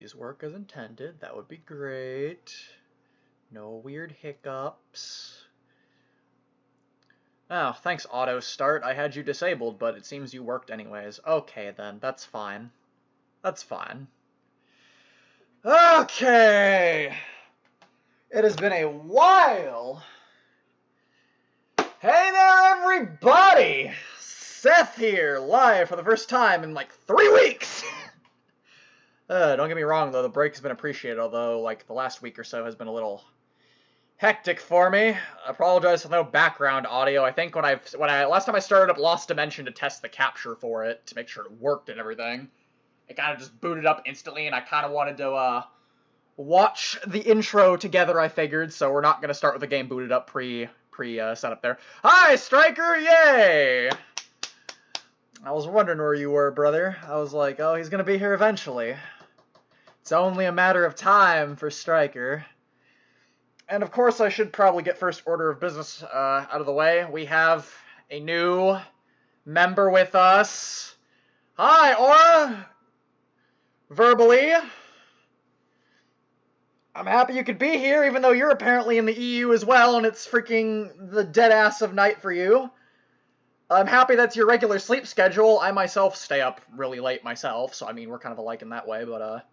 Please work as intended. That would be great. No weird hiccups. Oh, thanks, auto start. I had you disabled, but it seems you worked anyways. Okay, then. That's fine. That's fine. Okay! It has been a while. Hey there, everybody! Seth here, live for the first time in like 3 weeks! Don't get me wrong, though, the break has been appreciated, although, like, the last week or so has been a little hectic for me. I apologize for no background audio. I think last time I started up Lost Dimension to test the capture for it, to make sure it worked and everything, it kind of just booted up instantly, and I kind of wanted to, watch the intro together, I figured, so we're not going to start with the game booted up pre-setup there. Hi, Striker! Yay! I was wondering where you were, brother. I was like, oh, he's going to be here eventually. It's only a matter of time for Striker. And of course, I should probably get first order of business out of the way. We have a new member with us. Hi, Aura! Verbally. I'm happy you could be here, even though you're apparently in the EU as well, and it's freaking the dead ass of night for you. I'm happy that's your regular sleep schedule. I myself stay up really late myself, so I mean, we're kind of alike in that way, but,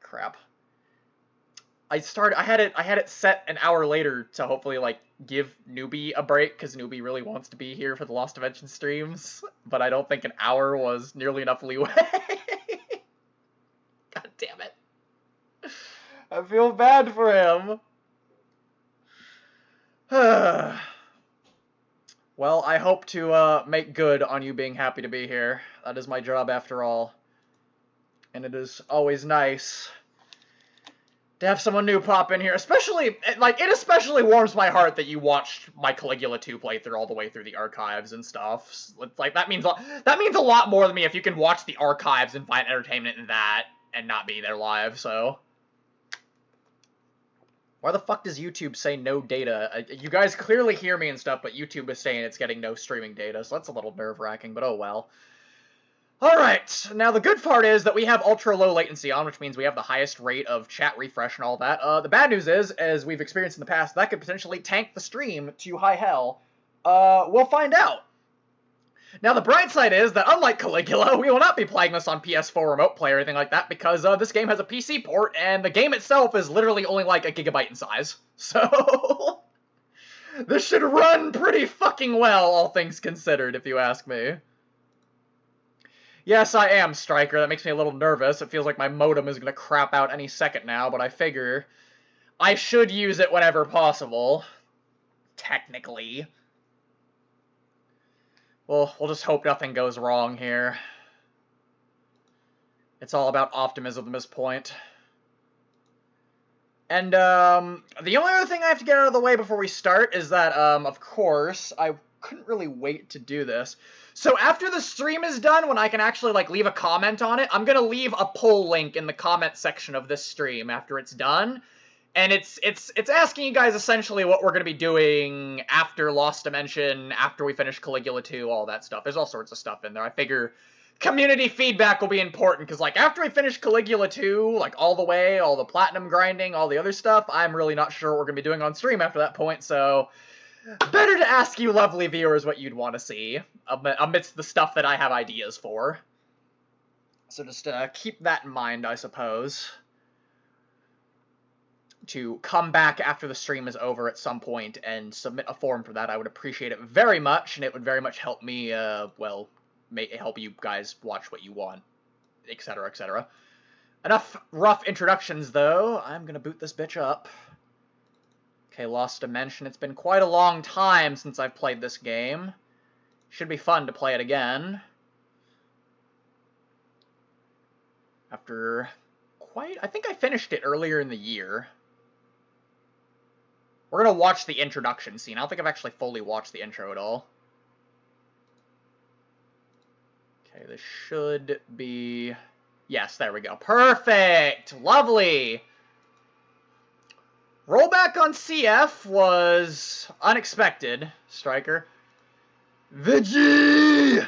crap. I had it set an hour later to hopefully, like, give Newbie a break, because Newbie really wants to be here for the Lost Dimension streams, but I don't think an hour was nearly enough leeway. God damn it. I feel bad for him. Well, I hope to make good on you being happy to be here. That is my job after all. And it is always nice to have someone new pop in here. Especially, like, it especially warms my heart that you watched my Caligula 2 playthrough all the way through the archives and stuff. It's like, that means a lot more to me if you can watch the archives and find entertainment in that and not be there live, so. Why the fuck does YouTube say no data? You guys clearly hear me and stuff, but YouTube is saying it's getting no streaming data, so that's a little nerve-wracking, but oh well. Alright, now the good part is that we have ultra-low latency on, which means we have the highest rate of chat refresh and all that. The bad news is, as we've experienced in the past, that could potentially tank the stream to high hell. We'll find out. Now, the bright side is that, unlike Caligula, we will not be playing this on PS4 Remote Play or anything like that, because this game has a PC port, and the game itself is literally only like a gigabyte in size. So, this should run pretty fucking well, all things considered, if you ask me. Yes, I am, Striker. That makes me a little nervous. It feels like my modem is going to crap out any second now, but I figure I should use it whenever possible. Technically. Well, we'll just hope nothing goes wrong here. It's all about optimism at this point. And, the only other thing I have to get out of the way before we start is that, of course, I couldn't really wait to do this. So after the stream is done, when I can actually, like, leave a comment on it, I'm gonna leave a poll link in the comment section of this stream after it's done. And it's asking you guys essentially what we're going to be doing after Lost Dimension, after we finish Caligula 2, all that stuff. There's all sorts of stuff in there. I figure community feedback will be important, because, like, after we finish Caligula 2, like, all the way, all the platinum grinding, all the other stuff, I'm really not sure what we're going to be doing on stream after that point, so better to ask you lovely viewers what you'd want to see, amidst the stuff that I have ideas for. So just keep that in mind, I suppose. To come back after the stream is over at some point and submit a form for that. I would appreciate it very much, and it would very much help me, well, help you guys watch what you want, etc., etc. Enough rough introductions, though. I'm gonna boot this bitch up. Okay, Lost Dimension. It's been quite a long time since I've played this game. Should be fun to play it again. After I think I finished it earlier in the year. We're going to watch the introduction scene. I don't think I've actually fully watched the intro at all. Okay, this should be... Yes, there we go. Perfect! Lovely! Rollback on CF was unexpected, Striker. Veggie!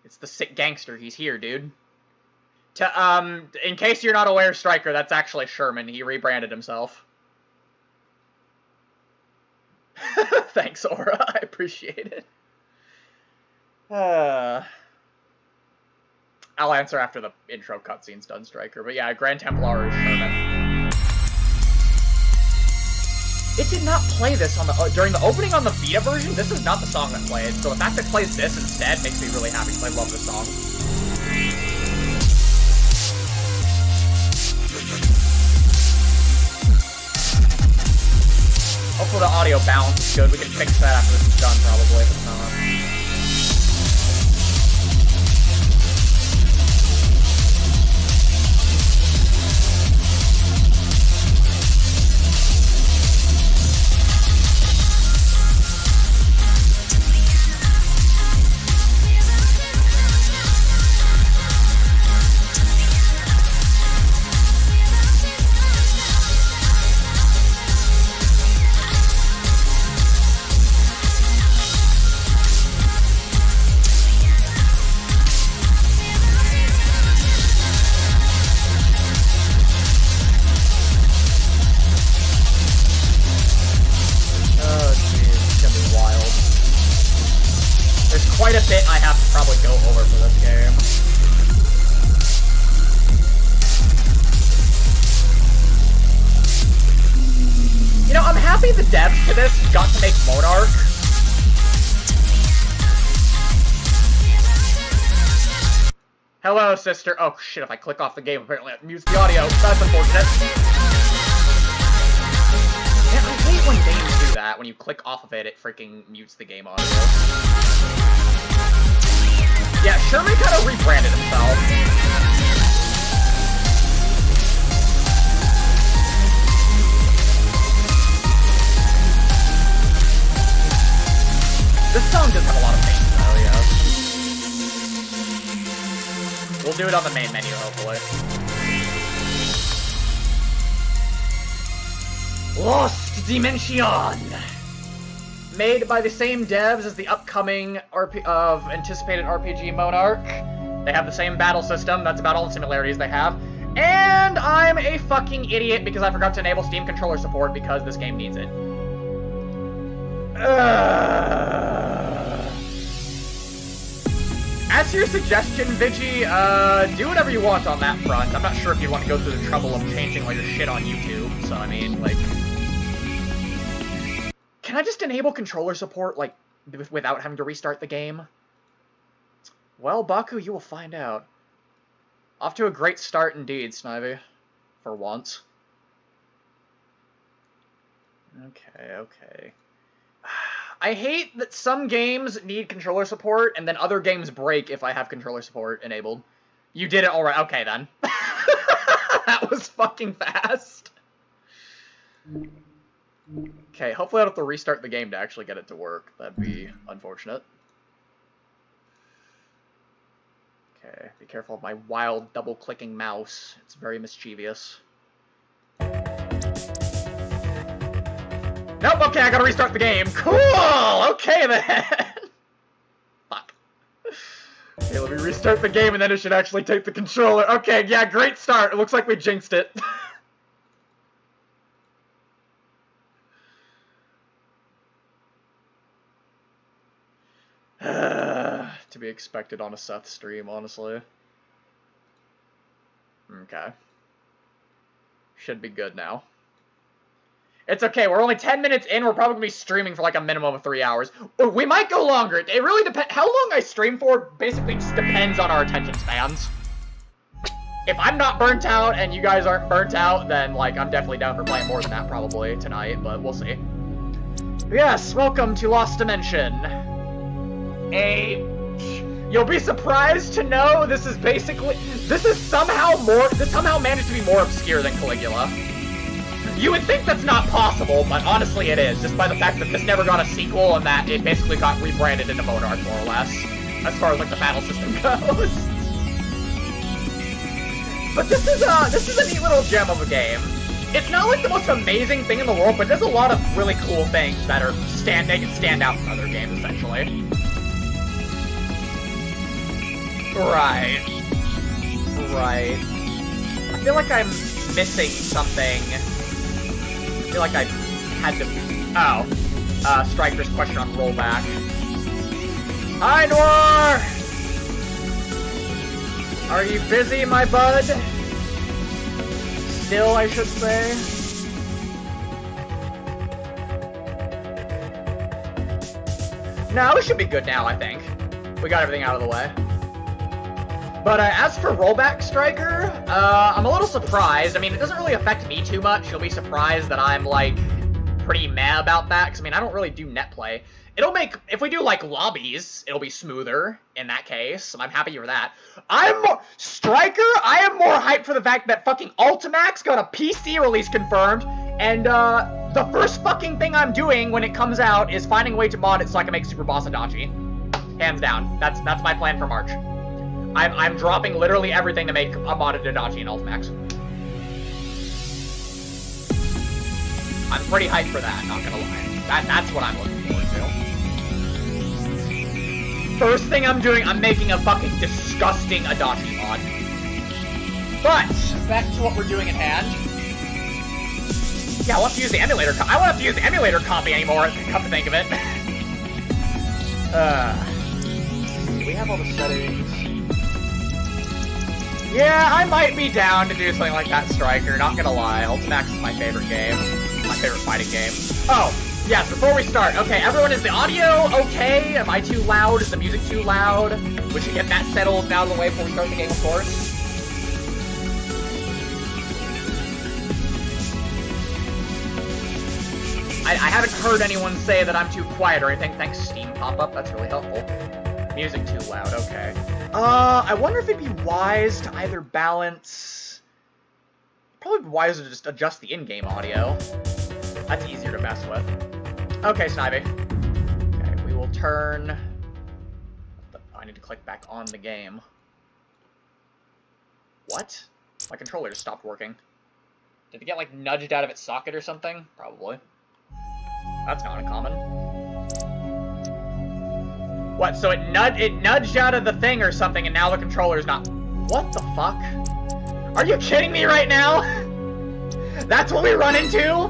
It's the sick gangster. He's here, dude. In case you're not aware, Striker, that's actually Sherman. He rebranded himself. Thanks, Aura. I appreciate it. I'll answer after the intro cutscene's done, Striker. But yeah, Grand Templar is Sherman. It did not play this on the during the opening on the Vita version. This is not the song that played. So the fact that it plays this instead makes me really happy because I love this song. Hopefully the audio balance is good. We can fix that after this is done, probably, if it's not. Quite a bit I have to probably go over for this game. You know, I'm happy the devs to this got to make Monark. Hello, sister. Oh shit, if I click off the game, apparently it mutes the audio. That's unfortunate. Yeah, I hate when games do that. When you click off of it, it freaking mutes the game audio. Yeah, Sherman kind of rebranded himself. This song does have a lot of themes, though, yeah. We'll do it on the main menu, hopefully. Lost Dimension! Made by the same devs as the upcoming anticipated RPG Monark. They have the same battle system, that's about all the similarities they have. And I'm a fucking idiot because I forgot to enable Steam controller support because this game needs it. As to your suggestion, Vigi, do whatever you want on that front. I'm not sure if you want to go through the trouble of changing all your shit on YouTube, so I mean, like... Can I just enable controller support, like, without having to restart the game? Well, Baku, you will find out. Off to a great start indeed, Snivy. For once. Okay. I hate that some games need controller support, and then other games break if I have controller support enabled. You did it alright. Okay, then. That was fucking fast. Okay, hopefully I don't have to restart the game to actually get it to work. That'd be unfortunate. Okay, be careful of my wild double-clicking mouse. It's very mischievous. Nope, okay, I gotta restart the game. Cool! Okay, then! Fuck. Okay, let me restart the game and then it should actually take the controller. Okay, yeah, great start. It looks like we jinxed it. To be expected on a Seth stream, honestly. Okay. Should be good now. It's okay, we're only 10 minutes in, we're probably going to be streaming for like a minimum of 3 hours. Or we might go longer. It really depends. How long I stream for basically just depends on our attention spans. If I'm not burnt out and you guys aren't burnt out, then like I'm definitely down for playing more than that probably tonight, but we'll see. Yes, welcome to Lost Dimension. You'll be surprised to know this is somehow managed to be more obscure than Caligula. You would think that's not possible, but honestly it is, just by the fact that this never got a sequel and that it basically got rebranded into Monark, more or less, as far as like the battle system goes. But this is a neat little gem of a game. It's not like the most amazing thing in the world, but there's a lot of really cool things that are they can stand out from other games, essentially. Right. Right. I feel like I'm missing something. I feel like I had to... Oh. Striker's question on rollback. Hi, Noir! Are you busy, my bud? Still, I should say. No, we should be good now, I think. We got everything out of the way. But as for rollback, Striker, I'm a little surprised. I mean, it doesn't really affect me too much. You'll be surprised that I'm, like, pretty meh about that, because, I mean, I don't really do net play. It'll make, if we do, like, lobbies, it'll be smoother in that case. I'm happy for that. Striker, I am more hyped for the fact that fucking Ultimax got a PC release confirmed, and, the first fucking thing I'm doing when it comes out is finding a way to mod it so I can make Super Boss Adachi. Hands down. That's my plan for March. I'm dropping literally everything to make a modded Adachi in Ultimax. I'm pretty hyped for that, not gonna lie. That's what I'm looking forward to. First thing I'm doing, I'm making a fucking disgusting Adachi mod. But, back to what we're doing at hand. Yeah, I want to use the emulator I won't have to use the emulator copy anymore, come to think of it. Do we have all the settings? Yeah, I might be down to do something like that, Striker, not gonna lie. Ultimax is my favorite game. My favorite fighting game. Oh, yes, before we start, okay, everyone, is the audio okay? Am I too loud? Is the music too loud? We should get that settled out of the way before we start the game, of course. I haven't heard anyone say that I'm too quiet or anything. Thanks, Steam pop-up. That's really helpful. Music too loud. Okay. I wonder if it'd be wise to either balance... Probably wiser to just adjust the in-game audio. That's easier to mess with. Okay, Snivy. Okay, we will turn... I need to click back on the game. What? My controller just stopped working. Did it get, like, nudged out of its socket or something? Probably. That's not uncommon. What, so it nudged out of the thing or something, and now the controller's not... What the fuck? Are you kidding me right now? That's what we run into?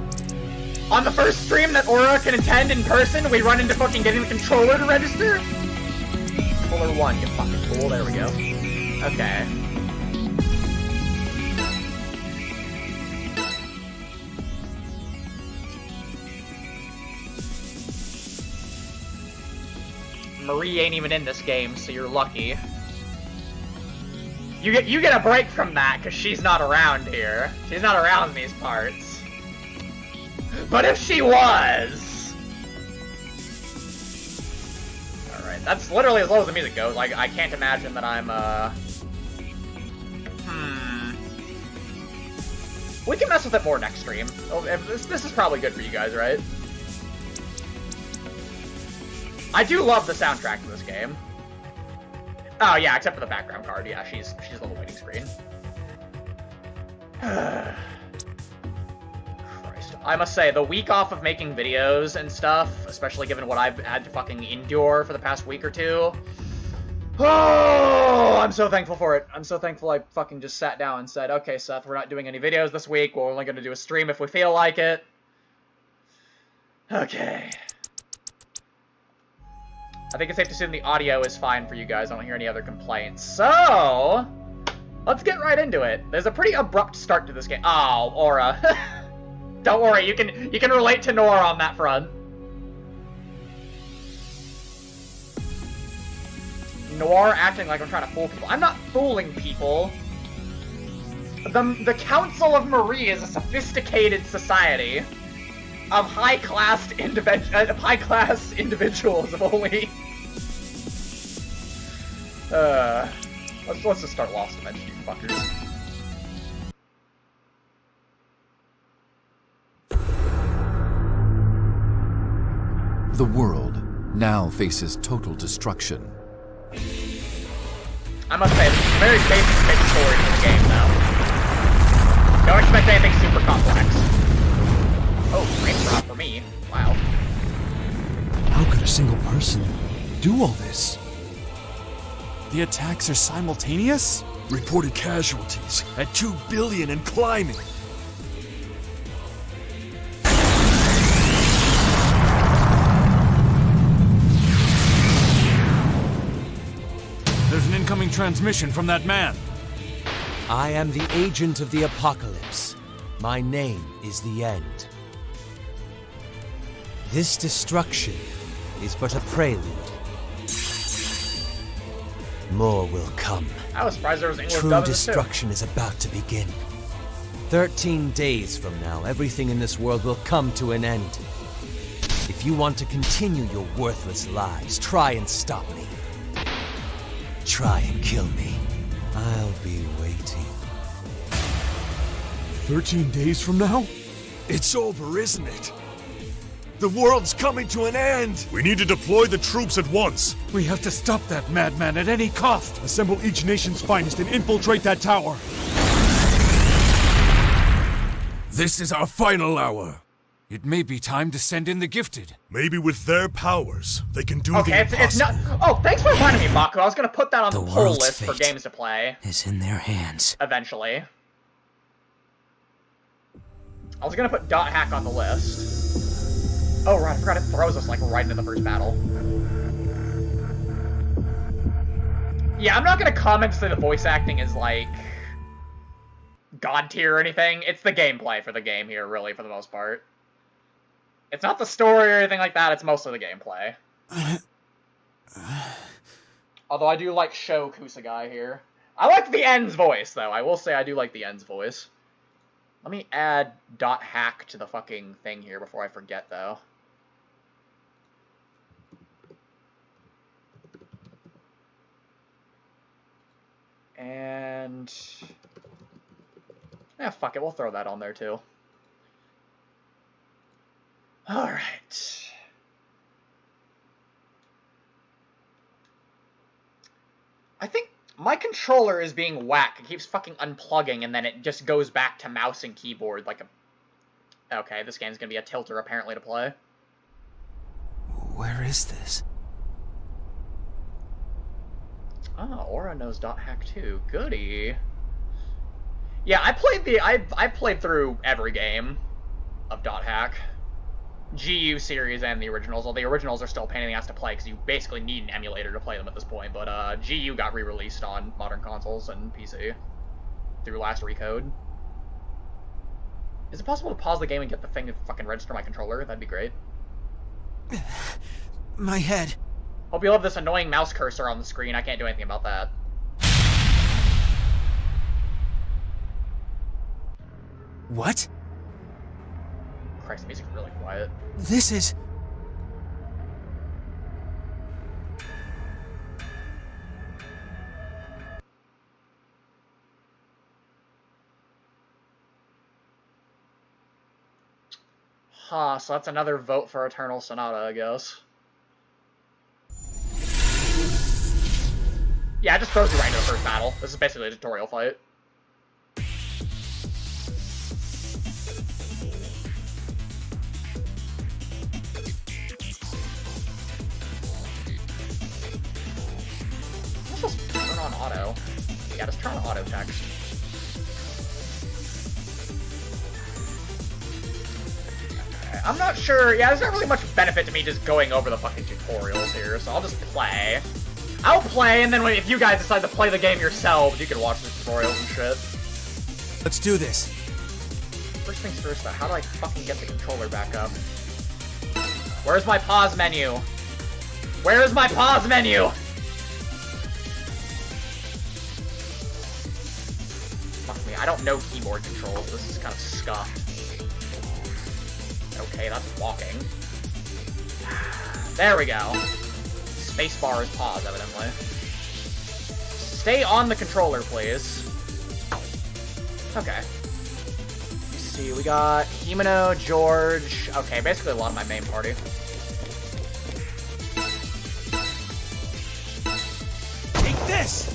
On the first stream that Aura can attend in person, we run into fucking getting the controller to register? Controller 1, you fucking fool. There we go. Okay. Marie ain't even in this game, so you're lucky. You get a break from that, because she's not around here. She's not around these parts. But if she was... Alright, that's literally as low as the music goes. Like, I can't imagine that I'm, We can mess with it more next stream. Oh, this is probably good for you guys, right? I do love the soundtrack to this game. Oh yeah, except for the background card. Yeah, she's a little waiting screen. Christ. I must say, the week off of making videos and stuff, especially given what I've had to fucking endure for the past week or two. Oh, I'm so thankful for it. I'm so thankful I fucking just sat down and said, okay, Seth, we're not doing any videos this week. We're only going to do a stream if we feel like it. Okay. I think it's safe to assume the audio is fine for you guys. I don't hear any other complaints. So, let's get right into it. There's a pretty abrupt start to this game. Oh, Aura. Don't worry, you can relate to Nora on that front. Noir acting like I'm trying to fool people. I'm not fooling people. The Council of Marie is a sophisticated society of high-class individuals of only... let's just start Lost Dimension, you fuckers. The world now faces total destruction. I must say, it's a very basic story in this game, though. Don't expect anything super complex. Oh, frame drop for me. Wow. How could a single person do all this? The attacks are simultaneous? Reported casualties at 2 billion and climbing. There's an incoming transmission from that man. I am the agent of the apocalypse. My name is the End. This destruction is but a prelude. More will come. I was surprised there was English True dub in this too. destruction is about to begin. 13 days from now, everything in this world will come to an end. If you want to continue your worthless lives, try and stop me. Try and kill me. I'll be waiting. 13 days from now? It's over, isn't it? The world's coming to an end! We need to deploy the troops at once. We have to stop that madman at any cost! Assemble each nation's finest and infiltrate that tower! This is our final hour. It may be time to send in the gifted. Maybe with their powers, they can do Okay, the it's not. impossible. Oh, thanks for reminding me, Baku. I was gonna put that on the The poll world's list for fate games to play is in their hands. eventually. I was gonna put Dot Hack on the list. Oh, right, I forgot it throws us, like, right into the first battle. Yeah, I'm not gonna comment to say the voice acting is, like, god tier or anything. It's the gameplay for the game here, really, for the most part. It's not the story or anything like that, it's mostly the gameplay. Although I do like Sho Kusagai here. I like the End's voice, though. I will say I do like the End's voice. Let me add Dot Hack to the fucking thing here before I forget, though. And... yeah, fuck it, we'll throw that on there, too. Alright. I think my controller is being whack. It keeps fucking unplugging, and then it just goes back to mouse and keyboard like a... Okay, this game's gonna be a tilter, apparently, to play. Where is this? Oh, Aura knows Dot Hack too. Goody. Yeah, I played through every game of Dot Hack. GU series and the originals. Well, the originals are still a pain in the ass to play because you basically need an emulator to play them at this point. But GU got re-released on modern consoles and PC through last recode. Is it possible to pause the game and get the thing to fucking register my controller? That'd be great. My head. Hope you love this annoying mouse cursor on the screen. I can't do anything about that. What? Christ, the music's really quiet. This is... Huh, so that's another vote for Eternal Sonata, I guess. Yeah, it just throws you right into the first battle. This is basically a tutorial fight. Let's just turn on auto. Yeah, just turn on auto text. Okay, I'm not sure. Yeah, there's not really much benefit to me just going over the fucking tutorials here, so I'll just play. I'll play, and then if you guys decide to play the game yourselves, you can watch the tutorials and shit. Let's do this. First things first, though, how do I fucking get the controller back up? Where's my pause menu? Where's my pause menu? Fuck me, I don't know keyboard controls. This is kind of scuffed. Okay, that's walking. There we go. Spacebar is pause, evidently. Stay on the controller, please. Okay. Let's see, we got Himeno, George. Okay, basically a lot of my main party. Take this!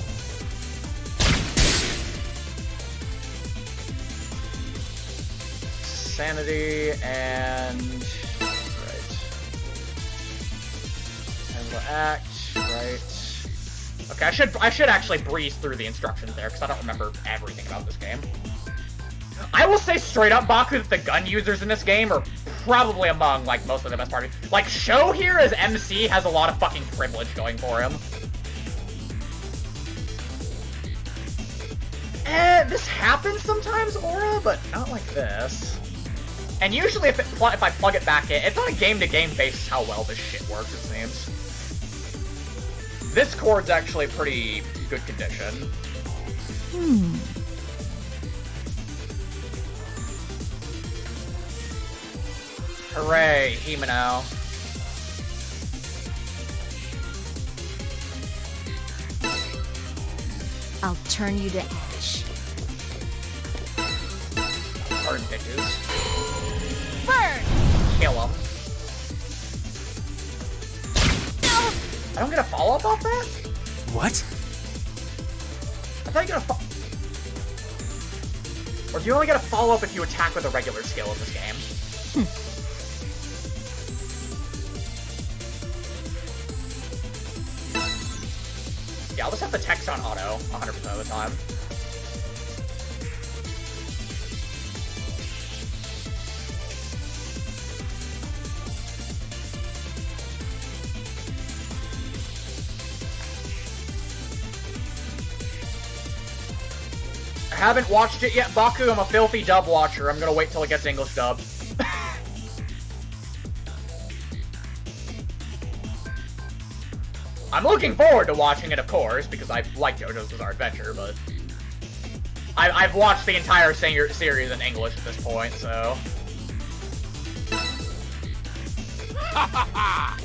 Sanity and... right. And the act, right. Okay, I should actually breeze through the instructions there, because I don't remember everything about this game. I will say straight up, Baku, that the gun users in this game are probably among, like, most of the best parties. Like, Sho here as MC has a lot of fucking privilege going for him. This happens sometimes, Aura, but not like this. And usually if I plug it back in, it's on a game-to-game basis how well this shit works, it seems. This cord's actually pretty good condition. Hooray, Himeno. I'll turn you to ash. Burn bitches. Burn! Kill them. I don't get a follow-up off that? What? I thought you got a Or do you only get a follow-up if you attack with a regular skill in this game? Yeah, I'll just have the text on auto 100% of the time. I haven't watched it yet, Baku. I'm a filthy dub watcher. I'm gonna wait till it gets English dubbed. I'm looking forward to watching it, of course, because I like JoJo's Bizarre Adventure, but I've watched the entire series in English at this point, so... Do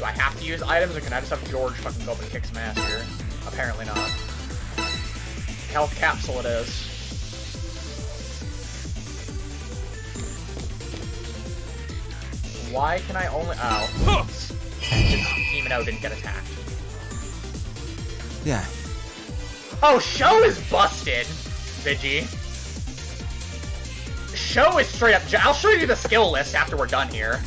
I have to use items, or can I just have George fucking go up and kick some ass here? Apparently not. Health capsule it is. Why can I only... Oh. Himeno didn't get attacked. Yeah. Oh, Sho is busted, Vigi. Sho is straight up... I'll show you the skill list after we're done here.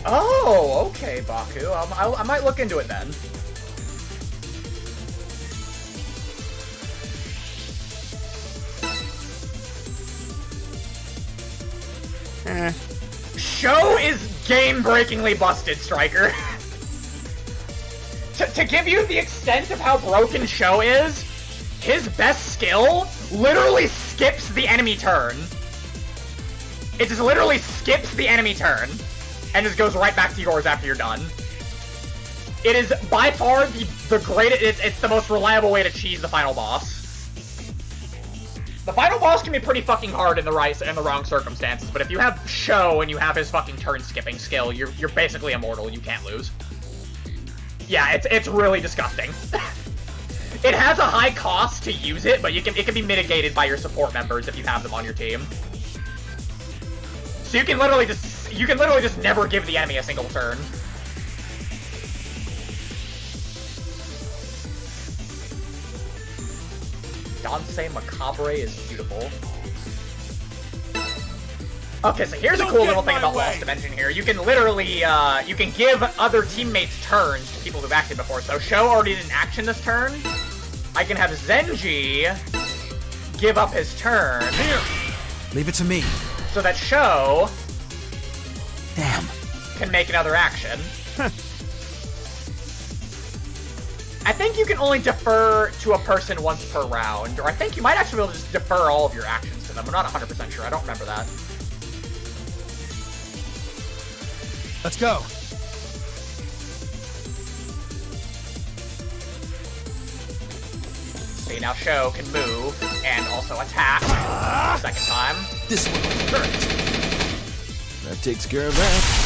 Oh, okay, Baku. I might look into it then. Sho is game-breakingly busted, Striker. to give you the extent of how broken Sho is, his best skill literally skips the enemy turn. It just literally skips the enemy turn, and just goes right back to yours after you're done. It is by far the greatest, it's the most reliable way to cheese the final boss. The final boss can be pretty fucking hard in the wrong circumstances, but if you have Sho and you have his fucking turn skipping skill, you're basically immortal. You can't lose. Yeah, it's really disgusting. It has a high cost to use it, but it can be mitigated by your support members if you have them on your team. So you can literally just never give the enemy a single turn. Danse Macabre is beautiful. Okay, so here's a cool little thing about Lost Dimension here. You can literally, you can give other teammates turns to people who've acted before. So Sho already did an action this turn. I can have Zenji give up his turn. Here! Leave it to me. So that Sho... Damn. Can make another action. I think you can only defer to a person once per round, or I think you might actually be able to just defer all of your actions to them. I'm not 100% sure. I don't remember that. Let's go. See, now Sho can move and also attack second time. This one hurt. That takes care of that.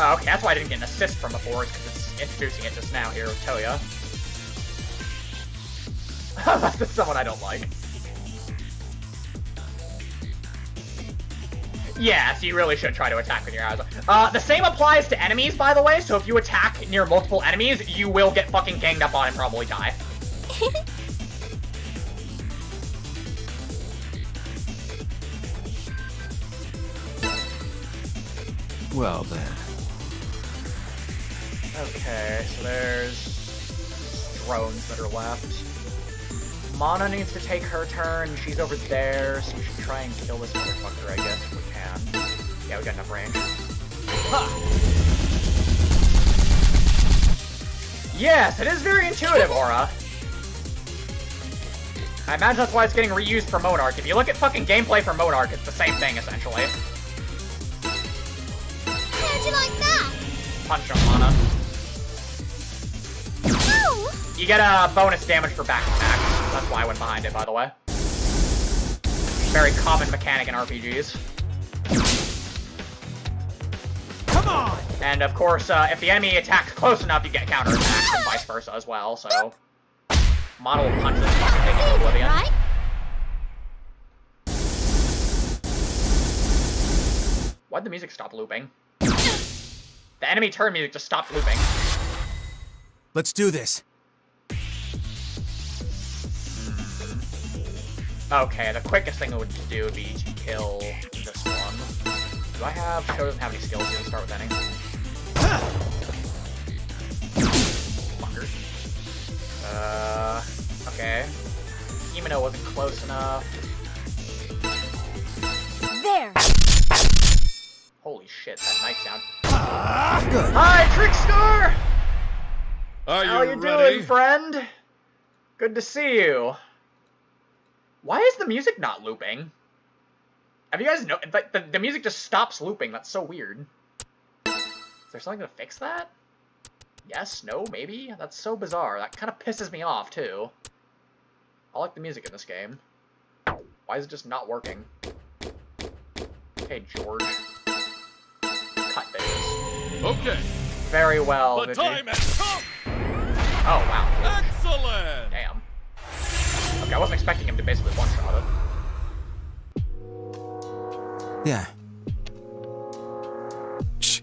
Oh, okay, that's why I didn't get an assist from before, because it's introducing it just now here with Toya. That's someone I don't like. Yes, you really should try to attack with your eyes. The same applies to enemies, by the way, so if you attack near multiple enemies, you will get fucking ganged up on and probably die. Well then. Okay, so there's drones that are left. Mana needs to take her turn. She's over there, so we should try and kill this motherfucker, I guess, if we can. Yeah, we got enough range. Ha! Yes, it is very intuitive, Aura. I imagine that's why it's getting reused for Monark. If you look at fucking gameplay for Monark, it's the same thing, essentially. How'd you like that? Punch on Mana. Oh! You get a bonus damage for back-to-back. That's why I went behind it, by the way. Very common mechanic in RPGs. Come on! And of course, if the enemy attacks close enough, you get counterattacks, and vice versa as well, so... Mana will punch this fucking thing into oblivion. Right? Why'd the music stop looping? The enemy turn music just stopped looping. Let's do this. Okay, the quickest thing it would do would be to kill this one. Do I have... Show doesn't have any skills, you can start with any. Fucker. Okay. Himeno wasn't close enough. There! Holy shit, that knife sound. Good. Hi, Trickstar! Are How you doing, friend? Good to see you. Why is the music not looping? Have you guys know the music just stops looping? That's so weird. Is there something to fix that? Yes, no, maybe? That's so bizarre. That kind of pisses me off, too. I like the music in this game. Why is it just not working? Hey, George. Cut this. Okay. Very well, The Vigi. time has come. Oh, wow. Excellent. Damn. Okay, I wasn't expecting him to basically one-shot it. Yeah. Shh.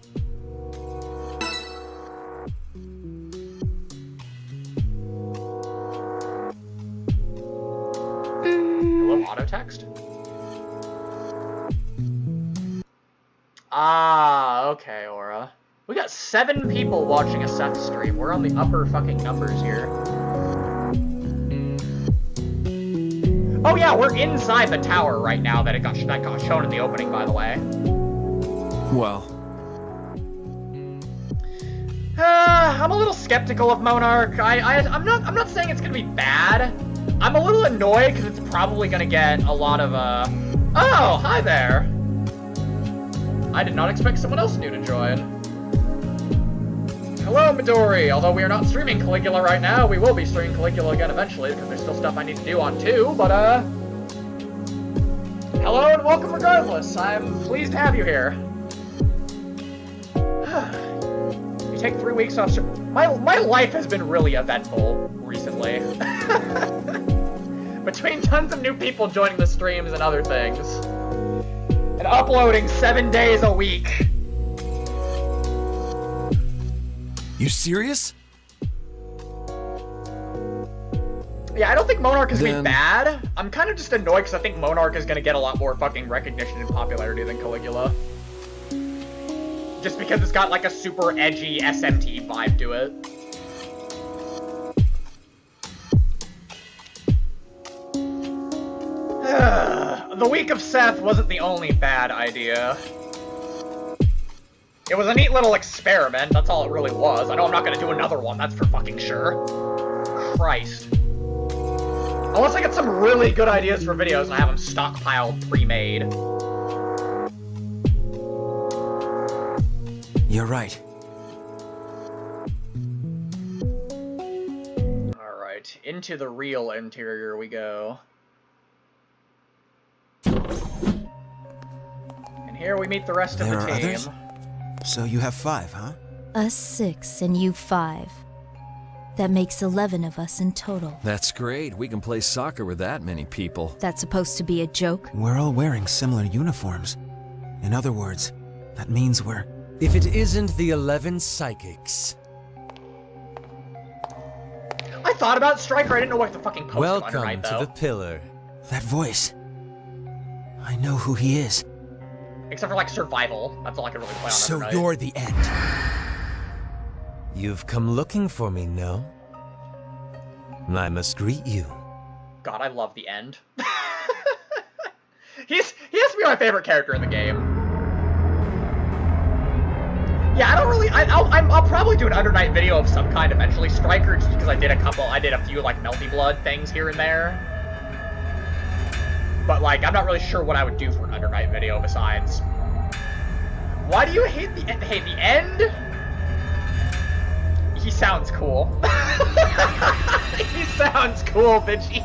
Hello, auto text? Ah, okay, Aura. We got 7 people watching a Seth stream. We're on the upper fucking numbers here. Oh yeah, we're inside the tower right now that got shown in the opening, by the way. Well, I'm a little skeptical of Monark. I'm not saying it's gonna be bad. I'm a little annoyed because it's probably gonna get a lot of Oh, hi there. I did not expect someone else new to join. Hello, Midori. Although we are not streaming Caligula right now, we will be streaming Caligula again eventually because there's still stuff I need to do on 2, but hello and welcome regardless. I'm pleased to have you here. You take 3 weeks off. My life has been really eventful recently. Between tons of new people joining the streams and other things. And uploading 7 days a week. You serious? Yeah, I don't think Monark is gonna be Then- bad. I'm kind of just annoyed because I think Monark is gonna get a lot more fucking recognition and popularity than Caligula. Just because it's got like a super edgy SMT vibe to it. The week of Seth wasn't the only bad idea. It was a neat little experiment, that's all it really was. I know I'm not gonna do another one, that's for fucking sure. Christ. Unless I get some really good ideas for videos and I have them stockpiled, pre-made. You're right. Alright, into the real interior we go. And here we meet the rest of There the are team. others? So you have 5, huh? Us 6 and you 5. That makes 11 of us in total. that's great. We can play soccer with that many people. That's supposed to be a joke? We're all wearing similar uniforms. In other words, that means we're... If it isn't the 11 psychics. I thought about Striker, I didn't know what the fucking post Welcome Under Night, to though. the pillar. That voice. I know who he is. Except for, like, Survival. That's all I can really play on So Under Night. you're the end. You've come looking for me, no? I must greet you. God, I love the End. He has to be my favorite character in the game. Yeah, I don't really. I'll probably do an Under Night video of some kind eventually. Striker, just because I did a few like Melty Blood things here and there. But like, I'm not really sure what I would do for an Under Night video besides. Why do you hate the End? He sounds cool. He sounds cool, bitchy.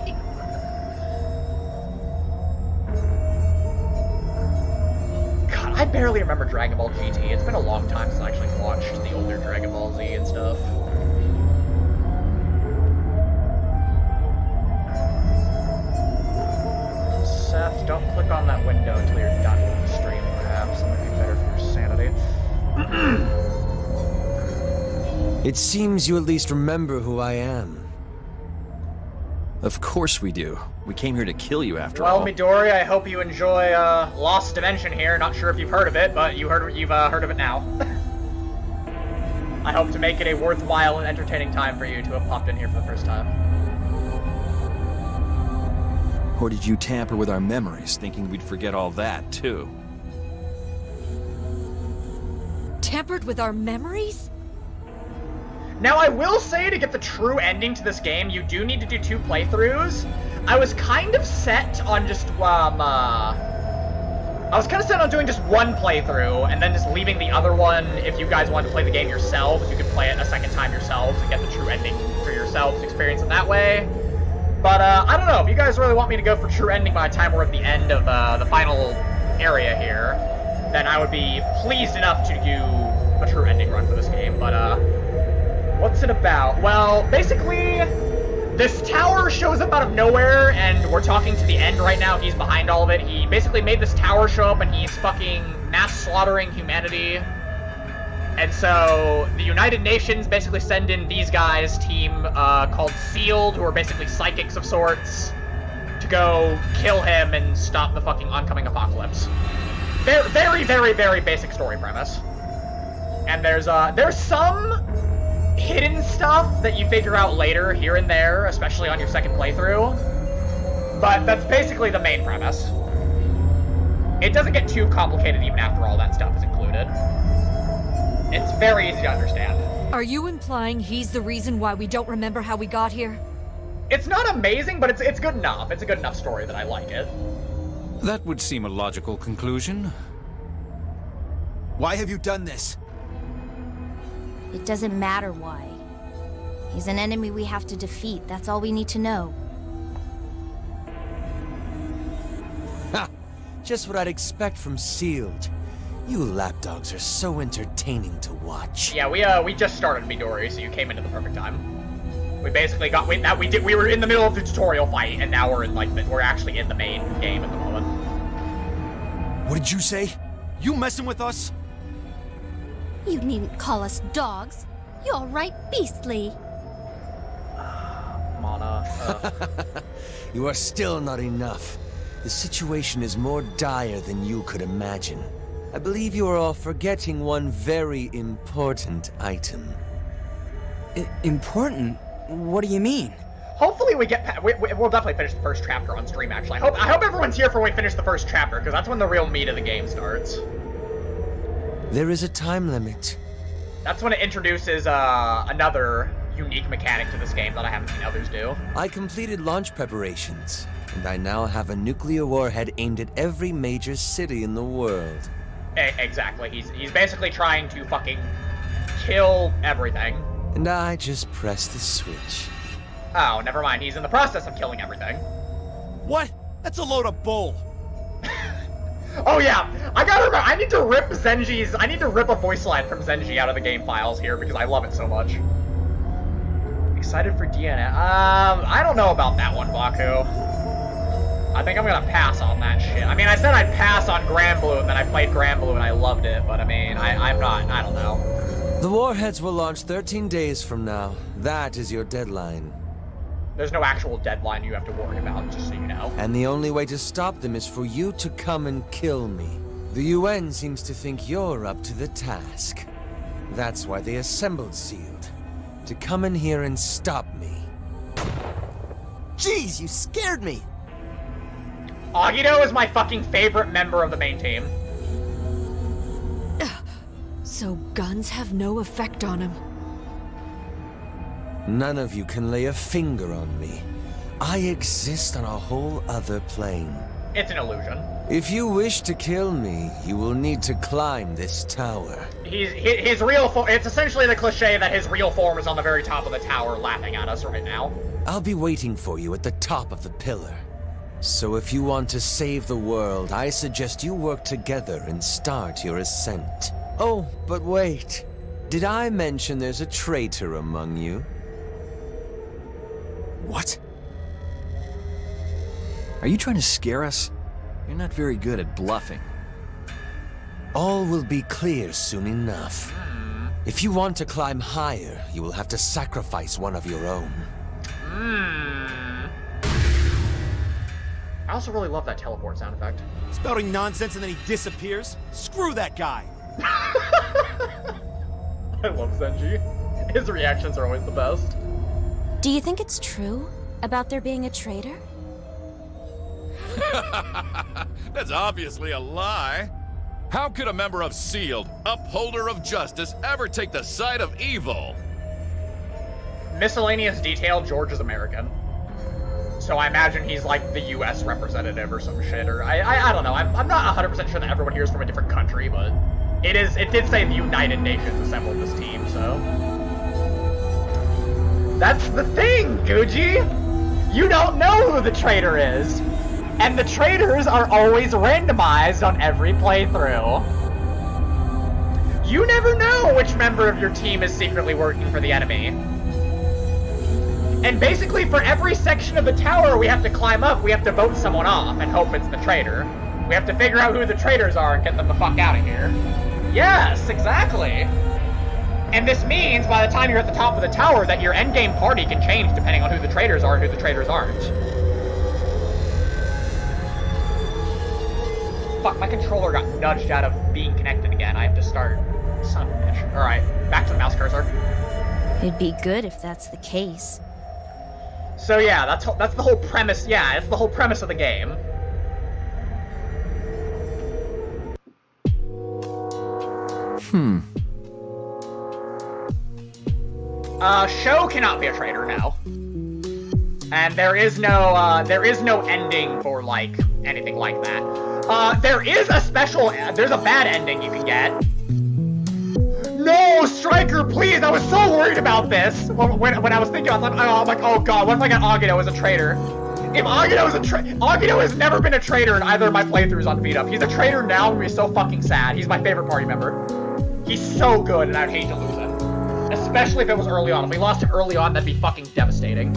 God, I barely remember Dragon Ball GT. It's been a long time since I actually watched the older Dragon Ball Z and stuff. Seth, don't click on that window until you're done with the stream, perhaps. That might be better for your sanity. It seems you at least remember who I am. Of course we do. We came here to kill you after Well, all. Midori, I hope you enjoy Lost Dimension here. Not sure if you've heard of it, but you've heard of it now. I hope to make it a worthwhile and entertaining time for you to have popped in here for the first time. Or did you tamper with our memories, thinking we'd forget all that, too? Tampered with our memories? Now, I will say, to get the true ending to this game, you do need to do 2 playthroughs. I was kind of set on just, doing just 1 playthrough, and then just leaving the other one if you guys wanted to play the game yourselves. You could play it a second time yourselves and get the true ending for yourselves, experience it that way. But, I don't know, if you guys really want me to go for true ending by the time we're at the end of, the final area here, then I would be pleased enough to do a true ending run for this game, but, what's it about? Well, basically, this tower shows up out of nowhere, and we're talking to the End right now. He's behind all of it. He basically made this tower show up, and he's fucking mass slaughtering humanity. And so, the United Nations basically send in these guys' team, called Sealed, who are basically psychics of sorts, to go kill him and stop the fucking oncoming apocalypse. Very, very, very, very basic story premise. And there's some hidden stuff that you figure out later, here and there, especially on your second playthrough. But that's basically the main premise. It doesn't get too complicated even after all that stuff is included. It's very easy to understand. Are you implying he's the reason why we don't remember how we got here? It's not amazing, but it's good enough. It's a good enough story that I like it. That would seem a logical conclusion. Why have you done this? It doesn't matter why. He's an enemy we have to defeat. That's all we need to know. Ha! Just what I'd expect from Sealed. You lapdogs are so entertaining to watch. Yeah, we just started Midori, so you came into the perfect time. We basically we were in the middle of the tutorial fight, and now we're in we're actually in the main game at the moment. What did you say? You messing with us? You needn't call us dogs. You're right beastly. Mana. You are still not enough. The situation is more dire than you could imagine. I believe you are all forgetting one very important item. Important? What do you mean? Hopefully we get we'll definitely finish the first chapter on stream, actually. I hope everyone's here for when we finish the first chapter, because that's when the real meat of the game starts. There is a time limit. That's when it introduces another unique mechanic to this game that I haven't seen others do. I completed launch preparations, and I now have a nuclear warhead aimed at every major city in the world. Exactly. He's basically trying to fucking kill everything. And I just press the switch. Oh, never mind. He's in the process of killing everything. What? That's a load of bull. Oh yeah, I gotta remember, I need to rip a voice line from Zenji out of the game files here because I love it so much. Excited for DNA? I don't know about that one, Baku. I think I'm gonna pass on that shit. I mean, I said I'd pass on Granblue, and then I played Granblue and I loved it, but I mean, I'm not, I don't know. The warheads will launch 13 days from now. That is your deadline. There's no actual deadline you have to worry about, just so you know. And the only way to stop them is for you to come and kill me. The UN seems to think you're up to the task. That's why they assembled SEALed. To come in here and stop me. Jeez, you scared me! Agito is my fucking favorite member of the main team. So guns have no effect on him. None of you can lay a finger on me. I exist on a whole other plane. It's an illusion. If you wish to kill me, you will need to climb this tower. His real form, it's essentially the cliche that his real form is on the very top of the tower laughing at us right now. I'll be waiting for you at the top of the pillar. So if you want to save the world, I suggest you work together and start your ascent. Oh, but wait. Did I mention there's a traitor among you? What? Are you trying to scare us? You're not very good at bluffing. All will be clear soon enough. If you want to climb higher, you will have to sacrifice one of your own. I also really love that teleport sound effect. Spouting nonsense and then he disappears? Screw that guy! I love Zenji. His reactions are always the best. Do you think it's true about there being a traitor? That's obviously a lie. How could a member of SEALed, upholder of justice, ever take the side of evil? Miscellaneous detail, George is American. So I imagine he's like the US representative or some shit, or I don't know. I'm not 100% sure that everyone here is from a different country, but it did say the United Nations assembled this team, so. That's the thing, Guji! You don't know who the traitor is! And the traitors are always randomized on every playthrough. You never know which member of your team is secretly working for the enemy. And basically, for every section of the tower we have to climb up, we have to vote someone off and hope it's the traitor. We have to figure out who the traitors are and get them the fuck out of here. Yes, exactly. And this means, by the time you're at the top of the tower, that your endgame party can change depending on who the traitors are and who the traitors aren't. Fuck, my controller got nudged out of being connected again. I have to start. Son of a bitch. Alright, back to the mouse cursor. It'd be good if that's the case. So yeah, that's the whole premise. Yeah, it's the whole premise of the game. Sho cannot be a traitor now, and there is no ending for like anything like that. There is a special. There's a bad ending you can get. No, Striker, please! I was so worried about this when I was thinking. I'm like, oh god, what if I got Agito as a traitor? If Agito is Agito has never been a traitor in either of my playthroughs on Beat Up. He's a traitor now, and we're so fucking sad. He's my favorite party member. He's so good, and I'd hate to lose him. Especially if it was early on. If we lost him early on, that'd be fucking devastating.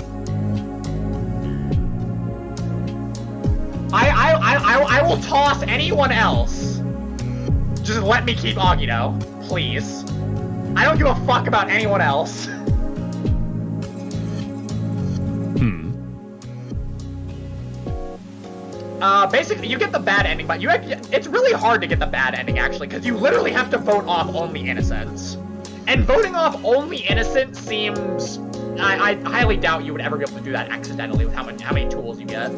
I will toss anyone else. Just let me keep Agito, please. I don't give a fuck about anyone else. Basically, you get the bad ending, but it's really hard to get the bad ending, actually, because you literally have to vote off only innocents. And voting off only innocent seems... I highly doubt you would ever be able to do that accidentally with how many tools you get.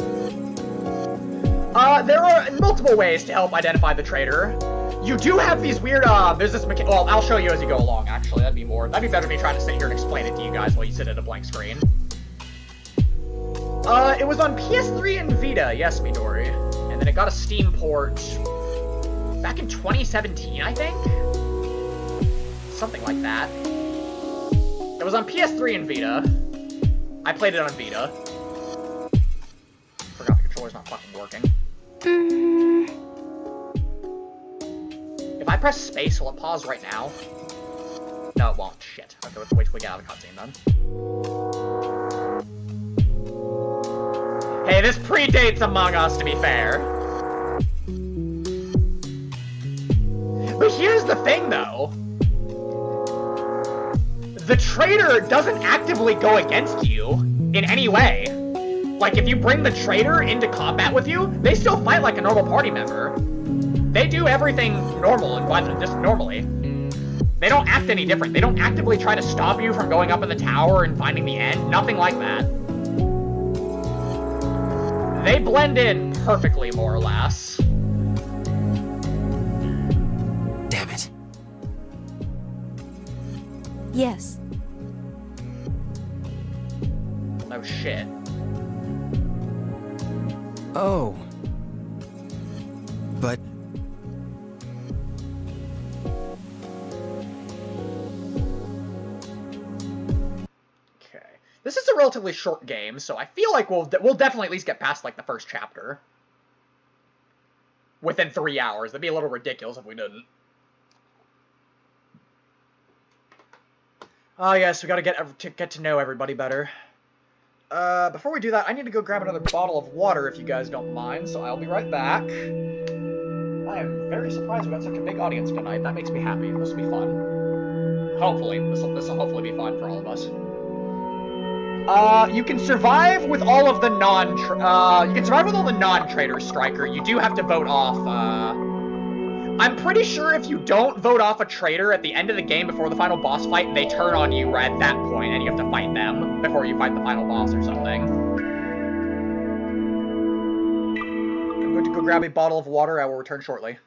There are multiple ways to help identify the traitor. You do have these weird, there's this well, I'll show you as you go along, actually. That'd be better than me trying to sit here and explain it to you guys while you sit at a blank screen. It was on PS3 and Vita, yes, Midori. And then it got a Steam port back in 2017, I think? Something like that. It was on PS3 and Vita. I played it on Vita. Forgot the controller's not fucking working. If I press space, will it pause right now? No, it won't. Shit. Okay, let's wait till we get out of the cutscene then. Hey, this predates Among Us, to be fair. But here's the thing, though. The traitor doesn't actively go against you in any way. Like, if you bring the traitor into combat with you, they still fight like a normal party member. They do everything normal and just normally. They don't act any different. They don't actively try to stop you from going up in the tower and finding the end. Nothing like that. They blend in perfectly, more or less. Damn it. Yes. No shit. Oh. But... Okay. This is a relatively short game, so I feel like we'll definitely at least get past, like, the first chapter. Within 3 hours. That'd be a little ridiculous if we didn't. Oh, yes, we gotta get to know everybody better. Before we do that, I need to go grab another bottle of water, if you guys don't mind, so I'll be right back. I am very surprised we got such a big audience tonight. That makes me happy. This will be fun. Hopefully. This will hopefully be fun for all of us. You can survive with all of the non-traitors, Striker. You do have to vote off, I'm pretty sure if you don't vote off a traitor at the end of the game before the final boss fight, they turn on you right at that point, and you have to fight them before you fight the final boss or something. I'm going to go grab a bottle of water. I will return shortly.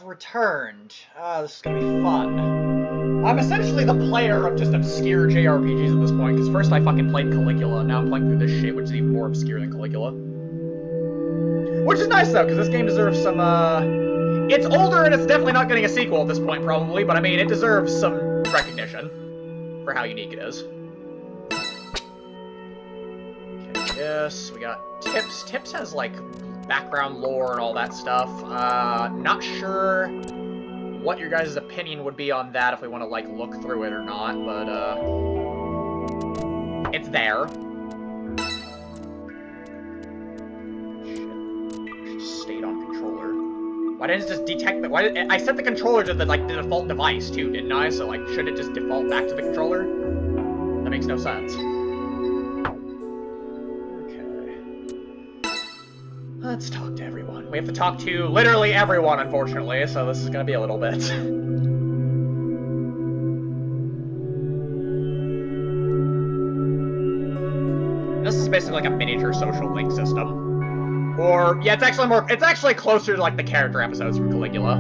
Returned. This is gonna be fun. I'm essentially the player of just obscure JRPGs at this point, because first I fucking played Caligula, and now I'm playing through this shit, which is even more obscure than Caligula. Which is nice, though, because this game deserves some, It's older, and it's definitely not getting a sequel at this point, probably, but I mean, it deserves some recognition for how unique it is. Okay, yes, we got Tips. Tips has, like, background lore and all that stuff. Not sure what your guys' opinion would be on that if we want to, like, look through it or not, but, it's there. Shit. Just stayed on controller. Why didn't it just detect that? I set the controller to the, like, the default device, too, didn't I? So, like, should it just default back to the controller? That makes no sense. Let's talk to everyone. We have to talk to literally everyone, unfortunately, so this is gonna be a little bit. This is basically like a miniature social link system. Or, yeah, it's actually closer to, like, the character episodes from Caligula.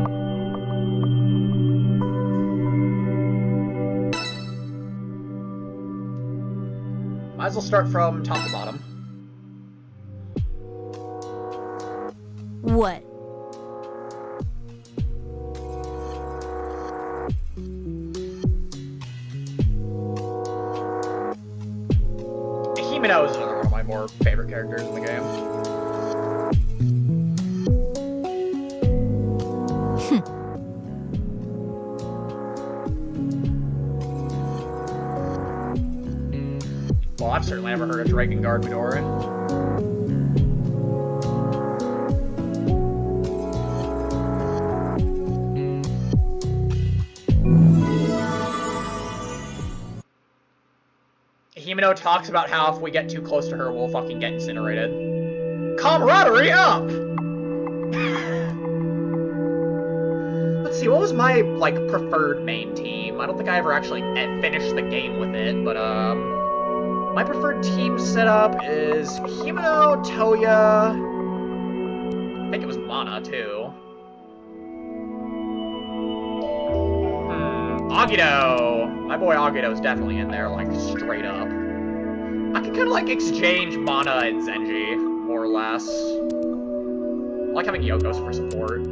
Might as well start from top to bottom. What? Himeno is another one of my more favorite characters in the game. Well, I've certainly never heard of Drakengard Midori. Himeno talks about how if we get too close to her, we'll fucking get incinerated. Camaraderie up! Let's see, what was my, like, preferred main team? I don't think I ever actually finished the game with it, but, my preferred team setup is Himeno, Toya... I think it was Mana, too. Agito! My boy Agito's definitely in there, like, straight up. I can kind of, like, exchange Mana and Zenji, more or less. I like having Yoko's for support.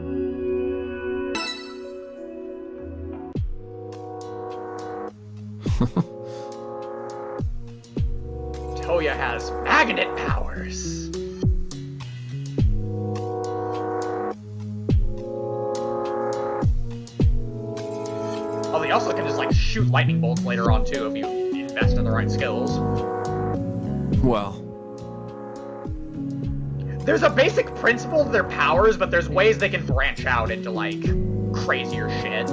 Toya has magnet powers! Oh, they also can just, like, shoot lightning bolts later on, too, if you invest in the right skills. Well... There's a basic principle to their powers, but there's ways they can branch out into, like, crazier shit.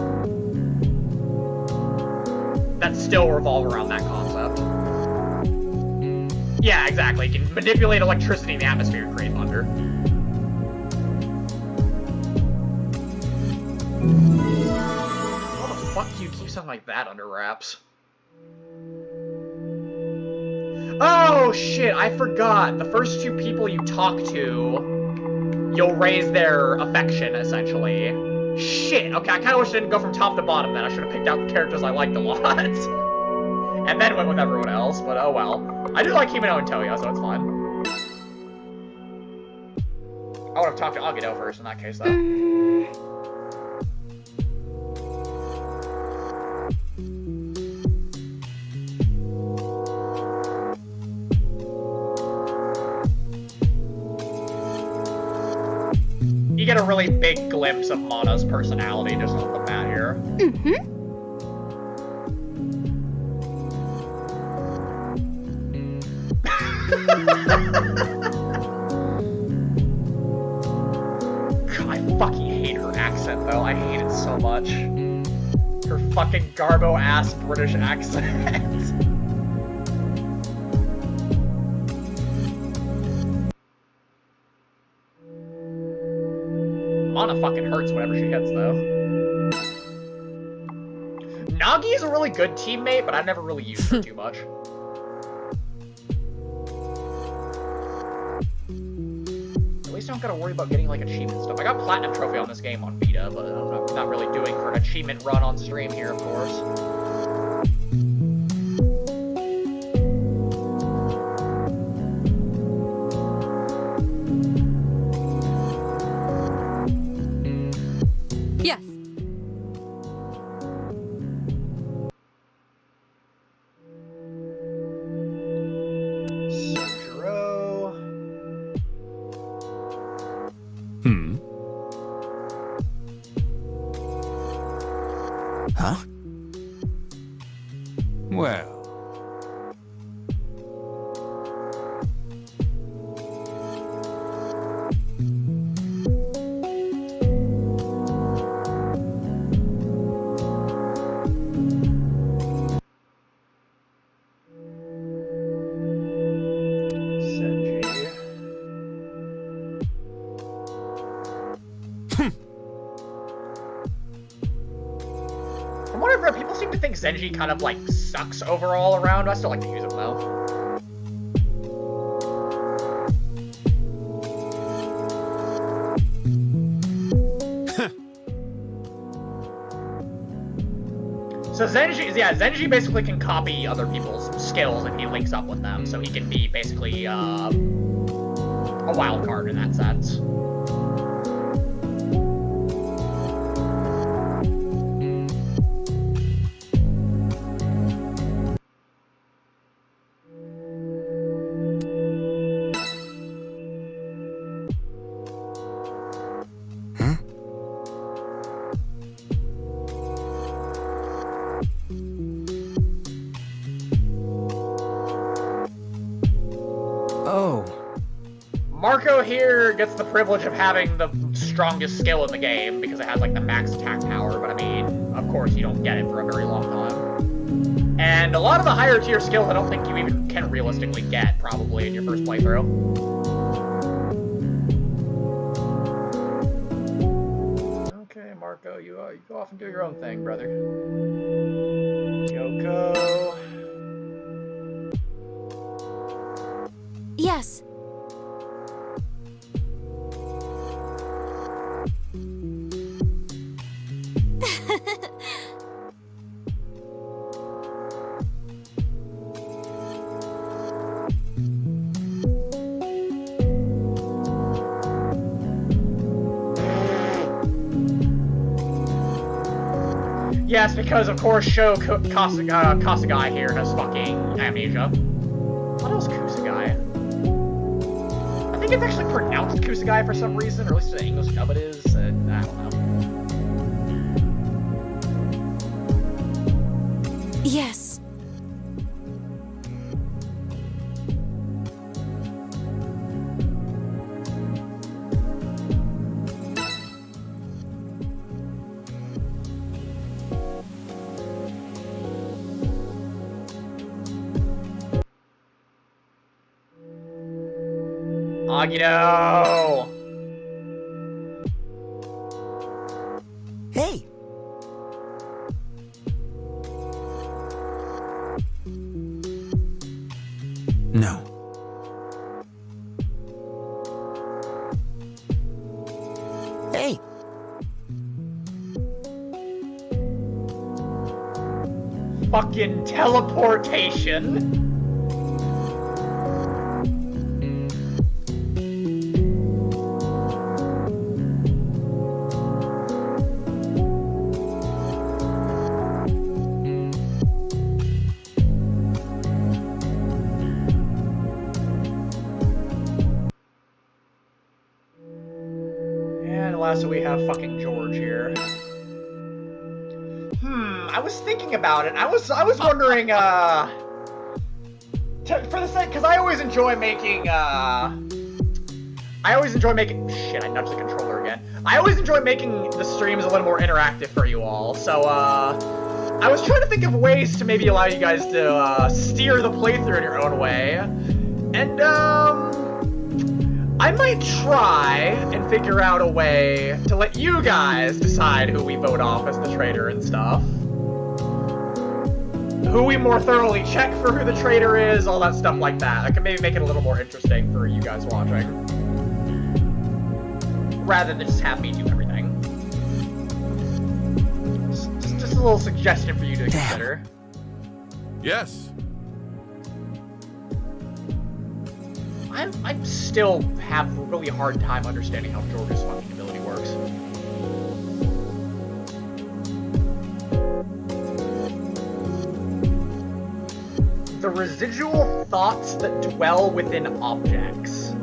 That still revolve around that concept. Yeah, exactly. You can manipulate electricity in the atmosphere and create thunder. How the fuck do you keep something like that under wraps? Oh, shit, I forgot. The first two people you talk to, you'll raise their affection, essentially. Shit, okay, I kinda wish I didn't go from top to bottom then. I should have picked out the characters I liked a lot. And then went with everyone else, but oh well. I do like Himeno and Toya, so it's fine. I would have talked to Agito first in that case, though. You get a really big glimpse of Mana's personality just on the mat here. God, I fucking hate her accent, though. I hate it so much. Her fucking garbo-ass British accent. Mana fucking hurts whenever she hits, though. Nagi is a really good teammate, but I've never really used her too much. At least I don't gotta worry about getting, like, achievement stuff. I got Platinum Trophy on this game on Vita, but I'm not really doing for an achievement run on stream here, of course. Yes. Sojiro. Huh? Well... From what I've read, people seem to think Zenji kind of, like, sucks overall around. I still like to use him, though. So Zenji basically can copy other people's skills if he links up with them, so he can be basically, a wild card in that sense. Marco here gets the privilege of having the strongest skill in the game because it has, like, the max attack power, but I mean, of course you don't get it for a very long time. And a lot of the higher tier skills I don't think you even can realistically get, probably, in your first playthrough. Okay, Marco, you go off and do your own thing, brother. Yoko. Yes. Yes, because of course Kasagai here has fucking amnesia. What else Kusagai? I think it's actually pronounced Kusagai for some reason, or at least the English dub it is. I don't know. Yes. Agito! Hey! No. Hey! Fucking teleportation! So we have fucking George here. I was thinking about it. I was wondering, for the sake, because I always enjoy making, shit, I nudged the controller again. I always enjoy making the streams a little more interactive for you all, so, I was trying to think of ways to maybe allow you guys to, steer the playthrough in your own way, and, I might try and figure out a way to let you guys decide who we vote off as the traitor and stuff. Who we more thoroughly check for who the traitor is, all that stuff like that. I can maybe make it a little more interesting for you guys watching. Rather than just have me do everything. Just a little suggestion for you to consider. Yes. I still have a really hard time understanding how George's fucking ability works. The residual thoughts that dwell within objects.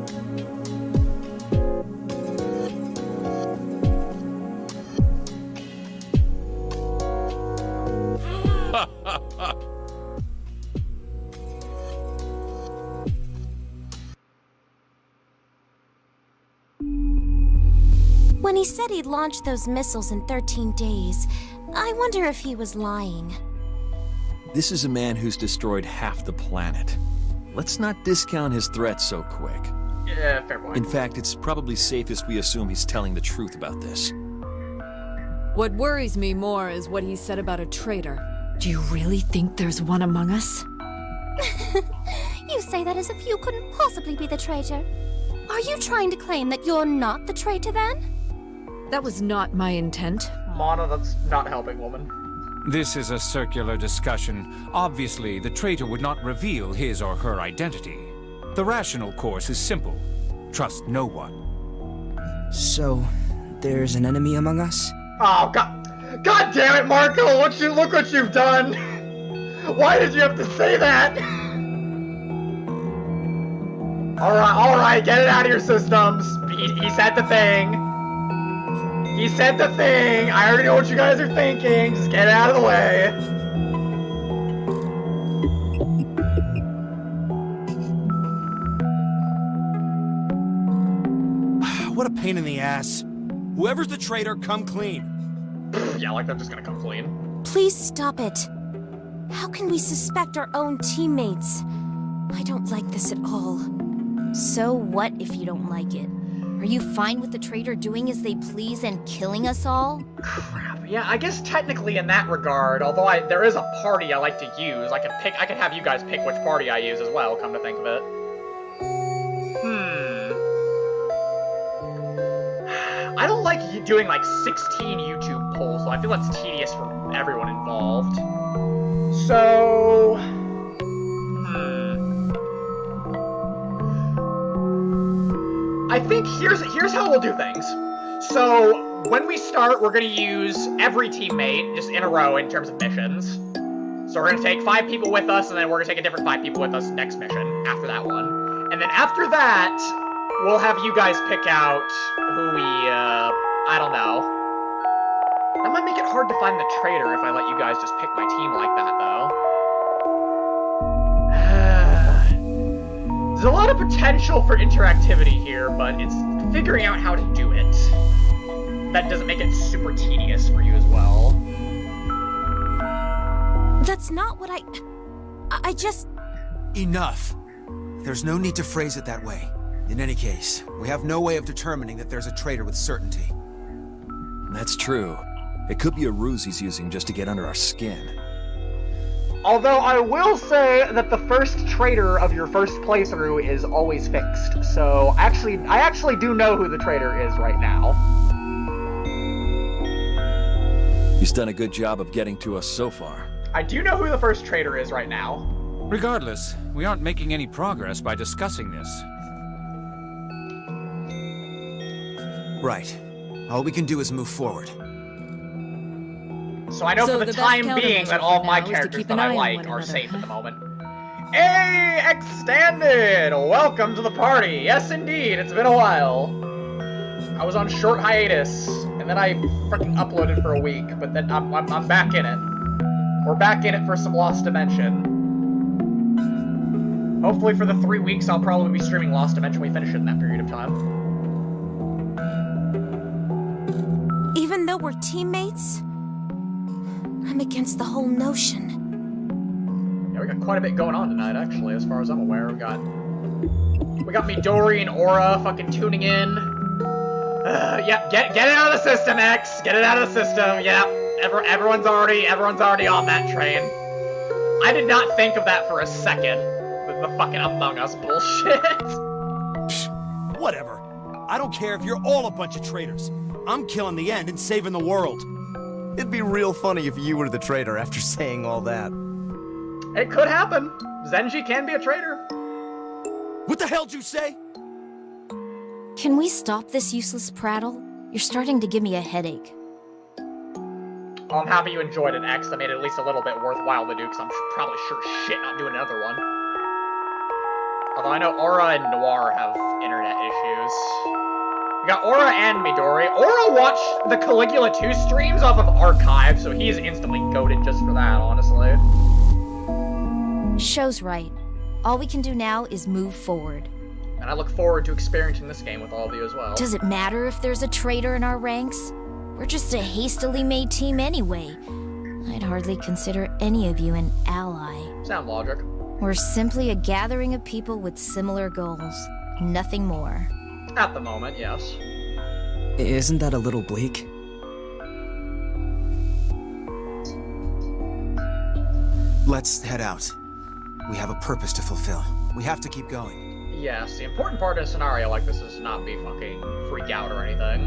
When he said he'd launch those missiles in 13 days, I wonder if he was lying. This is a man who's destroyed half the planet. Let's not discount his threat so quick. Yeah, fair point. In fact, it's probably safest we assume he's telling the truth about this. What worries me more is what he said about a traitor. Do you really think there's one among us? You say that as if you couldn't possibly be the traitor. Are you trying to claim that you're not the traitor then? That was not my intent. Mana, that's not helping, woman. This is a circular discussion. Obviously, the traitor would not reveal his or her identity. The rational course is simple. Trust no one. So, there's an enemy among us? Oh, God damn it, Marco! Look what you've done! Why did you have to say that? Alright, get it out of your systems. He said the thing. He said the thing. I already know what you guys are thinking. Just get it out of the way. What a pain in the ass. Whoever's the traitor, come clean. Yeah, like I'm just gonna come clean. Please stop it. How can we suspect our own teammates? I don't like this at all. So what if you don't like it? Are you fine with the traitor doing as they please and killing us all? Crap. Yeah, I guess technically in that regard, although there is a party I like to use, I could have you guys pick which party I use as well, come to think of it. I don't like doing like 16 YouTube polls, so I feel that's tedious for everyone involved. So... I think here's how we'll do things. So, when we start, we're going to use every teammate, just in a row in terms of missions. So we're going to take 5 people with us, and then we're going to take a different 5 people with us next mission, after that one. And then after that, we'll have you guys pick out who we, I don't know. That might make it hard to find the traitor if I let you guys just pick my team like that, though. There's a lot of potential for interactivity here, but it's figuring out how to do it. That doesn't make it super tedious for you as well. That's not what I just... Enough. There's no need to phrase it that way. In any case, we have no way of determining that there's a traitor with certainty. That's true. It could be a ruse he's using just to get under our skin. Although I will say that the first traitor of your first playthrough is always fixed. So I actually do know who the traitor is right now. He's done a good job of getting to us so far. I do know who the first traitor is right now. Regardless, we aren't making any progress by discussing this. Right. All we can do is move forward. So I know for the time being that all my characters that I like are safe at the moment. Hey, Extended! Welcome to the party! Yes, indeed, it's been a while. I was on short hiatus, and then I freaking uploaded for a week, but then I'm back in it. We're back in it for some Lost Dimension. Hopefully for the 3 weeks I'll probably be streaming Lost Dimension when we finish it in that period of time. Even though we're teammates, I'm against the whole notion. Yeah, we got quite a bit going on tonight, actually, as far as I'm aware. We got Midori and Aura fucking tuning in. Yeah, get it out of the system, X. Get it out of the system. Yeah, everyone's already on that train. I did not think of that for a second with the fucking Among Us bullshit. Psh, whatever. I don't care if you're all a bunch of traitors. I'm killing the end and saving the world. It'd be real funny if you were the traitor after saying all that. It could happen. Zenji can be a traitor. What the hell'd you say? Can we stop this useless prattle? You're starting to give me a headache. Well, I'm happy you enjoyed it, X. That made it at least a little bit worthwhile to do, because I'm probably sure shit not doing another one. Although I know Aura and Noir have internet issues. We got Aura and Midori. Aura watched the Caligula 2 streams off of Archive, so he's instantly goated just for that, honestly. Show's right. All we can do now is move forward. And I look forward to experiencing this game with all of you as well. Does it matter if there's a traitor in our ranks? We're just a hastily made team anyway. I'd hardly consider any of you an ally. Sound logic. We're simply a gathering of people with similar goals. Nothing more. At the moment, yes. Isn't that a little bleak? Let's head out. We have a purpose to fulfill. We have to keep going. Yes, the important part in a scenario like this is not be fucking freak out or anything.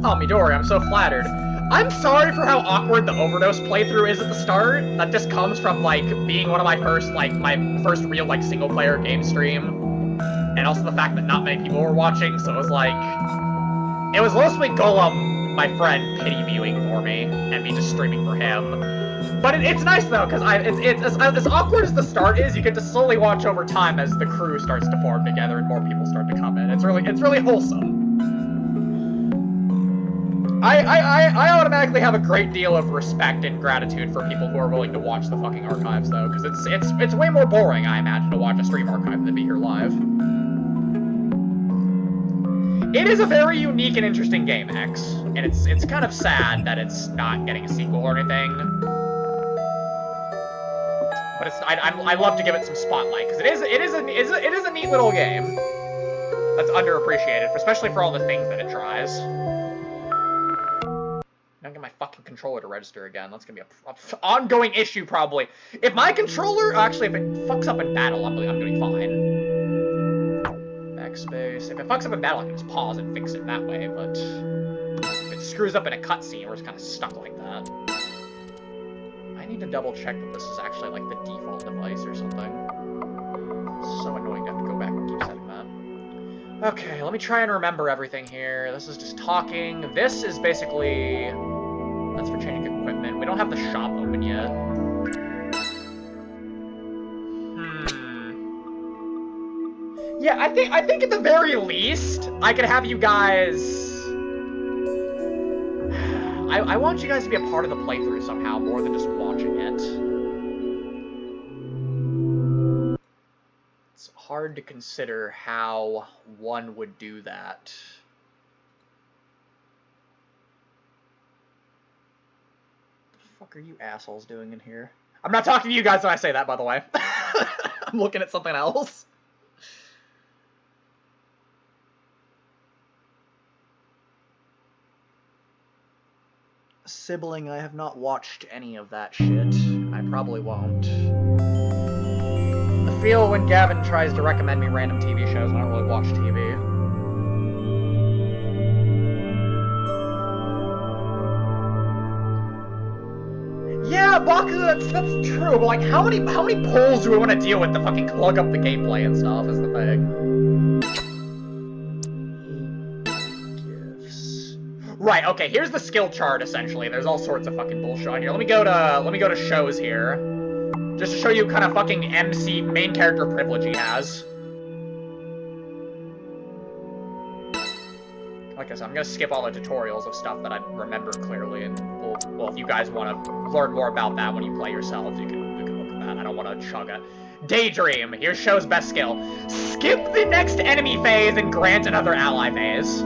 Oh, Midori, I'm so flattered. I'm sorry for how awkward the Overdose playthrough is at the start. That just comes from, like, being one of my first real, like, single-player game stream. And also the fact that not many people were watching, so it was like... It was mostly Golem, my friend, pity viewing for me, and me just streaming for him. But it's nice, though, because it's as awkward as the start is, you get to slowly watch over time as the crew starts to form together and more people start to come in. It's really wholesome. I automatically have a great deal of respect and gratitude for people who are willing to watch the fucking archives, though, because it's way more boring, I imagine, to watch a stream archive than be here live. It is a very unique and interesting game, X, and it's kind of sad that it's not getting a sequel or anything. But it's I love to give it some spotlight because it is a neat little game that's underappreciated, especially for all the things that it tries. Don't get my fucking controller to register again. That's gonna be a ongoing issue probably. If my controller actually if it fucks up in battle, I'm gonna be fine. Backspace. If it fucks up in battle, I can just pause and fix it that way. But if it screws up in a cutscene, we're just kind of stuck like that. I need to double check that this is actually like the default device or something. It's so annoying to have to go back and keep setting that. Okay, let me try and remember everything here. This is just talking. This is basically... That's for changing equipment. We don't have the shop open yet. Yeah, I think at the very least, I could have you guys... I want you guys to be a part of the playthrough somehow, more than just watching it. It's hard to consider how one would do that. What the fuck are you assholes doing in here? I'm not talking to you guys when I say that, by the way. I'm looking at something else. Sibling, I have not watched any of that shit. I probably won't. I feel when Gavin tries to recommend me random TV shows, I don't really watch TV. Yeah, Baku, that's true, but like, how many polls do we want to deal with to fucking plug up the gameplay and stuff is the thing. Right, okay, here's the skill chart, essentially. There's all sorts of fucking bullshit on here. Let me go to shows here. Just to show you kind of fucking MC main character privilege he has. Like I said, I'm gonna skip all the tutorials of stuff that I remember clearly, and well, if you guys want to learn more about that when you play yourselves, you can look at that. I don't want to chug it. Daydream, here's show's best skill. Skip the next enemy phase and grant another ally phase.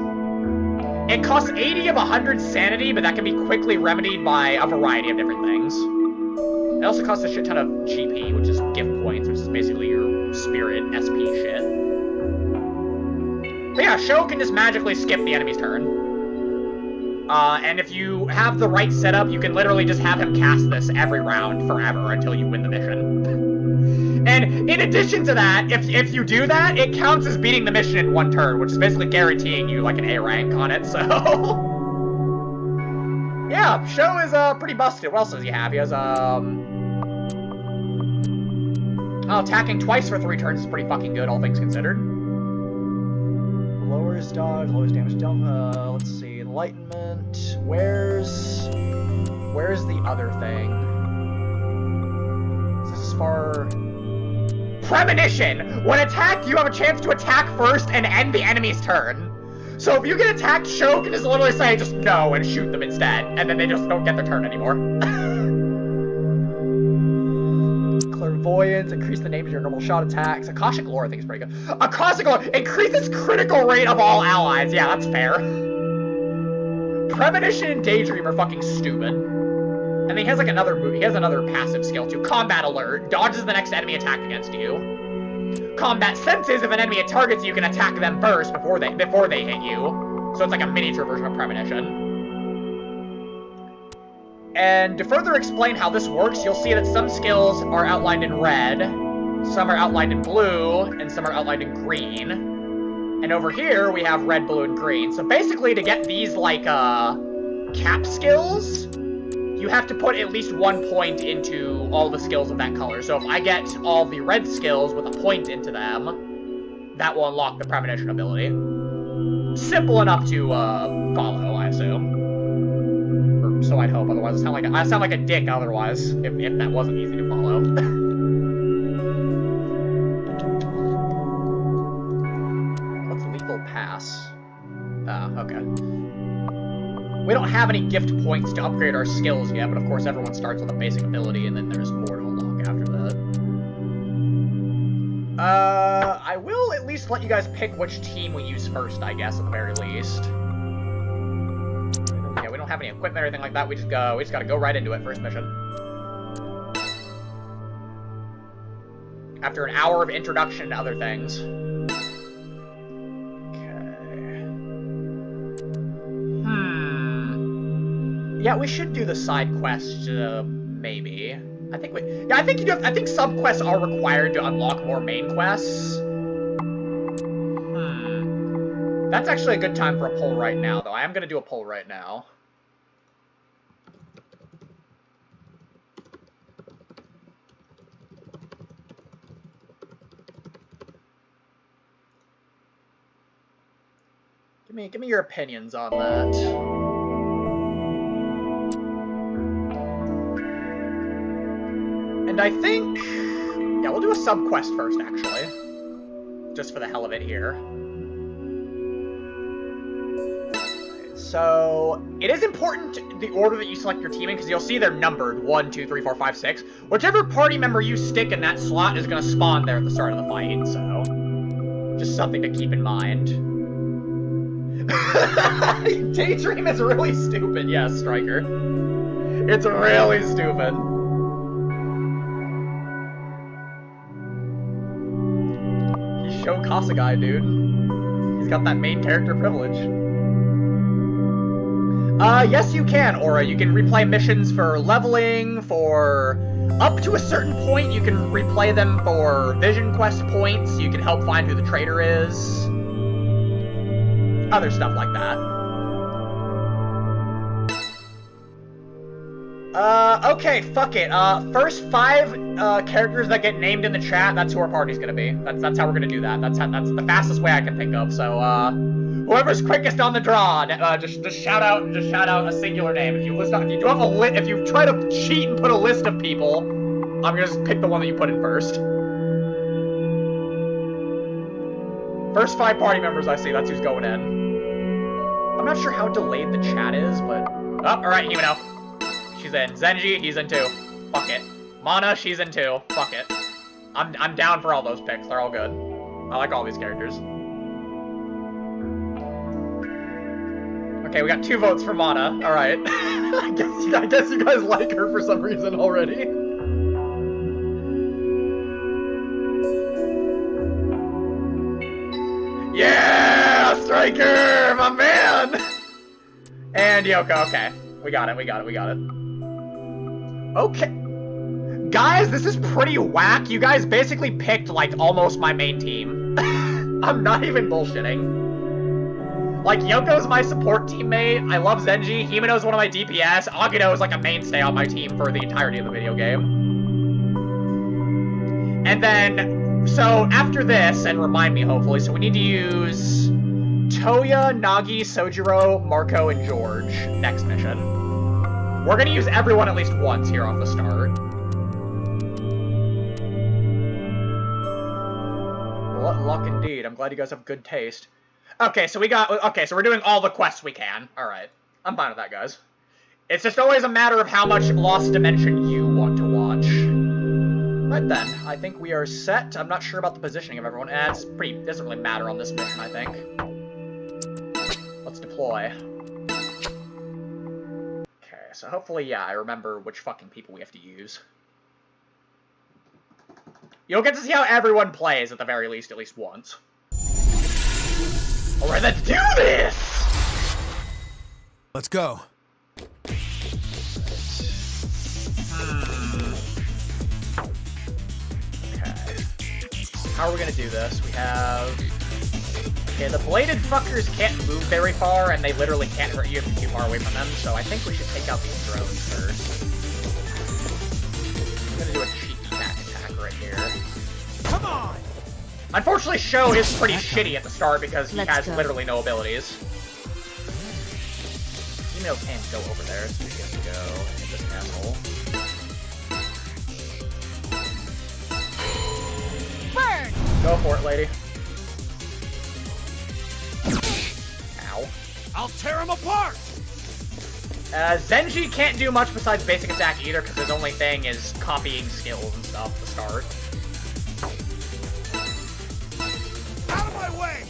It costs 80 of 100 sanity, but that can be quickly remedied by a variety of different things. It also costs a shit ton of GP, which is gift points, which is basically your spirit SP shit. But yeah, Sho can just magically skip the enemy's turn. And if you have the right setup, you can literally just have him cast this every round forever until you win the mission. And in addition to that, if you do that, it counts as beating the mission in one turn, which is basically guaranteeing you like an A rank on it, so... Yeah, Sho is pretty busted. What else does he have? He has, attacking twice for 3 turns is pretty fucking good, all things considered. Lowers dodge, lowers damage dump, let's see, enlightenment, where's the other thing? Is this as far... Premonition! When attacked, you have a chance to attack first and end the enemy's turn. So if you get attacked, Sho can just literally say just no and shoot them instead, and then they just don't get their turn anymore. Clairvoyance, increase the name of your normal shot attacks. Akashic Lore, I think is pretty good. Akashic Lore, increases critical rate of all allies. Yeah, that's fair. Premonition and Daydream are fucking stupid. And then he has like another move. He has another passive skill too. Combat Alert dodges the next enemy attack against you. Combat Senses, if an enemy targets you, can attack them first before they hit you. So it's like a miniature version of Premonition. And to further explain how this works, you'll see that some skills are outlined in red, some are outlined in blue, and some are outlined in green. And over here we have red, blue, and green. So basically to get these like cap skills, you have to put at least 1 point into all the skills of that color. So if I get all the red skills with a point into them, that will unlock the Premonition ability. Simple enough to follow, I assume. Or so I'd hope, otherwise I sound like a dick otherwise, if that wasn't easy to follow. What's lethal pass? Okay. We don't have any gift points to upgrade our skills yet, but of course everyone starts with a basic ability, and then there's more to unlock after that. I will at least let you guys pick which team we use first, I guess, at the very least. Yeah, we don't have any equipment or anything like that, we just gotta go right into it, first mission. After an hour of introduction to other things. Yeah, we should do the side quest, maybe. I think I think sub-quests are required to unlock more main quests. That's actually a good time for a poll right now, though. I am gonna do a poll right now. Give me your opinions on that. And I think... yeah, we'll do a sub-quest first, actually. Just for the hell of it here. So, it is important the order that you select your team in, because you'll see they're numbered. 1, 2, 3, 4, 5, 6. Whichever party member you stick in that slot is going to spawn there at the start of the fight, so... just something to keep in mind. Daydream is really stupid, yes, Striker. It's really stupid. He's Sho Kasagai, dude. He's got that main character privilege. Yes you can, Aura. You can replay missions for leveling, for... up to a certain point, you can replay them for vision quest points, you can help find who the traitor is. Other stuff like that. Okay, fuck it. First 5 characters that get named in the chat, that's who our party's gonna be. That's how we're gonna do that. That's the fastest way I can think of. So, whoever's quickest on the draw, just shout out a singular name. If you try to cheat and put a list of people, I'm gonna just pick the one that you put in first. First 5 party members I see, that's who's going in. I'm not sure how delayed the chat is, but... oh, alright, Himeno. She's in. Zenji, he's in too. Fuck it. Mana, she's in too. Fuck it. I'm down for all those picks. They're all good. I like all these characters. Okay, we got 2 votes for Mana. Alright. I guess you guys like her for some reason already. Yeah! Striker! My man! And Yoko, okay. We got it. Okay. Guys, this is pretty whack. You guys basically picked, like, almost my main team. I'm not even bullshitting. Like, Yoko's my support teammate. I love Zenji. Himeno's one of my DPS. Agito is like a mainstay on my team for the entirety of the video game. And then, so after this, and remind me hopefully, so we need to use Toya, Nagi, Sojiro, Marco, and George next mission. We're gonna use everyone at least once here off the start. What luck indeed. I'm glad you guys have good taste. Okay, so we're doing all the quests we can. Alright. I'm fine with that, guys. It's just always a matter of how much Lost Dimension you want to watch. Right then, I think we are set. I'm not sure about the positioning of everyone. It doesn't really matter on this mission, I think. Let's deploy. Okay, so hopefully, yeah, I remember which fucking people we have to use. You'll get to see how everyone plays, at the very least, at least once. Alright, let's do this! Let's go. Okay. How are we gonna do this? We have... okay, the bladed fuckers can't move very far, and they literally can't hurt you if you're too far away from them, so I think we should take out these drones first. I'm gonna do a cheeky attack right here. Come on! Unfortunately, Sho is pretty shitty at the start because he has literally no abilities. Himeno can't go over there, so he gets to go hit this asshole. Burn! Go for it, lady. Ow. I'll tear him apart! Zenji can't do much besides basic attack either, because his only thing is copying skills and stuff to start. Out of my way!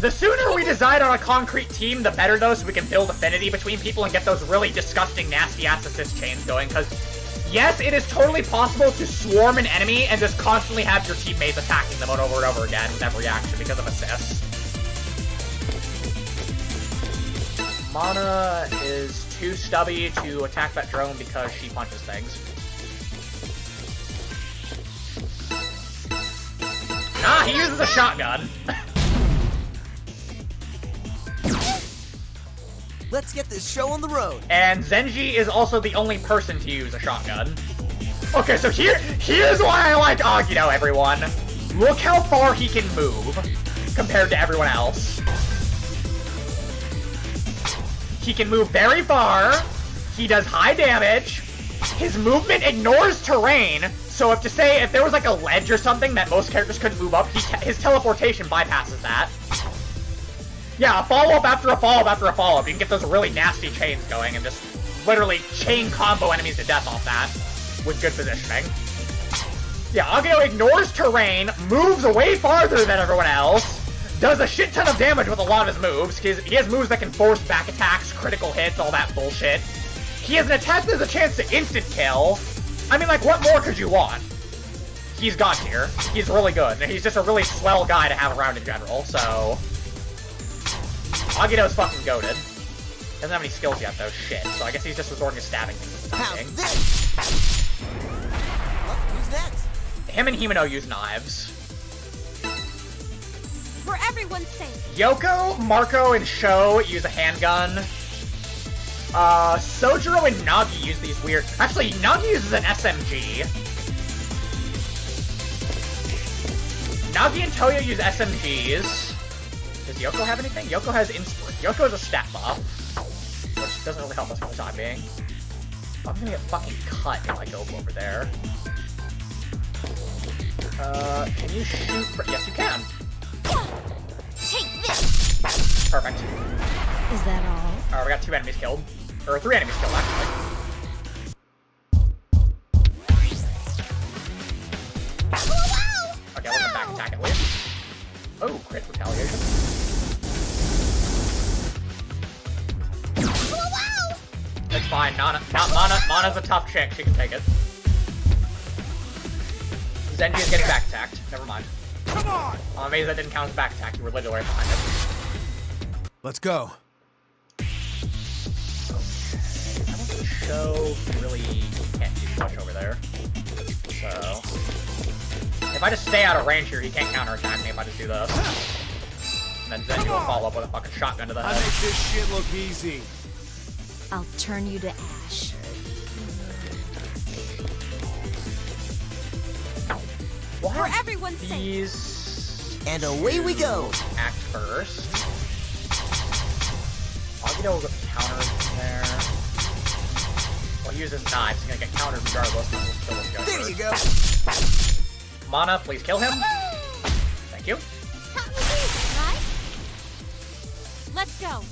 The sooner we decide on a concrete team, the better though, so we can build affinity between people and get those really disgusting, nasty-ass assist chains going, because yes, it is totally possible to swarm an enemy and just constantly have your teammates attacking them over and over again with every action because of assists. Mana is too stubby to attack that drone because she punches things. Nah, he uses a shotgun. Let's get this show on the road. And Zenji is also the only person to use a shotgun. Okay, so here's why I like Agito, everyone. Look how far he can move compared to everyone else. He can move very far. He does high damage. His movement ignores terrain. So if there was like a ledge or something that most characters couldn't move up, his teleportation bypasses that. Yeah, a follow-up after a follow-up after a follow-up. You can get those really nasty chains going and just literally chain combo enemies to death off that with good positioning. Yeah, Agito ignores terrain, moves way farther than everyone else, does a shit ton of damage with a lot of his moves. He has moves that can force back attacks, critical hits, all that bullshit. He has an attack that has a chance to instant kill. I mean, like, what more could you want? He's God tier. He's really good. And he's just a really swell guy to have around in general, so... Agito's fucking goated. Doesn't have any skills yet, though. Shit. So I guess he's just resorting to stabbing things for the time being. Who's next? Him and Himeno use knives. For everyone's sake. Yoko, Marco, and Sho use a handgun. Sojiro and Nagi use these weird... Actually, Nagi uses an SMG. Nagi and Toyo use SMGs. Does Yoko have anything? Yoko has Inspiration. Yoko has a stat buff, which doesn't really help us for the time being. I'm gonna get fucking cut if I go over there. Can you shoot for... Yes, you can. Take this! Perfect. Is that all? Alright, we got 2 enemies killed. Or 3 enemies killed, actually. Okay, let's back attack at least. Oh, crit retaliation. It's fine. Mana's a tough chick. She can take it. Zenji is getting back attacked. Never mind. Come on! I'm amazed that didn't count as back attack. You were literally right behind it. Let's go. Okay. I don't think Sho really can't do much over there. So... If I just stay out of range here, he can't counterattack me if I just do this. And then Zenji will follow up with a fucking shotgun to the head. I make this shit look easy. I'll turn you to ash. What? For everyone's sake. These... And away we go. Act first. Agito will get countered from there. Well, he uses knives. He's gonna get countered regardless. We'll kill this guy There first. you go. Mana, please kill him. Thank you. How easy, right? Let's go.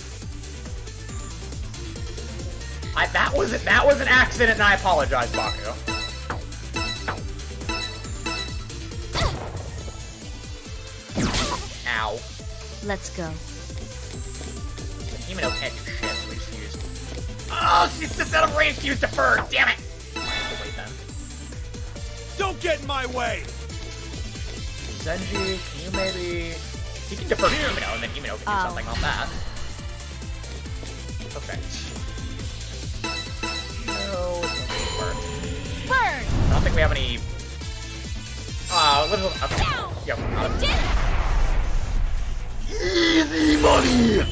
That was an accident, and I apologize, Baku. Ow. Let's go. Himeno can't do shit, so we just used... Oh, she's just out of range to use defer! Damn it! I have to wait then. Don't get in my way. Zenji, can you maybe... He can defer to Himeno, and then Himeno can do something on that. Perfect. No, it's not gonna work. Burn! I don't think we have any... literally... Okay. Yep, got it. Easy money!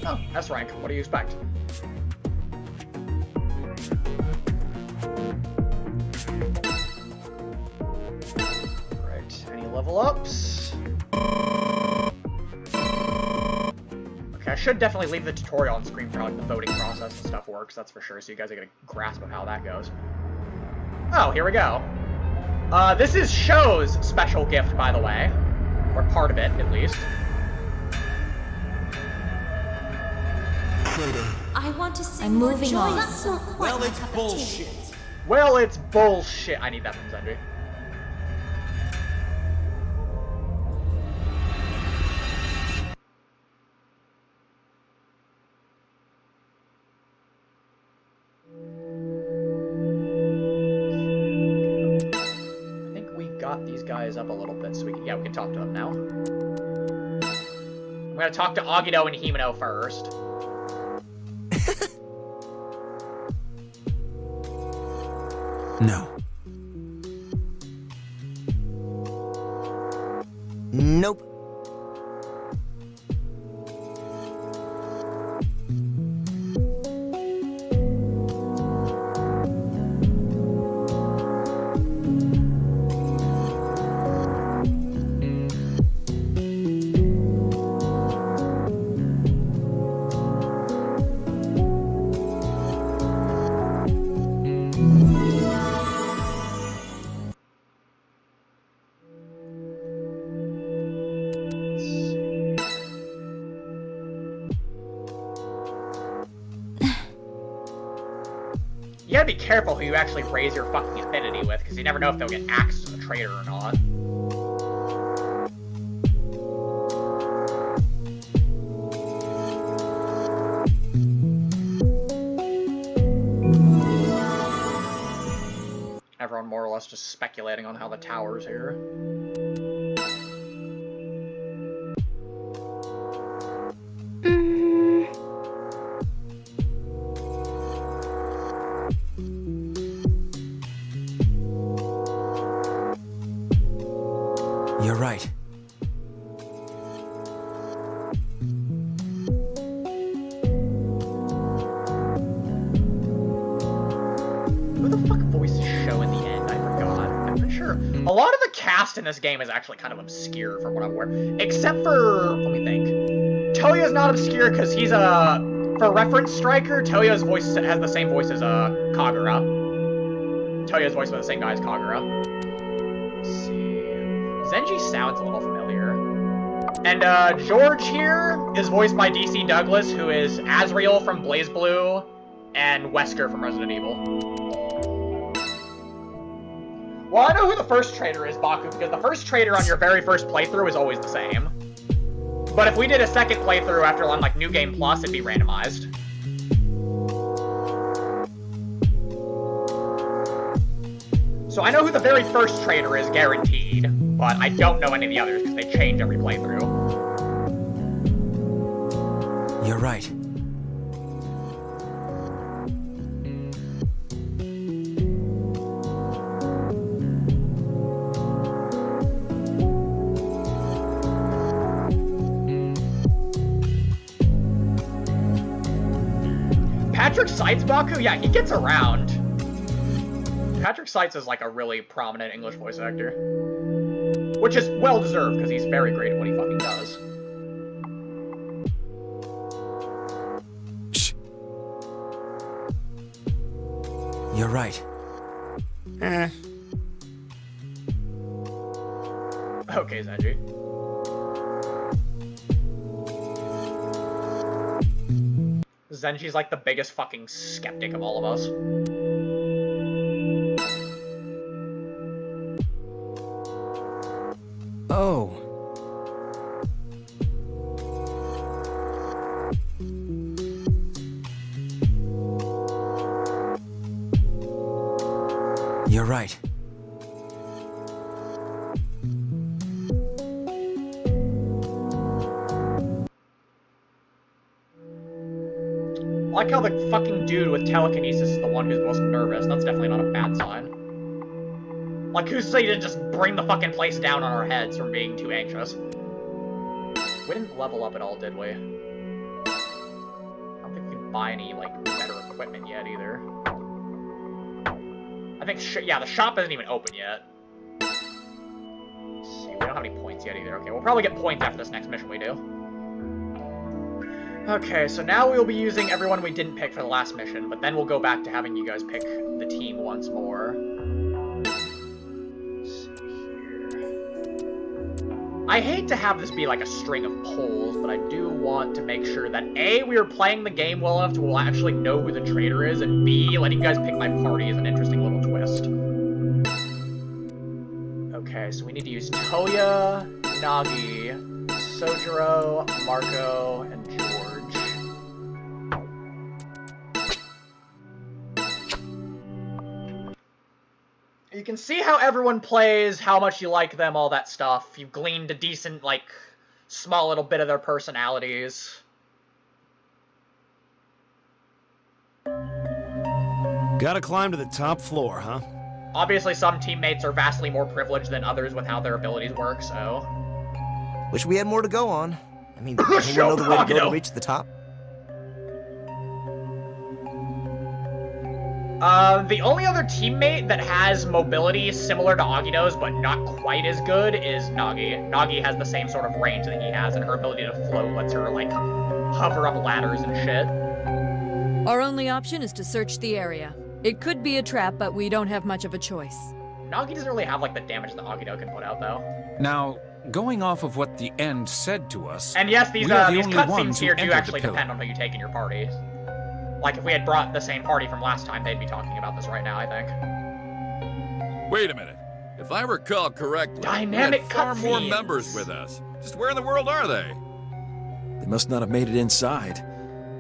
Oh, S rank. What do you expect? Right, any level ups? Okay, I should definitely leave the tutorial on screen for how the voting process and stuff works, that's for sure, so you guys get a grasp of how that goes. Oh, here we go. This is Sho's special gift, by the way. Or part of it, at least. I want to see I'm more moving joy. on. That's not quite Well, my it's cup of tea. bullshit. Well, it's bullshit. I need that from Zenji. I think we got these guys up a little bit, so we can talk to them now. I'm gonna talk to Agito and Himeno first. No. Nope. You gotta be careful who you actually raise your fucking affinity with, because you never know if they'll get axed as a traitor or not. Everyone more or less just speculating on how the tower's here. You're right. Who the fuck voiced Show in the end? I forgot. I'm pretty sure. A lot of the cast in this game is actually kind of obscure from what I'm aware. Except for, let me think. Toyo's not obscure because he's for reference striker, Toyo's voice has the same voice as Kagura. Toyo's voiced by the same guy as Kagura. Let's see. Zenji sounds a little familiar. And George here is voiced by DC Douglas, who is Azrael from BlazBlue and Wesker from Resident Evil. Well, I know who the first traitor is, Baku, because the first traitor on your very first playthrough is always the same. But if we did a second playthrough after on like New Game Plus, it'd be randomized. So I know who the very first traitor is, guaranteed, but I don't know any of the others because they change every playthrough. You're right. Patrick Seitz, Baku? Yeah, he gets around. Patrick Seitz is like a really prominent English voice actor. Which is well-deserved, because he's very great at what he fucking does. Shh. You're right. Okay, Zenji. Zenji's like the biggest fucking skeptic of all of us. Oh. You're right. I like how the fucking dude with telekinesis is the one who's most nervous. That's definitely not a bad sign. Like, who's to say to just bring the fucking place down on our heads from being too anxious? We didn't level up at all, did we? I don't think we can buy any, like, better equipment yet, either. I think, yeah, the shop isn't even open yet. Let's see, we don't have any points yet, either. Okay, we'll probably get points after this next mission we do. Okay, so now we'll be using everyone we didn't pick for the last mission, but then we'll go back to having you guys pick the team once more. I hate to have this be like a string of polls, but I do want to make sure that A, we are playing the game well enough to actually know who the traitor is, and B, letting you guys pick my party is an interesting little twist. Okay, so we need to use Toya, Nagi, Sojiro, Marco, and George. You can see how everyone plays, how much you like them, all that stuff. You've gleaned a decent, like, small little bit of their personalities. Gotta climb to the top floor, huh? Obviously, some teammates are vastly more privileged than others with how their abilities work, so... Wish we had more to go on. I mean, anyone know the way to go to reach the top? The only other teammate that has mobility similar to Agito's, but not quite as good, is Nagi. Nagi has the same sort of range that he has, and her ability to float lets her, like, hover up ladders and shit. Our only option is to search the area. It could be a trap, but we don't have much of a choice. Nagi doesn't really have, like, the damage that Agito can put out, though. Now, going off of what the end said to us... And yes, these cutscenes here do actually depend on who you take in your party. Like, if we had brought the same party from last time, they'd be talking about this right now, I think. Wait a minute. If I recall correctly, Dynamic we had far more cutscenes. members with us. Just where in the world are they? They must not have made it inside.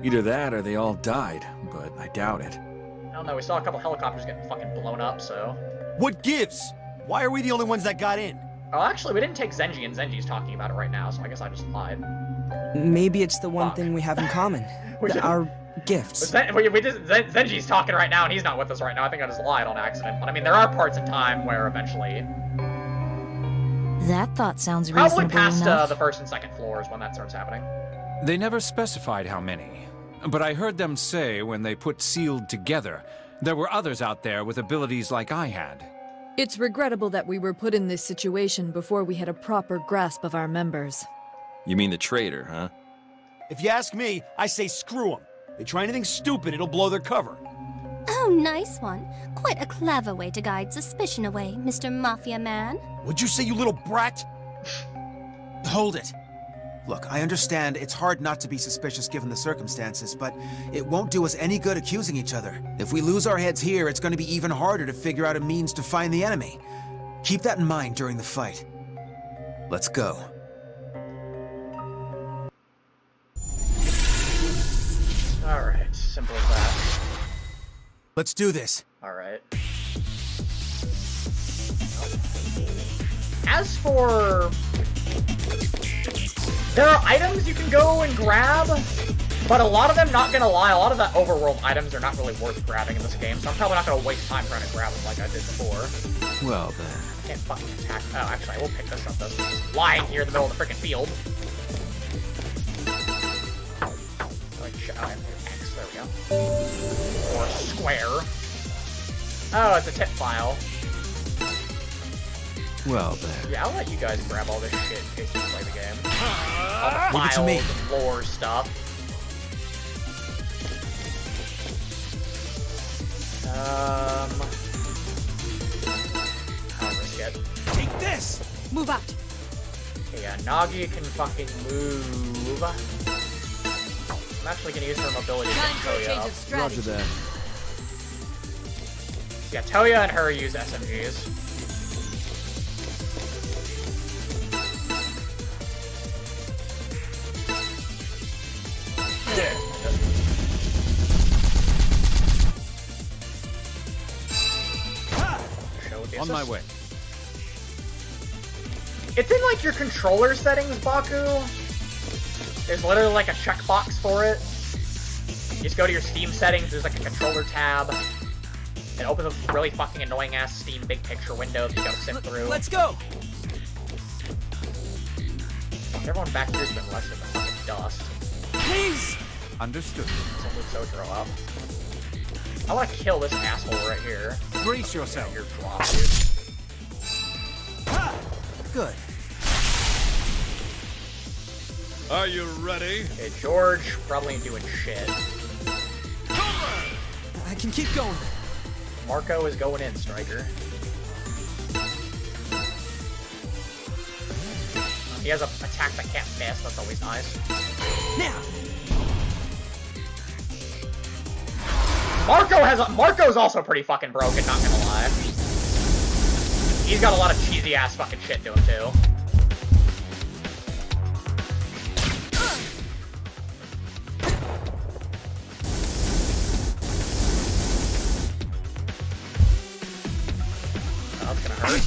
Either that or they all died, but I doubt it. I don't know, we saw a couple helicopters getting fucking blown up, so... What gives? Why are we the only ones that got in? Oh, actually, we didn't take Zenji, and Zenji's talking about it right now, so I guess I just lied. Maybe it's the one thing we have in common. Our gifts. Zenji's talking right now, and he's not with us right now. I think I just lied on accident. But I mean, there are parts in time where eventually... That thought sounds reasonable probably past enough. the first and second floors when that starts happening. They never specified how many, but I heard them say when they put Sealed together, there were others out there with abilities like I had. It's regrettable that we were put in this situation before we had a proper grasp of our members. You mean the traitor, huh? If you ask me, I say screw them. They try anything stupid, it'll blow their cover. Oh, nice one. Quite a clever way to guide suspicion away, Mr. Mafia Man. What'd you say, you little brat? Hold it. Look, I understand it's hard not to be suspicious given the circumstances, but it won't do us any good accusing each other. If we lose our heads here, it's going to be even harder to figure out a means to find the enemy. Keep that in mind during the fight. Let's go. Alright, simple as that. Let's do this. Alright. As for... There are items you can go and grab, but a lot of them, not gonna lie, a lot of the overworld items are not really worth grabbing in this game, so I'm probably not gonna waste time trying to grab them like I did before. Well then. I can't fucking attack. Oh, actually, I will pick this up. This is just lying here in the middle of the freaking field. Like, shit. Oh, I have to X. There we go. Or square. Oh, it's a tip file. Well then. Yeah, I'll let you guys grab all this shit in case you play the game. All the Leave it to me. files and lore stuff. I'll risk it. Take this! Move out. Okay, yeah, Nagi can fucking move. I'm actually gonna use her mobility to get Toya up. Roger that. Yeah, Toya and her use SMGs. On my way. It's in like your controller settings, Baku. There's literally like a checkbox for it. You just go to your Steam settings, there's like a controller tab. It opens a really fucking annoying ass Steam big picture window that you gotta sift through. Let's go! Everyone back here's been less than the fucking dust. Please! Understood. So move Sojiro up. I wanna kill this asshole right here. Brace yourself. You're drop, dude. Good. Are you ready? Okay, George probably ain't doing shit. I can keep going. Marco is going in, Striker. He has an attack that can't miss. That's always nice. Now. Marco's also pretty fucking broken, not gonna lie. He's got a lot of cheesy ass fucking shit to him too. Oh, that's gonna hurt.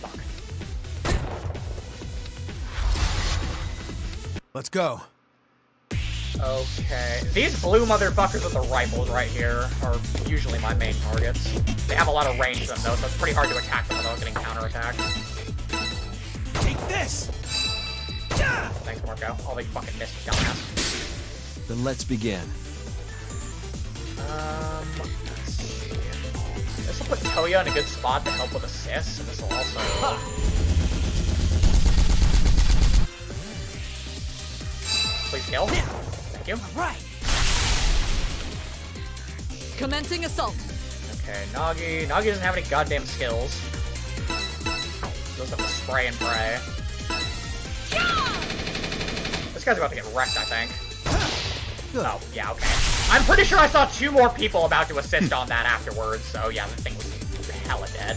Fuck. Let's go. Okay. These blue motherfuckers with the rifles right here are usually my main targets. They have a lot of range to them though, so it's pretty hard to attack them without getting counterattacked. Take this! Thanks, Marco. Oh, they fucking missed, dumbass. Then let's begin. Let's see. This will put Toya in a good spot to help with assists, and this will also... Please kill. Thank you. Right. Commencing assault. Okay, Nagi. Nagi doesn't have any goddamn skills. He doesn't have to spray and pray. This guy's about to get wrecked, I think. Oh, yeah, okay. I'm pretty sure I saw 2 more people about to assist on that afterwards, so yeah, the thing was hella dead.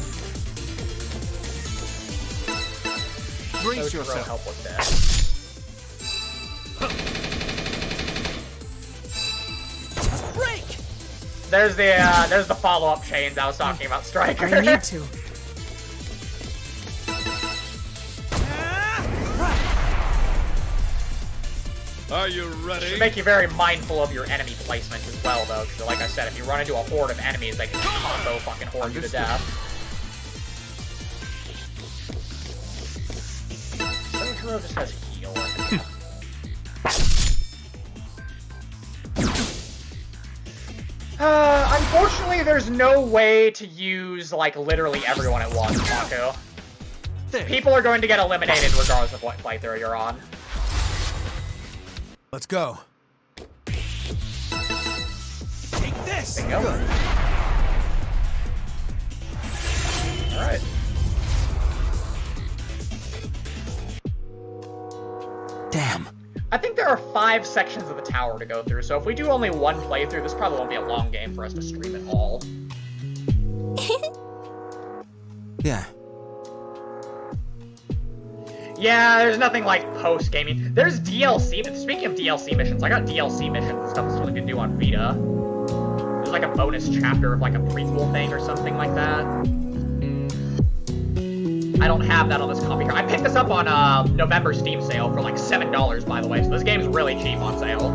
Brace So yourself. help with this. Break! There's the follow-up chains I was talking about, Striker. I need to. Are you ready? Should make you very mindful of your enemy placement as well, though, because like I said, if you run into a horde of enemies, they can combo fucking horde you to death. Sohiro just has heal. Unfortunately, there's no way to use, like, literally everyone at once, Mako. People are going to get eliminated regardless of what playthrough you're on. Let's go. Take this! There you go. Alright. Damn. I think there are 5 sections of the tower to go through, so if we do only one playthrough, this probably won't be a long game for us to stream it all. Yeah. Yeah, there's nothing like post-gaming. There's DLC, but speaking of DLC missions, I got DLC missions and stuff that's really good to do on Vita. There's like a bonus chapter of like a prequel thing or something like that. I don't have that on this copy here. I picked this up on November Steam sale for like $7, by the way, so this game's really cheap on sale.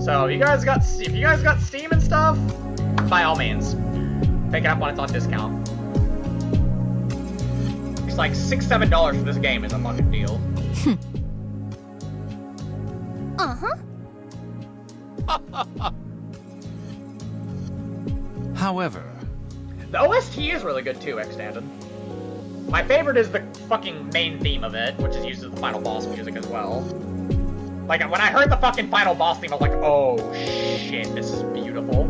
So if you guys got Steam and stuff, by all means, pick it up when it's on discount. It's like $6-7 for this game is a fucking deal. However, The OST is really good too, Extended. My favorite is the fucking main theme of it, which is used as the final boss music as well. Like, when I heard the fucking final boss theme, I was like, oh shit, this is beautiful.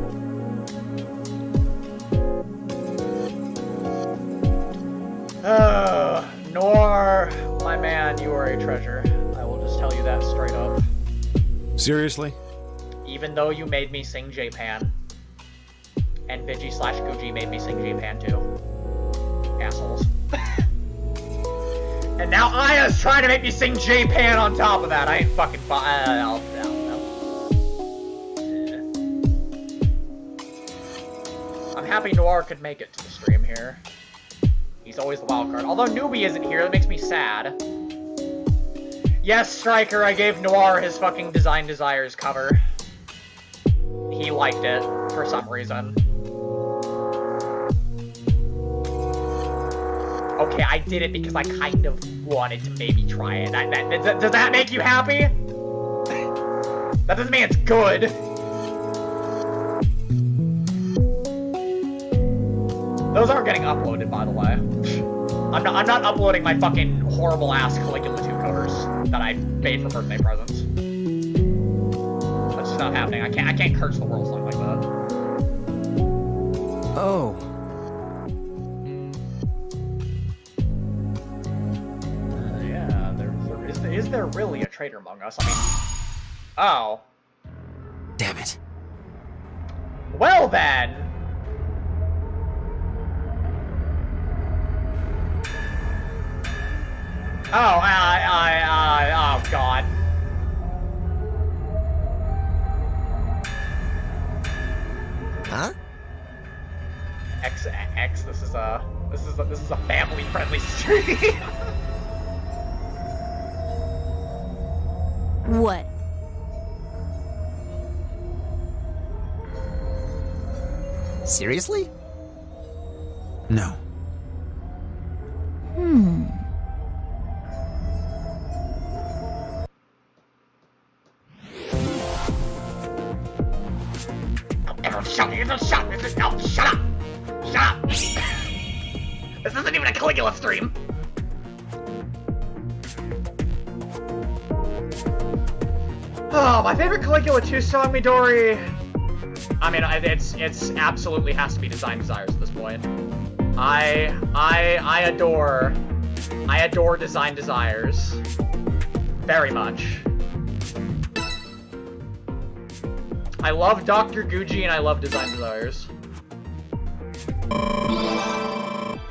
Noir, my man, you are a treasure. I will just tell you that straight up. Seriously? Even though you made me sing J-Pan, and Vigi/Gucci made me sing J-Pan too. Assholes. And now Aya's trying to make me sing J-Pan on top of that. I ain't fucking I'm happy Noir could make it to the stream here. He's always the wild card. Although Newbie isn't here, that makes me sad. Yes, Striker, I gave Noir his fucking Design Desires cover. He liked it, for some reason. Okay, I did it because I kind of wanted to maybe try it. Does that make you happy? That doesn't mean it's good. Those aren't getting uploaded, by the way. I'm not uploading my fucking horrible ass Caligula 2 covers that I made for birthday presents. That's just not happening. I can't curse the world something like that. Oh. there really a traitor among us? I mean... Oh. Damn it. Well then! Oh, oh god. Huh? X, this is a family-friendly stream. What? Seriously? No. Shut up! Shut up! This isn't even a Caligula stream! Oh, my favorite Caligula 2 song, Midori... I mean, it's absolutely has to be Design Desires at this point. I adore Design Desires. Very much. I love Dr. Gucci and I love Design Desires.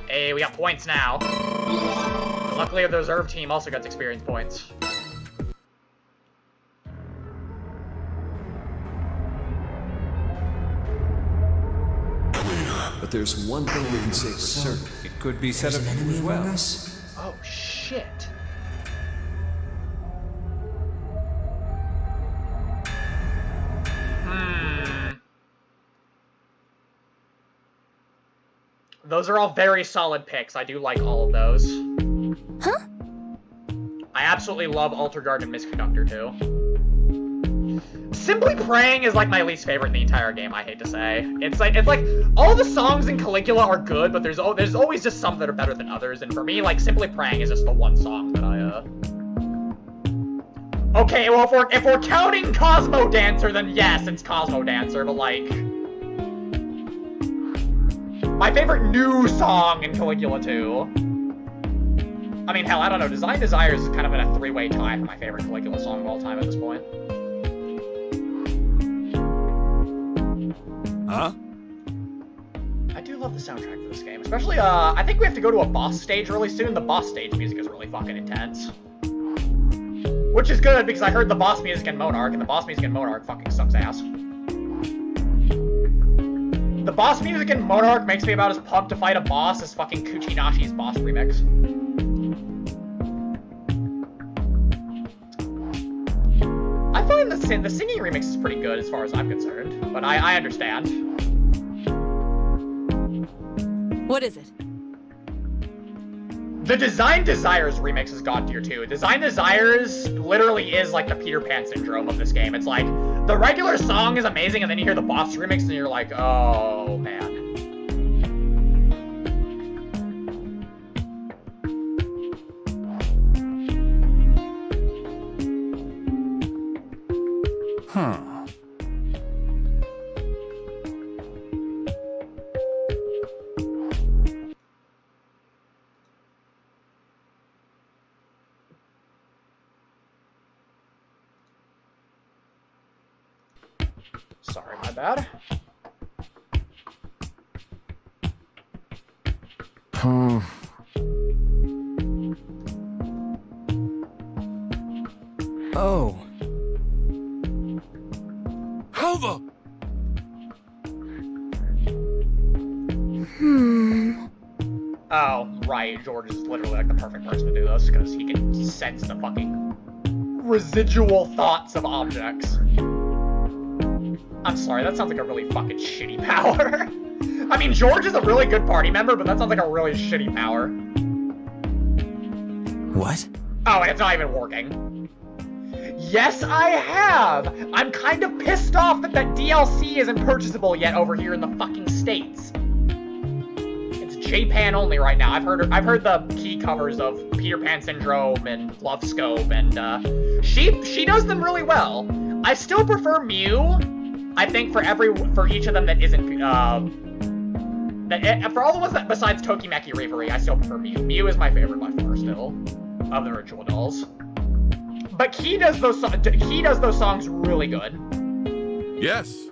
Hey, we got points now. And luckily the reserve team also gets experience points. But there's one thing we can say for certain. It could be said of him as well. Oh, shit. Those are all very solid picks. I do like all of those. Huh? I absolutely love Alter Guard and Misconductor, too. Simply Praying is like my least favorite in the entire game, I hate to say. It's like all the songs in Caligula are good, but there's always just some that are better than others, and for me, like, Simply Praying is just the one song that I, Okay, well, if we're counting Cosmo Dancer, then yes, it's Cosmo Dancer, but like... My favorite new song in Caligula 2. I mean, hell, I don't know. Design Desires is kind of in a three-way tie for my favorite Caligula song of all time at this point. Huh? I do love the soundtrack for this game. Especially, I think we have to go to a boss stage really soon. The boss stage music is really fucking intense. Which is good, because I heard the boss music in Monark, and the boss music in Monark fucking sucks ass. The boss music in Monark makes me about as pumped to fight a boss as fucking Kuchinashi's boss remix. I find the singing remix is pretty good as far as I'm concerned, but I understand. What is it? The Design Desires remix is god tier too. Design Desires literally is like the Peter Pan syndrome of this game. It's like, the regular song is amazing, and then you hear the boss remix, and you're like, oh, man. Huh. Sorry, my bad. Oh. How the... Oh, right. George is literally like the perfect person to do this, because he can sense the fucking residual thoughts of objects. I'm sorry, that sounds like a really fucking shitty power. I mean, George is a really good party member, but that sounds like a really shitty power. What? Oh, and it's not even working. Yes, I have! I'm kind of pissed off that that DLC isn't purchasable yet over here in the fucking States. It's Japan only right now. I've heard the key covers of Peter Pan Syndrome and Love Scope, and she does them really well. I still prefer Mew. I think for each of them that isn't for all the ones that besides Tokimeki Reverie, I still prefer Mew. Mew is my favorite by far still of the Ritual Dolls. But Key does those songs really good. Yes.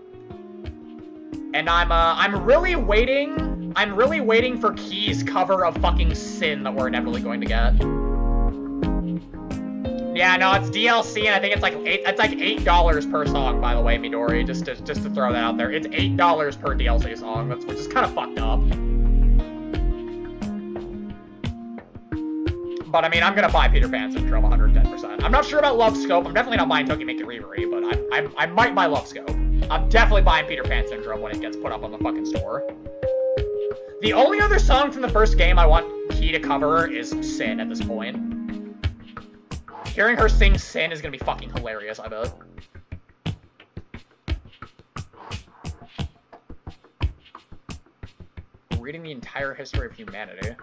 And I'm really waiting for Key's cover of fucking Sin that we're inevitably going to get. Yeah, no, it's DLC, and I think it's like $8 per song, by the way, Midori. Just to throw that out there, it's $8 per DLC song, which is kind of fucked up. But I mean, I'm gonna buy Peter Pan Syndrome 110%. I'm not sure about Love Scope. I'm definitely not buying Tokimeki Reverie, but I might buy Love Scope. I'm definitely buying Peter Pan Syndrome when it gets put up on the fucking store. The only other song from the first game I want Key to cover is Sin at this point. Hearing her sing Sin is gonna be fucking hilarious, I bet. Reading the entire history of humanity.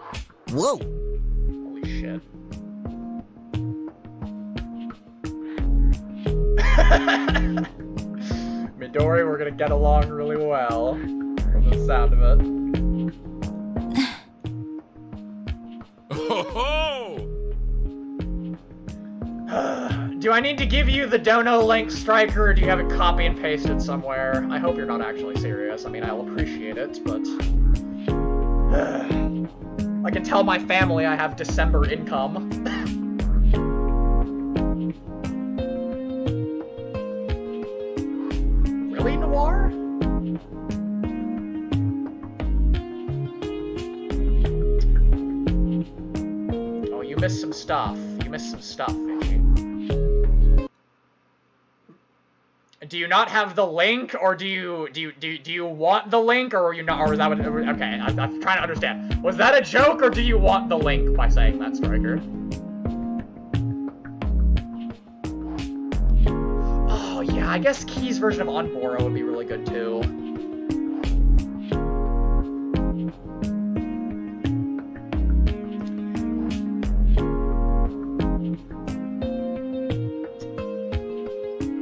Whoa! Holy shit. Midori, we're gonna get along really well, from the sound of it. Do I need to give you the Dono link, Striker, or do you have it copy and pasted somewhere? I hope you're not actually serious. I mean, I'll appreciate it, but... I can tell my family I have December income. Really, Noir? Oh, you missed some stuff. You missed some stuff, Fishy. Do you not have the link, or do you want the link, or are you not, or is that what, okay, I'm trying to understand. Was that a joke, or do you want the link by saying that, Striker? Oh, yeah, I guess Key's version of Onboro would be really good, too.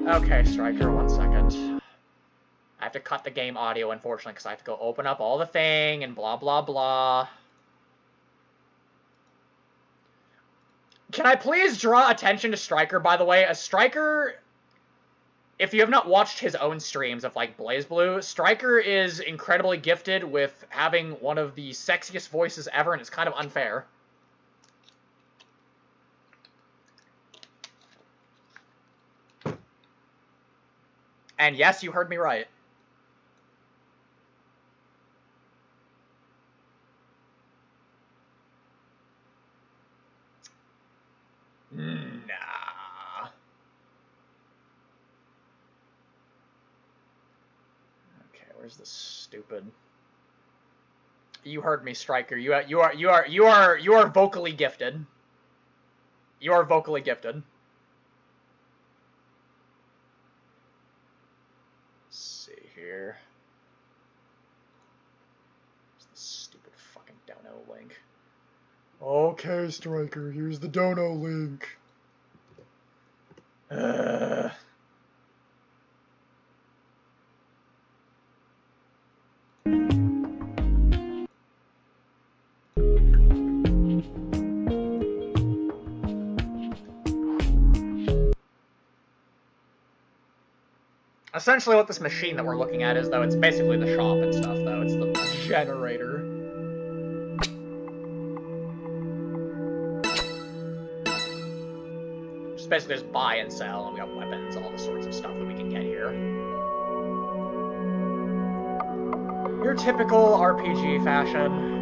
Okay, Striker, 1 second. I have to cut the game audio, unfortunately, because I have to go open up all the thing and blah, blah, blah. Can I please draw attention to Striker, by the way? A Striker, if you have not watched his own streams of, like, BlazBlue, Striker is incredibly gifted with having one of the sexiest voices ever, and it's kind of unfair. And yes, you heard me right. Nah. Okay, where's the stupid? You heard me, Striker. You are vocally gifted. You are vocally gifted. Here. Where's the stupid fucking Dono link? Okay, Striker, here's the Dono link. Essentially what this machine that we're looking at is, though, it's basically the shop and stuff, though. It's the generator. Just basically just buy and sell, and we got weapons, all the sorts of stuff that we can get here. Your typical RPG fashion.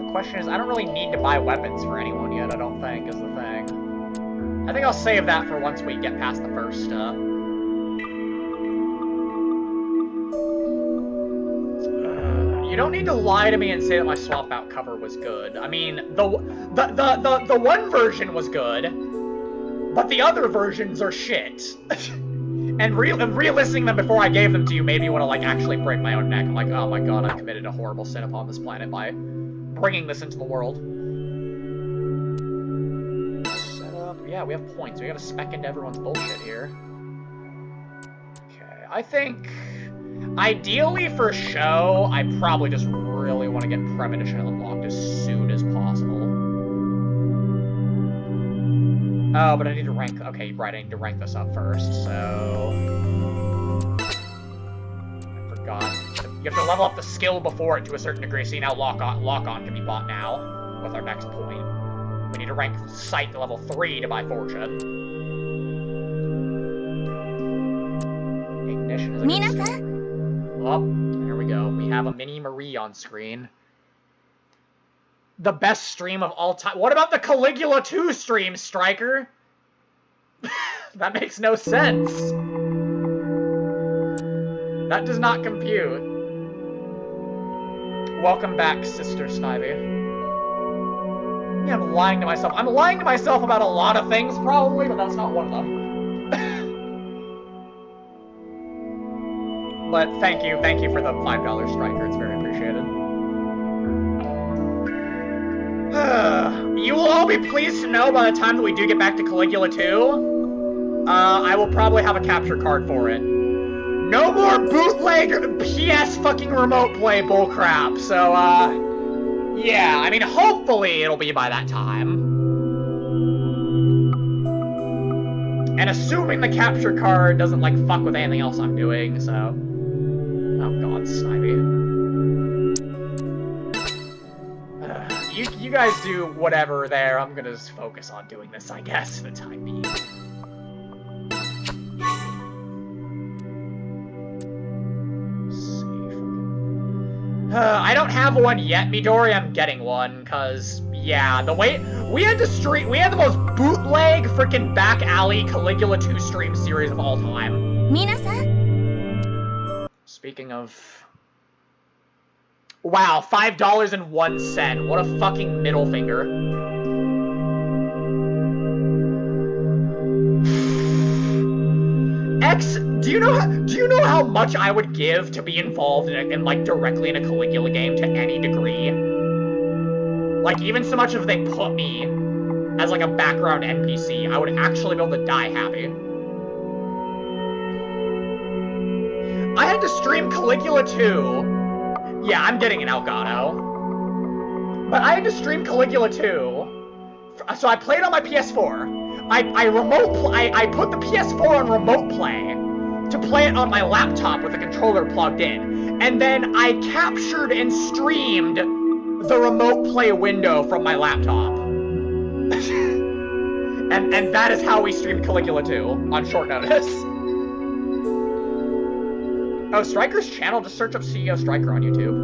The question is, I don't really need to buy weapons for anyone yet, I don't think, is the thing. I think I'll save that for once we get past the first, You don't need to lie to me and say that my swap out cover was good. I mean, the one version was good, but the other versions are shit. And re-listening them before I gave them to you made me want to, like, actually break my own neck. I'm like, oh my god, I committed a horrible sin upon this planet by bringing this into the world. Yeah, we have points. We gotta spec into everyone's bullshit here. Okay, I think... Ideally for show, I probably just really want to get Premonition unlocked as soon as possible. Oh, but I need to rank... Okay, right, I need to rank this up first, so... I forgot. You have to level up the skill before it to a certain degree. See, now lock-on can be bought now with our next point. We need to rank Sight to level 3 to buy Fortune. Ignition is a good skill. Oh, there we go. We have a mini Marie on screen. The best stream of all time. What about the Caligula 2 stream, Striker? That makes no sense. That does not compute. Welcome back, Sister Snivy. Yeah, I'm lying to myself. I'm lying to myself about a lot of things, probably, but that's not one of them. But thank you for the $5 Striker. It's very appreciated. You will all be pleased to know by the time that we do get back to Caligula 2, I will probably have a capture card for it. No more bootleg PS fucking remote play bullcrap, so, yeah, I mean, hopefully it'll be by that time. And assuming the capture card doesn't, like, fuck with anything else I'm doing, so... Oh god, Snivy. You guys do whatever there. I'm gonna just focus on doing this, I guess, for the time being. I don't have one yet, Midori. I'm getting one, cause yeah, the way we had the most bootleg freaking back alley Caligula 2 stream series of all time. Minasan? Speaking of, wow, $5.01. What a fucking middle finger. X, do you know how much I would give to be involved in like directly in a Caligula game to any degree? Like even so much if they put me as like a background NPC, I would actually be able to die happy. I had to stream Caligula 2. Yeah, I'm getting an Elgato. But I had to stream Caligula 2. So I played on my PS4. I put the PS4 on remote play to play it on my laptop with the controller plugged in. And then I captured and streamed the remote play window from my laptop. and that is how we streamed Caligula 2 on short notice. Oh, Striker's channel, just search up CEO Striker on YouTube.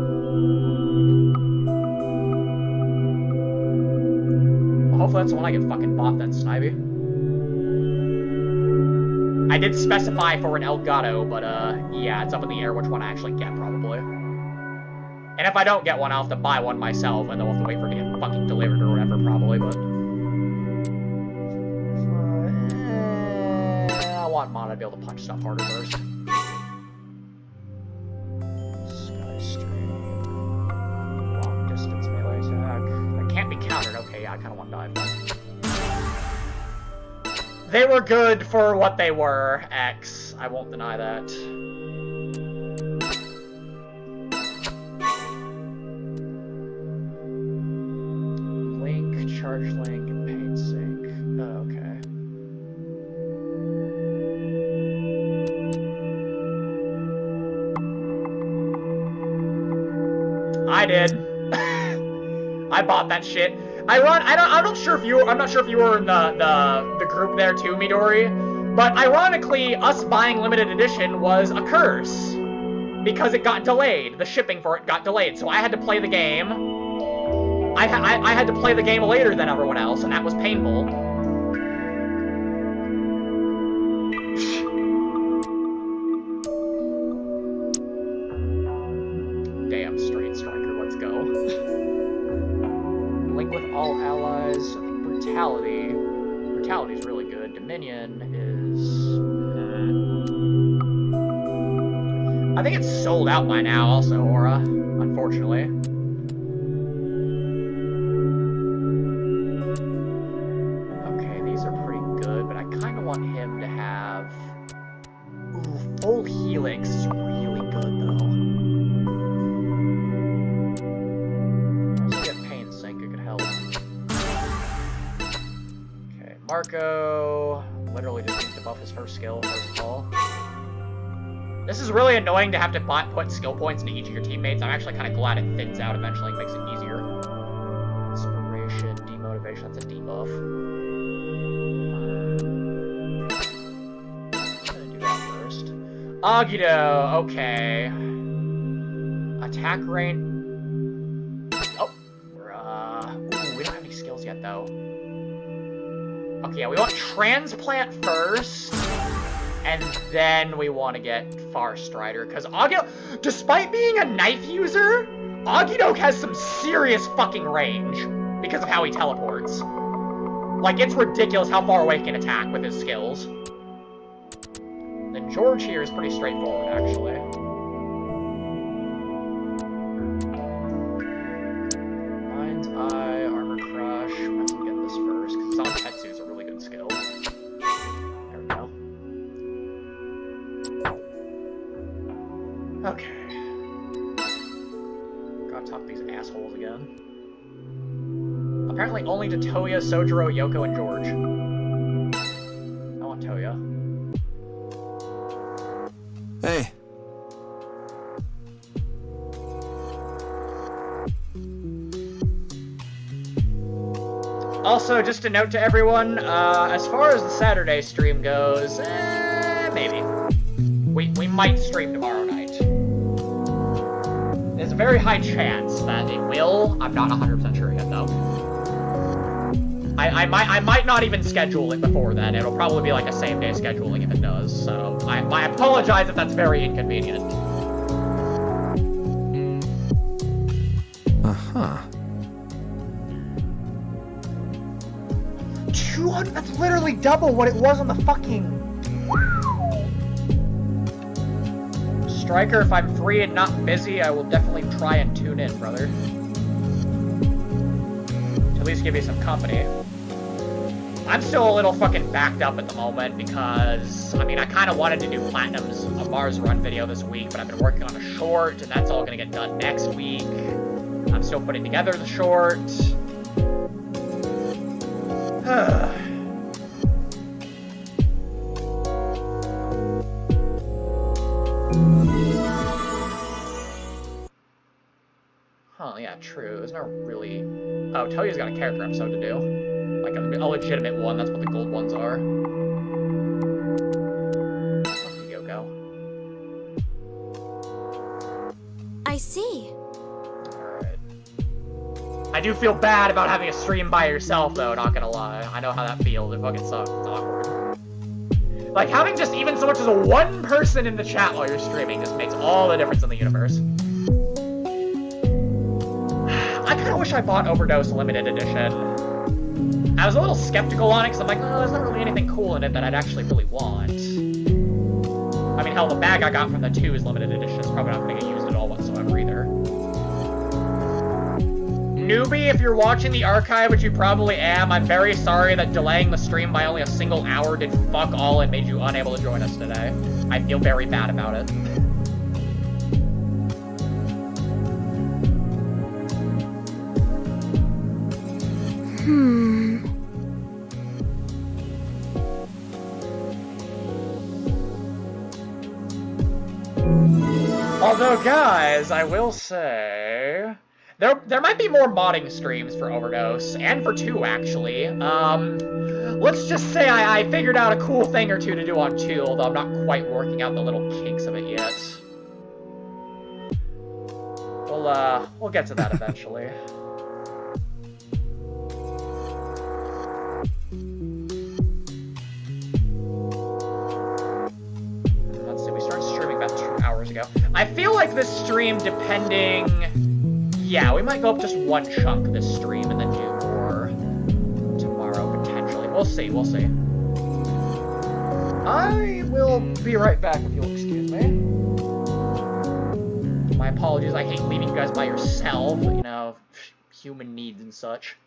Well, hopefully that's the one I get fucking bought then, Snivy. I did specify for an Elgato, but yeah, it's up in the air which one I actually get, probably. And if I don't get one, I'll have to buy one myself, and then we'll have to wait for it to get fucking delivered or whatever, probably, but... I want Mana to be able to punch stuff harder first. Long distance melee attack. That can't be countered. Okay, yeah, I kind of want to dive then. They were good for what they were, X. I won't deny that. Link, charge link, and paint sync. Oh, okay. I did. I bought that shit. I'm not sure if you were in the group there too, Midori, but ironically, us buying limited edition was a curse because it got delayed. The shipping for it got delayed, so I had to play the game. I had to play the game later than everyone else, and that was painful. Damn straight, Striker, let's go. Link with all allies. I think Brutality. Brutality's really good. Dominion is... I think it's sold out by now also, Aura. Unfortunately. Okay, these are pretty good, but I kind of want him to have... Ooh, full Helix is really good, though. Arco literally just needs to buff his first skill, first of all. This is really annoying to have to put skill points into each of your teammates. I'm actually kind of glad it thins out eventually and makes it easier. Inspiration, demotivation, that's a debuff. I'm gonna do that first. Agito, okay. Attack range. Oh, ooh, we don't have any skills yet though. Okay, yeah, we want Transplant first, and then we want to get Far Strider, because Agito, despite being a knife user, Agito has some serious fucking range because of how he teleports. Like, it's ridiculous how far away he can attack with his skills. Then George here is pretty straightforward, actually. Mind's Eye, Armor Crush. I'm gonna get this first, because Zantetsu is a really good skill. There we go. Okay. Gotta talk to these assholes again. Apparently only to Toya, Sojiro, Yoko, and George. I want Toya. Hey. Also, just a note to everyone, as far as the Saturday stream goes, maybe. We might stream tomorrow night. There's a very high chance that it will. I'm not 100% sure yet, though. I might not even schedule it before then. It'll probably be like a same-day scheduling if it does, so I apologize if that's very inconvenient. Uh-huh. 200, that's literally double what it was on the fucking... Striker, if I'm free and not busy, I will definitely try and tune in, brother. To at least give you some company. I'm still a little fucking backed up at the moment because, I mean, I kind of wanted to do Platinum's a Mars Run video this week, but I've been working on a short, and that's all going to get done next week. I'm still putting together the short. Huh, yeah, true. There's no really... Oh, Toya's got a character episode to do. Like, a legitimate one. That's what the gold ones are. Must be Yoko. I see. Alright. I do feel bad about having a stream by yourself, though, not gonna lie. I know how that feels. It fucking sucks. It's awkward. Like, having just even so much as a one person in the chat while you're streaming just makes all the difference in the universe. I kinda wish I bought Overdose Limited Edition. I was a little skeptical on it, because I'm like, oh, there's not really anything cool in it that I'd actually really want. I mean, hell, the bag I got from the 2 is limited edition. It's probably not going to get used at all whatsoever, either. Newbie, if you're watching the archive, which you probably am, I'm very sorry that delaying the stream by only a single hour did fuck all and made you unable to join us today. I feel very bad about it. Although, guys, I will say... There might be more modding streams for Overdose, and for 2, actually. Let's just say I figured out a cool thing or two to do on 2, although I'm not quite working out the little kinks of it yet. We'll get to that eventually. Ago. I feel like this stream, depending... Yeah, we might go up just one chunk this stream and then do more tomorrow, potentially. We'll see, we'll see. I will be right back if you'll excuse me. My apologies, I hate leaving you guys by yourself, you know, human needs and such.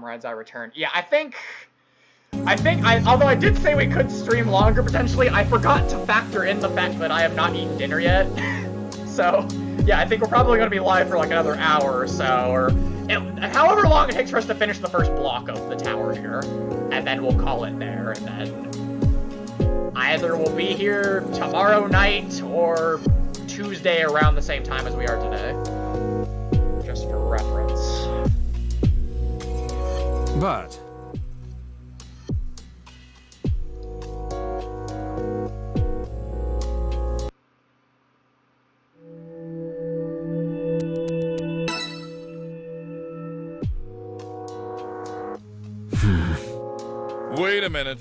comrades I returned. Yeah, I think, although I did say we could stream longer potentially, I forgot to factor in the fact that I have not eaten dinner yet. So, yeah, I think we're probably going to be live for like another hour or so, or however long it takes for us to finish the first block of the tower here. And then we'll call it there, and then either we'll be here tomorrow night or Tuesday around the same time as we are today. Just for reference. But wait a minute.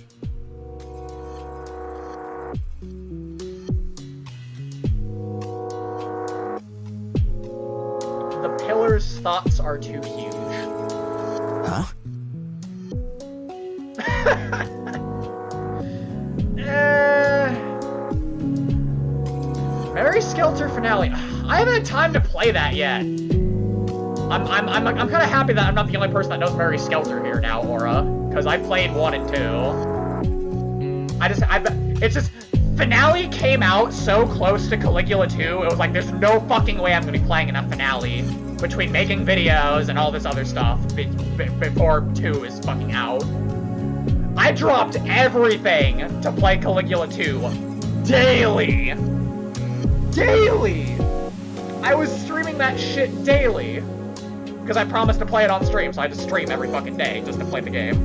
The pillar's thoughts are too huge. Huh? Mary Skelter finale. I haven't had time to play that yet. I'm kind of happy that I'm not the only person that knows Mary Skelter here now, Aura, because I played 1 and 2. It's just finale came out so close to Caligula 2. It was like there's no fucking way I'm gonna be playing enough finale between making videos and all this other stuff before 2 is fucking out. I dropped everything to play Caligula 2 daily. Daily! I was streaming that shit daily. Because I promised to play it on stream, so I had to stream every fucking day just to play the game.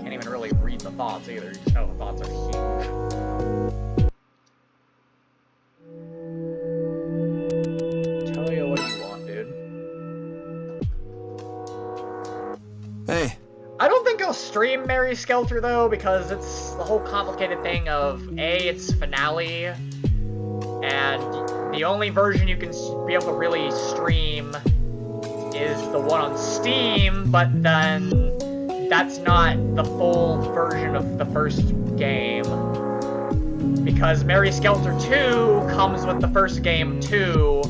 Can't even really read the thoughts either, you just know the thoughts are huge. Tell you what you want, dude. Hey. I don't think I'll stream Mary Skelter though, because it's the whole complicated thing of it's finale, and the only version you can be able to really stream is the one on Steam, but then that's not the full version of the first game, because Mary Skelter 2 comes with the first game too,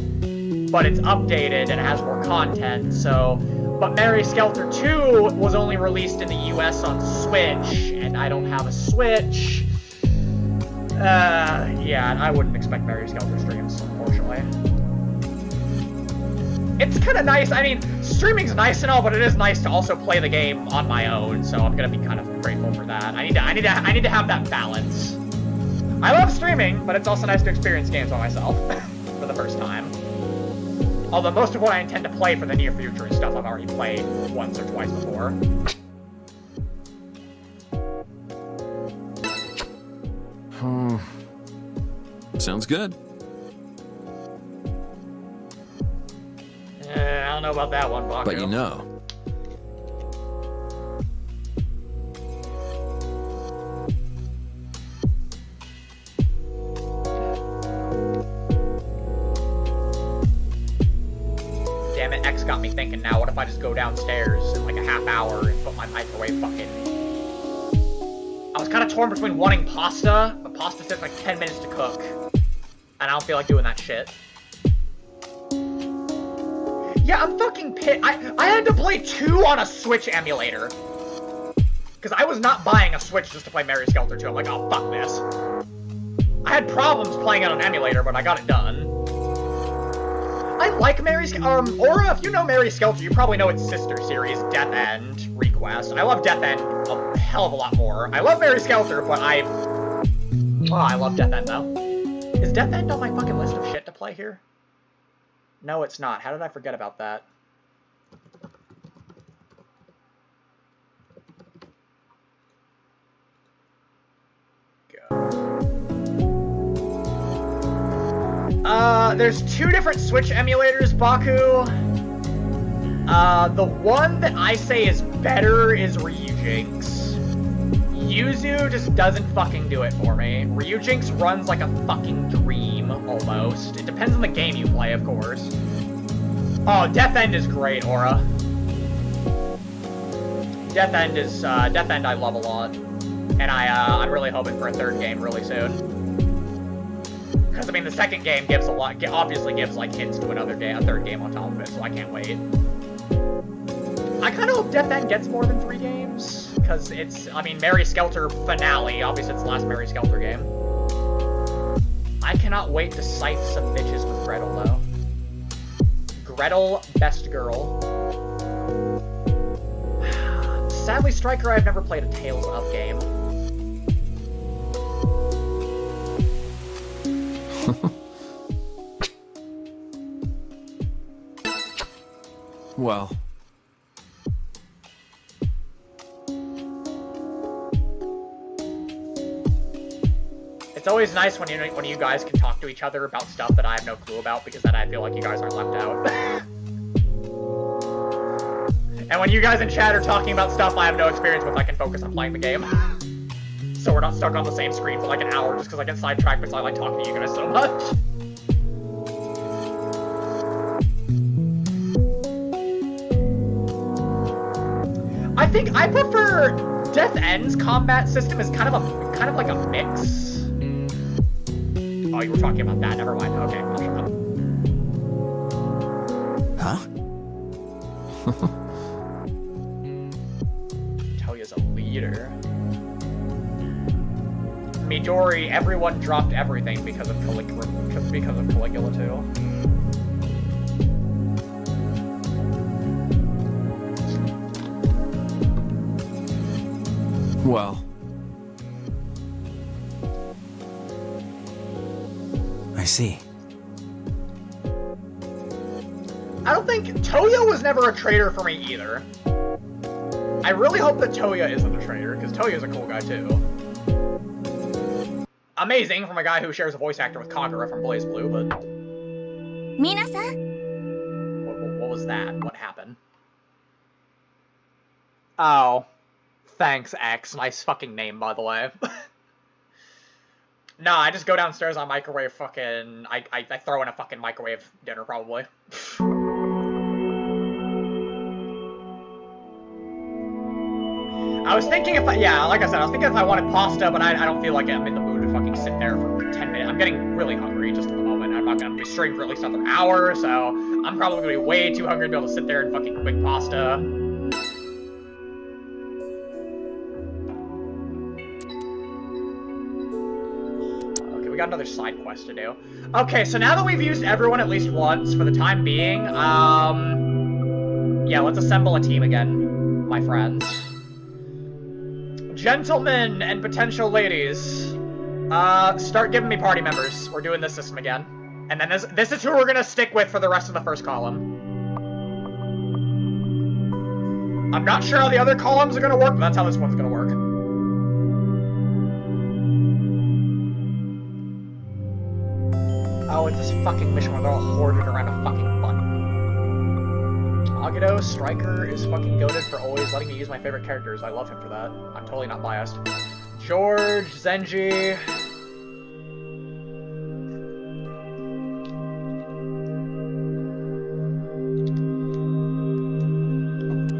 but it's updated and it has more content, so... But Mary Skelter 2 was only released in the US on Switch, and I don't have a Switch. Yeah, I wouldn't expect Mary Skelter streams, unfortunately. It's kind of nice. I mean, streaming's nice and all, but it is nice to also play the game on my own, so I'm gonna be kind of grateful for that. I need to have that balance. I love streaming, but it's also nice to experience games by myself for the first time. Although most of what I intend to play for the near future is stuff I've already played once or twice before. Sounds good. I don't know about that one, Baku. But you know. Damn it, X got me thinking now, what if I just go downstairs in like a half hour and put my microwave fucking... I was kind of torn between wanting pasta, but pasta takes like 10 minutes to cook. And I don't feel like doing that shit. Yeah, I'm fucking pissed. I had to play 2 on a Switch emulator. Because I was not buying a Switch just to play Mary Skelter 2. I'm like, oh, fuck this. I had problems playing it on an emulator, but I got it done. I like Mary Skelter. Aura, if you know Mary Skelter, you probably know its sister series, Death End Request. And I love Death End a hell of a lot more. I love Mary Skelter, but I love Death End, though. Is Death End on my fucking list of shit to play here? No, it's not. How did I forget about that? There's 2 different Switch emulators, Baku. The one that I say is better is Ryujinx. Yuzu just doesn't fucking do it for me. Ryujinx runs like a fucking dream, almost. It depends on the game you play, of course. Oh, Death End is great, Aura. Death End I love a lot. And I'm really hoping for a 3rd game really soon. because I mean the second game gives a lot, obviously gives like hints to a third game on top of it, so I can't wait. I kind of hope Death End gets more than 3 games, because it's, I mean, Mary Skelter finale, obviously it's the last Mary Skelter game. I cannot wait to scythe some bitches with Gretel, though. Gretel, best girl. Sadly, Striker, I've never played a Tales of game. Well. It's always nice when you guys can talk to each other about stuff that I have no clue about, because then I feel like you guys aren't left out. And when you guys in chat are talking about stuff I have no experience with, I can focus on playing the game. So we're not stuck on the same screen for like an hour just because I get sidetracked because I like talking to you guys so much. I think I prefer Death End's combat system is kind of like a mix. Oh, you were talking about that. Never mind. Okay, I'll shut up. Huh? Toya's a leader. Midori, everyone dropped everything because of Caligula too. Well. I see. I don't think Toya was never a traitor for me either. I really hope that Toya isn't a traitor, because Toya's a cool guy too. Amazing from a guy who shares a voice actor with Kagura from Blaze Blue, but... Minasan? What was that? What happened? Oh. Thanks, X. Nice fucking name, by the way. Nah, I just go downstairs on microwave fucking... I throw in a fucking microwave dinner, probably. I was thinking if I... Yeah, like I said, I was thinking if I wanted pasta, but I don't feel like I'm in the mood to fucking sit there for 10 minutes. I'm getting really hungry just at the moment. I'm not gonna be streaming for at least another hour, so I'm probably gonna be way too hungry to be able to sit there and fucking quick pasta. We got another side quest to do. Okay, so now that we've used everyone at least once for the time being, yeah, let's assemble a team again, my friends. Gentlemen and potential ladies, start giving me party members. We're doing this system again. And then this is who we're gonna stick with for the rest of the first column. I'm not sure how the other columns are gonna work, but that's how this one's gonna work. Oh, it's this fucking mission where they're all hoarded around a fucking button. Agito, Striker is fucking goated for always letting me use my favorite characters. I love him for that. I'm totally not biased. George, Zenji...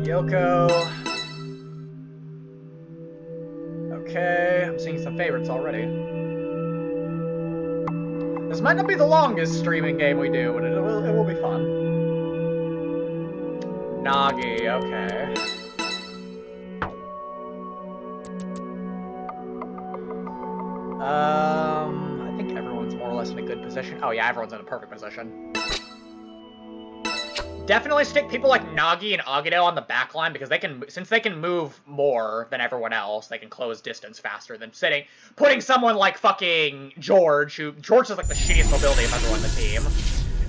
Yoko... Okay, I'm seeing some favorites already. This might not be the longest streaming game we do, but it will be fun. Nagi, okay. I think everyone's more or less in a good position. Oh yeah, everyone's in a perfect position. Definitely stick people like Nagi and Agito on the back line because since they can move more than everyone else, they can close distance faster than putting someone like fucking George is like the shittiest mobility of everyone on the team.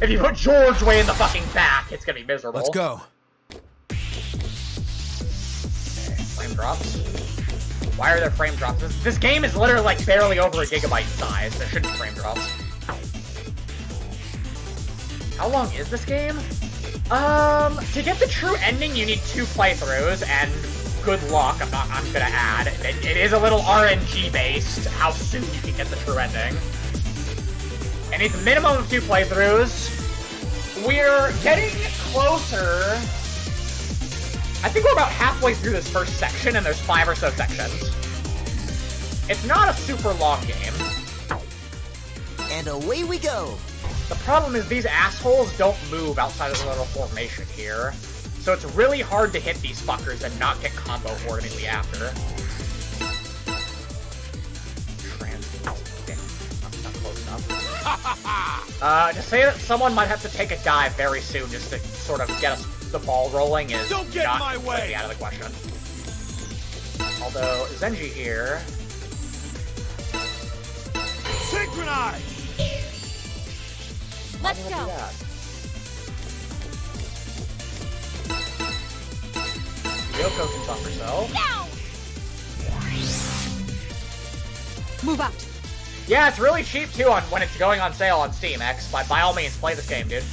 If you put George way in the fucking back, it's gonna be miserable. Let's go. Okay, frame drops. Why are there frame drops? This game is literally like barely over a gigabyte in size. There shouldn't be frame drops. How long is this game? To get the true ending, you need 2 playthroughs, and good luck, I'm gonna add. It is a little RNG-based, how soon you can get the true ending. And it's a minimum of 2 playthroughs. We're getting closer. I think we're about halfway through this first section, and there's 5 or so sections. It's not a super long game. And away we go. The problem is these assholes don't move outside of the little formation here. So it's really hard to hit these fuckers and not get combo horde immediately after. Not close enough. To say that someone might have to take a dive very soon just to sort of get us the ball rolling is Don't get not in my way. completely out of the question. Although, Zenji here... Synchronize! Let's go. Yoko can buff herself. Move out. Yeah, it's really cheap too on when it's going on sale on Steam, X. By all means, play this game, dude.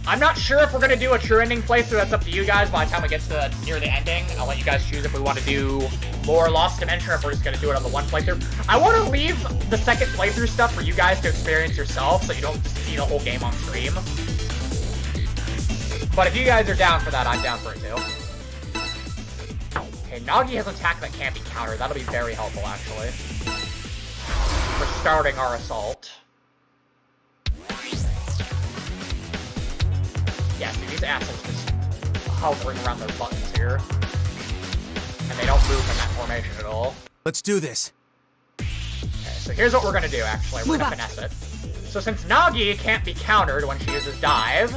I'm not sure if we're gonna do a true ending playthrough. That's up to you guys. By the time we get to near the ending, I'll let you guys choose if we want to do more Lost Dimension or if we're just gonna do it on the one playthrough. I want to leave the second playthrough stuff for you guys to experience yourself, so you don't just see the whole game on stream. But if you guys are down for that, I'm down for it too. Okay, Nagi has an attack that can't be countered. That'll be very helpful, actually. For starting our assault. Yeah, see, these assholes just hovering around their buttons here. And they don't move in that formation at all. Let's do this. Okay, so here's what we're gonna do, actually. We're gonna finesse it. So since Nagi can't be countered when she uses dive,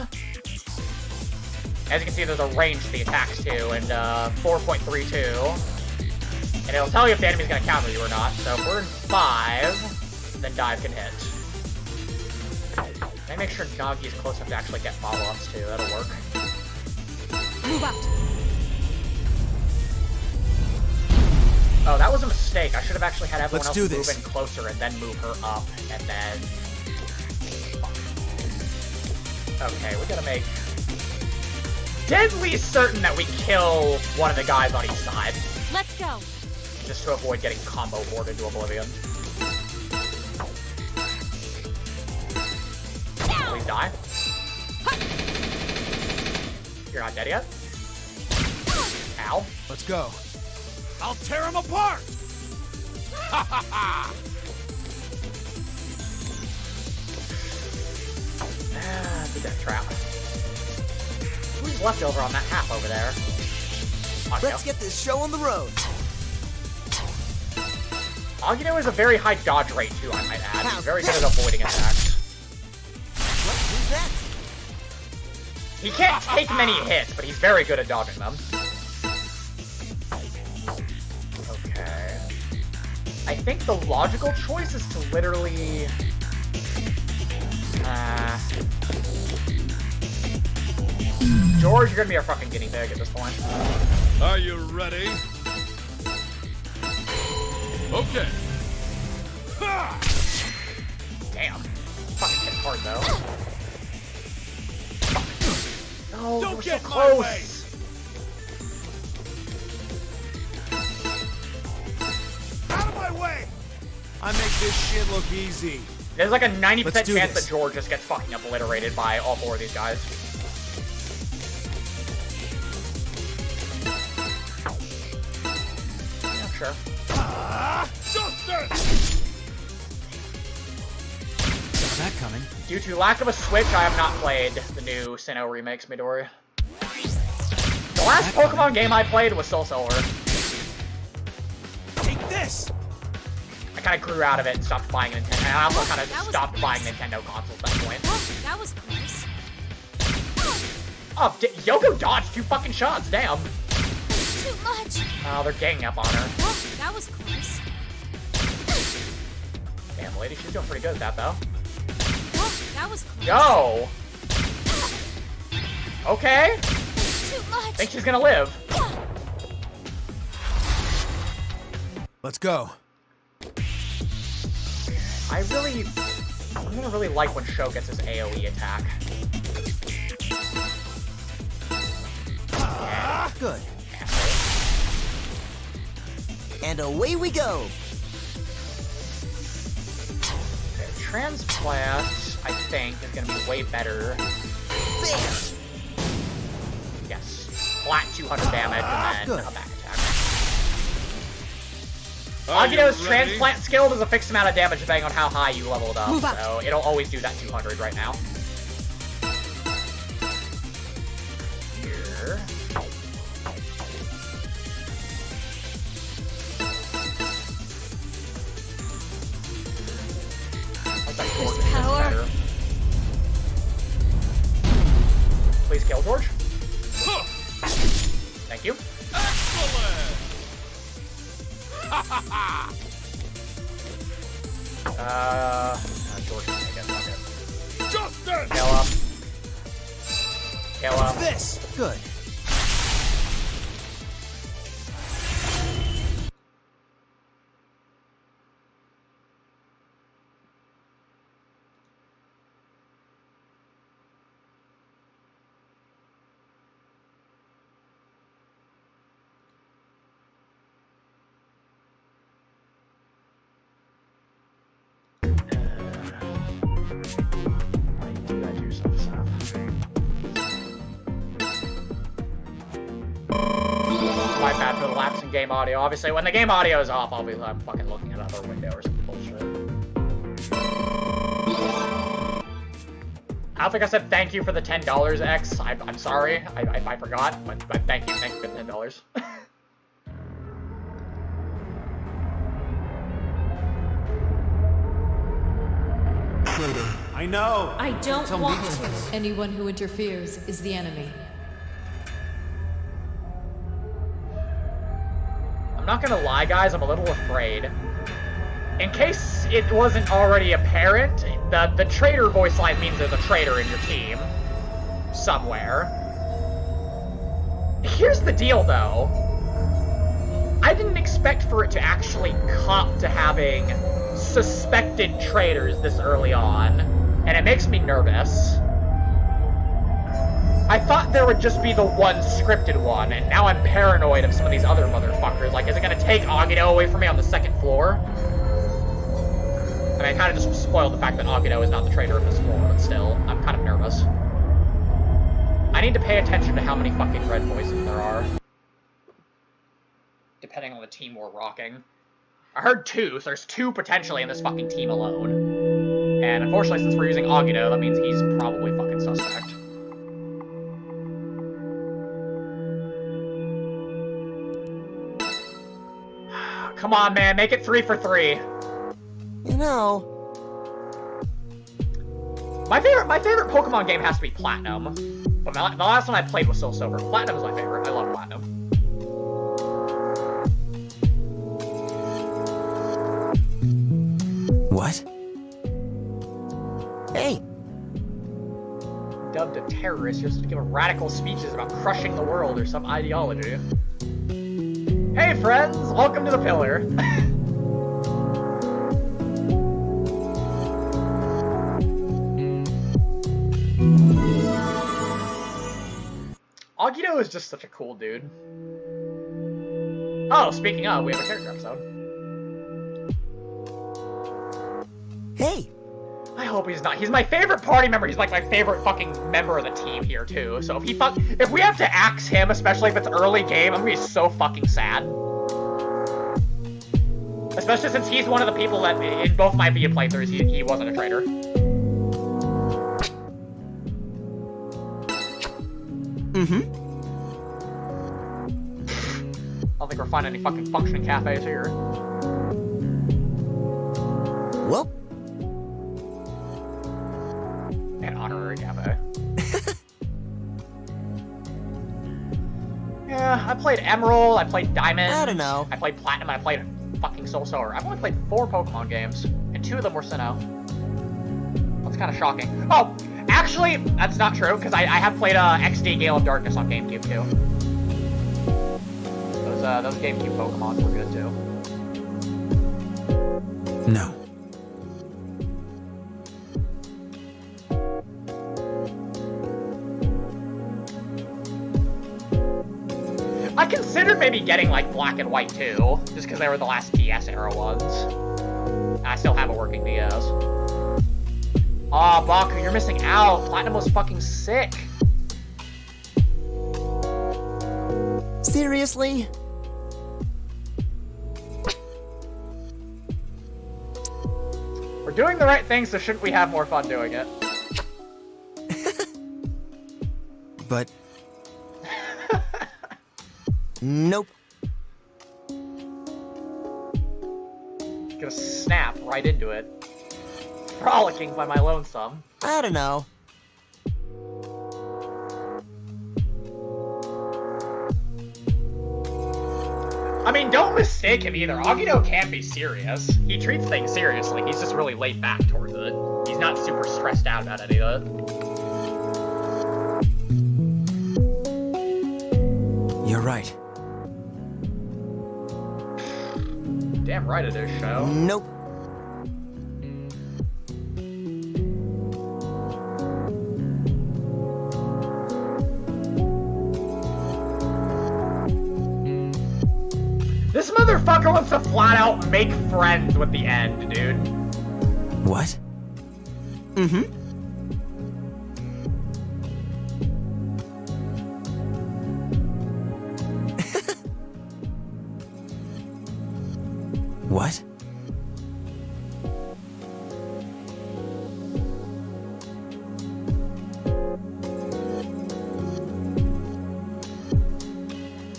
as you can see, there's a range to the attacks too, and 4.32. And it'll tell you if the enemy's gonna counter you or not. So if we're in 5, then dive can hit. Let me make sure Nagi's close enough to actually get follow-ups too. That'll work. Move out. Oh, that was a mistake. I should have actually had everyone Let's else do move this. in closer and then move her up, and then... Okay, we gotta make... deadly certain that we kill one of the guys on each side. Let's go. Just to avoid getting combo bored into oblivion. Please die. You're not dead yet? Ow. Let's go. I'll tear him apart! Ha ha ha! The death trap. Who's left over on that half over there? Let's get this show on the road. Agino has a very high dodge rate too, I might add. He's very good at avoiding attacks. What was that? He can't take many hits, but he's very good at dodging them. Okay. I think the logical choice is to literally... George, you're gonna be our fucking guinea pig at this point. Are you ready? Okay. Ha! Damn. Fucking hit hard though. No, Don't we're get so my close. way. Out of my way! I make this shit look easy. There's like a 90% Let's do chance this. that George just gets fucking obliterated by all 4 of these guys. Yeah, sure. Justice! Saw that coming. Due to lack of a Switch, I have not played the new Sinnoh remakes, Midori. The last Pokemon game I played was Soul Silver. Take this! I kind of grew out of it and stopped buying Nintendo. And I also kind of stopped buying Nintendo consoles at that point. That was close. Oh, Yoko dodged 2 fucking shots, damn. Too much. Oh, they're ganging up on her. That was close. Damn, lady, she's doing pretty good at that, though. That was close. Go! Okay. Too much. Think she's gonna live. Let's go. I'm gonna really like when Sho gets his AoE attack. Good. And away we go. Okay, Transplant, I think, is gonna be way better. There. Yes. Flat 200 damage and then Good. a back attack. Agito's transplant skill does a fixed amount of damage depending on how high you leveled up, so it'll always do that 200 right now. Here. There's power. Please kill George. Thank you. Excellent! George can take it. Fuck it. Justice! Kill up. Kill up. This! Good. My bad for the lapse in game audio. Obviously, when the game audio is off, obviously I'm fucking looking at another window or some bullshit. I don't think I said thank you for the $10, X. I'm sorry if I forgot, but thank you for the $10. I know. I don't want to. Anyone who interferes is the enemy. I'm not gonna lie, guys, I'm a little afraid. In case it wasn't already apparent, the traitor voice line means there's a traitor in your team. Somewhere. Here's the deal, though. I didn't expect for it to actually cop to having suspected traitors this early on, and it makes me nervous. I thought there would just be the one scripted one, and now I'm paranoid of some of these other motherfuckers. Like, is it gonna take Agito away from me on the second floor? I mean, I kind of just spoiled the fact that Agito is not the traitor of this floor, but still, I'm kind of nervous. I need to pay attention to how many fucking red voices there are. Depending on the team we're rocking. I heard 2, so there's 2 potentially in this fucking team alone. And unfortunately, since we're using Agito, that means he's probably fucking suspect. Come on, man, make it 3 for 3. You know... My favorite Pokemon game has to be Platinum. But the last one I played was Soul Silver. Platinum is my favorite. I love Platinum. What? Hey! Dubbed a terrorist, you're supposed to give radical speeches about crushing the world or some ideology. Hey friends, welcome to the Pillar. Agito is just such a cool dude. Oh, speaking of, we have a character episode. Hey! I hope he's not. He's my favorite party member. He's like my favorite fucking member of the team here too. So if we have to axe him, especially if it's early game, I'm gonna be so fucking sad. Especially since he's one of the people that in both my Via playthroughs he wasn't a traitor. Mm-hmm. I don't think we're finding any fucking functioning cafes here. Well. An honorary cafe. Yeah, I played Emerald, I played Diamond. I don't know. I played Platinum, I played fucking Soul Silver. I've only played 4 Pokemon games, and 2 of them were Sinnoh. That's kind of shocking. Oh, actually, that's not true, because I have played XD Gale of Darkness on GameCube, too. Those GameCube Pokemon were good, too. No. I considered maybe getting, like, Black and White, too, just because they were the last DS-era ones. I still have a working DS. Aw, Baku, you're missing out. Platinum was fucking sick. Seriously? We're doing the right thing, so shouldn't we have more fun doing it? But... Nope. Gonna snap right into it. Frolicking by my lonesome. I don't know. I mean, don't mistake him either. Agito can't be serious. He treats things seriously. He's just really laid back towards it. He's not super stressed out about any of it. You're right. Damn right it is, Show. Nope. This motherfucker wants to flat out make friends with the end, dude. What? Mm-hmm. What?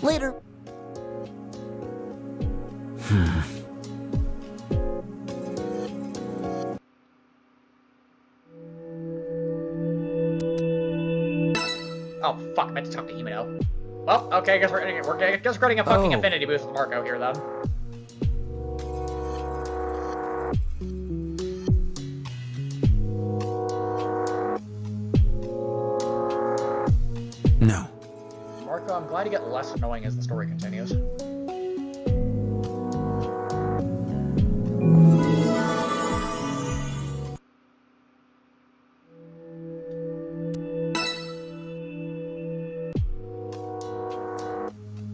Later. Oh fuck! I meant to talk to Himeno. Well, okay, I guess we're getting a fucking affinity boost with Marco here then. No. Marco, I'm glad you get less annoying as the story continues.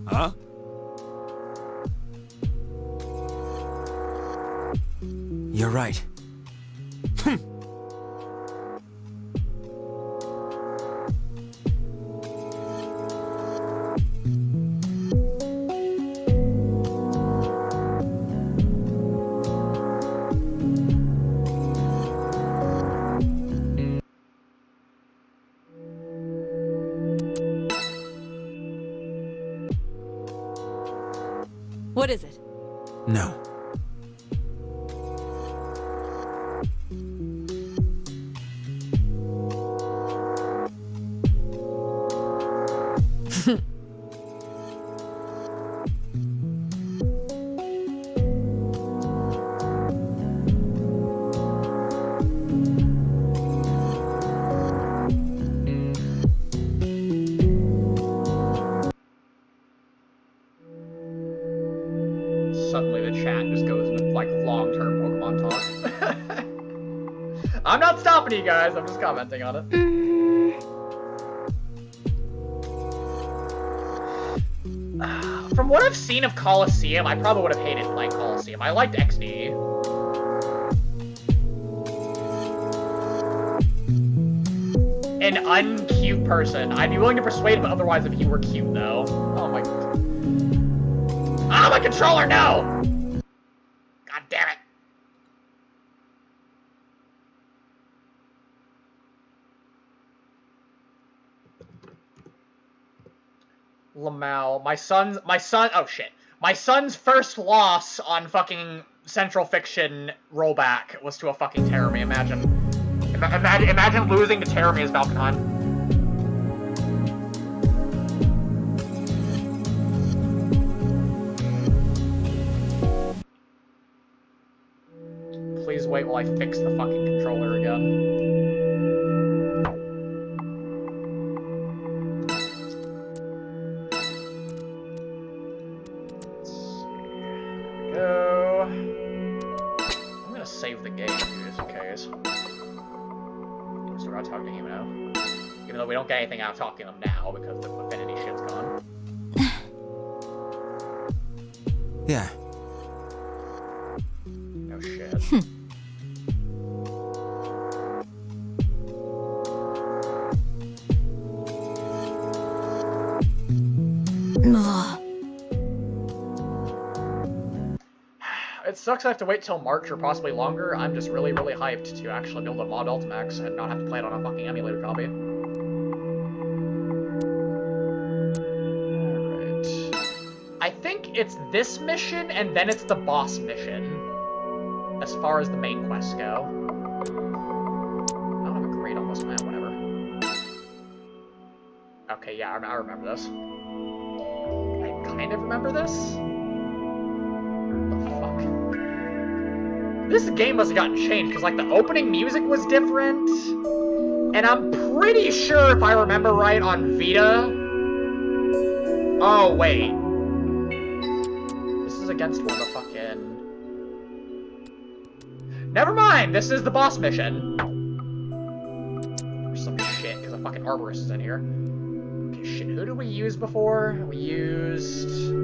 Huh? You're right. What is it? No. Suddenly the chat just goes into like long-term Pokemon talk. I'm not stopping you guys, I'm just commenting on it. From what I've seen of Coliseum, I probably would have hated playing Coliseum. I liked XD. An uncute person. I'd be willing to persuade him otherwise if he were cute, though. Oh my... Ah, my controller, no! God damn it. Lamau, my son, oh shit. My son's first loss on fucking Central Fiction rollback was to a fucking Terramy, imagine. Imagine losing to Terramy as Valkenheim. Please wait while I fix the fucking controller again. Go. I'm gonna save the game, dude, just in case. Still gotta talk to him now. Even though we don't get anything out of talking to them now because the affinity shit's gone. Yeah. No shit. sucks I have to wait till March or possibly longer. I'm just really, really hyped to actually be able to mod Ultimax and not have to play it on a fucking emulator copy. Alright. I think it's this mission, and then it's the boss mission. As far as the main quests go. I don't have a grade on this, man, whatever. Okay, yeah, I remember this. I kind of remember this. This game must have gotten changed, because, like, the opening music was different. And I'm pretty sure, if I remember right, on Vita... Oh, wait. This is against one of the fucking... Never mind! This is the boss mission. Or some shit, because the fucking arborist is in here. Okay, shit, who did we use before? We used...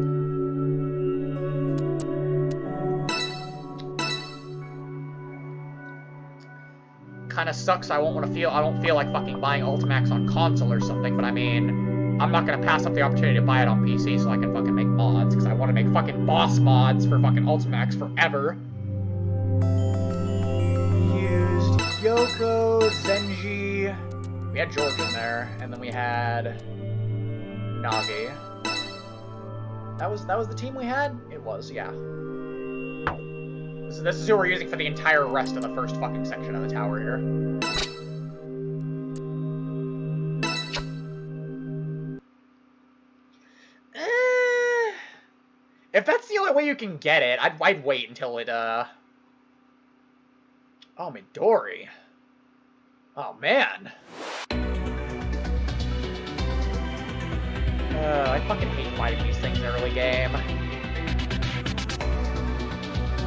Kind of sucks. I don't feel like fucking buying Ultimax on console or something, but I mean, I'm not gonna pass up the opportunity to buy it on PC so I can fucking make mods, because I want to make fucking boss mods for fucking Ultimax forever. We used Yoko, Zenji, we had George in there, and then we had Nagi. That was the team we had? It was, yeah. So this is who we're using for the entire rest of the first fucking section of the tower here. If that's the only way you can get it, I'd wait until it, Oh, Midori. Oh, man. I fucking hate fighting these things early game.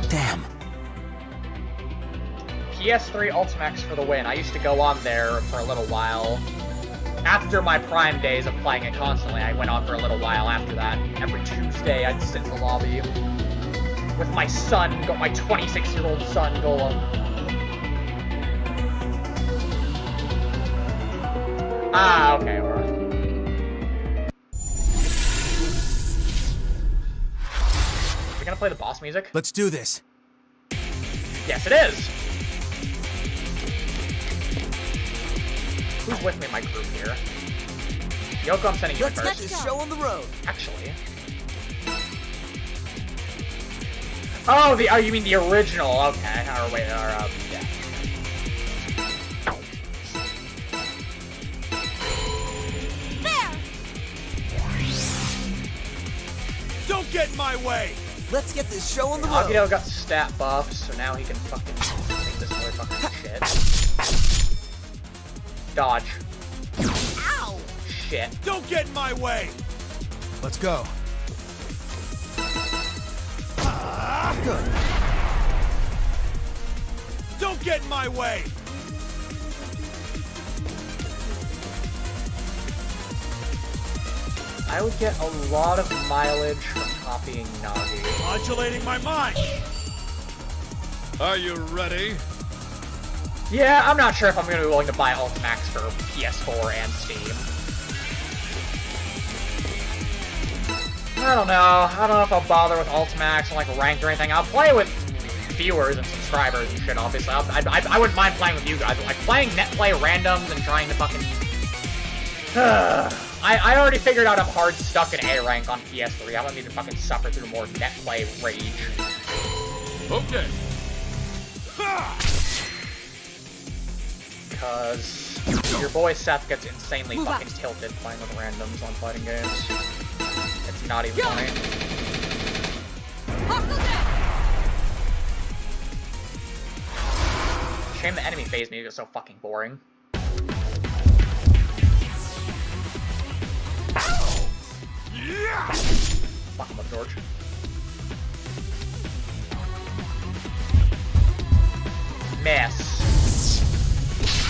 Damn. PS3 Ultimax for the win. I used to go on there for a little while. After my prime days of playing it constantly, I went on for a little while after that. Every Tuesday, I'd sit in the lobby with my son, my 26-year-old son, Golem. Ah, okay, alright. We're gonna play the boss music? Let's do this. Yes, it is! Who's with me in my group here? Yoko, I'm sending you first. Let's get this show on the road. Actually. Oh, you mean the original? Okay. Or wait, yeah. There! Don't get in my way! Let's get this show on the road. Agito got stat buffs, so now he can fucking take this motherfucking shit. Dodge. Ow! Shit. Don't get in my way! Let's go. Good. Don't get in my way! I would get a lot of mileage from copying Nagi. Modulating my mind! Are you ready? Yeah, I'm not sure if I'm going to be willing to buy Ultimax for PS4 and Steam. I don't know. I don't know if I'll bother with Ultimax and like ranked or anything. I'll play with viewers and subscribers and shit, obviously. I wouldn't mind playing with you guys, but like playing net play randoms and trying to fucking... I already figured out I'm hard stuck in A rank on PS3. I don't need to fucking suffer through more net play rage. Okay. Because your boy Seth gets insanely fucking tilted playing with randoms on fighting games. It's not even funny. Shame the enemy phase music is so fucking boring. Fuck him up, George. Miss.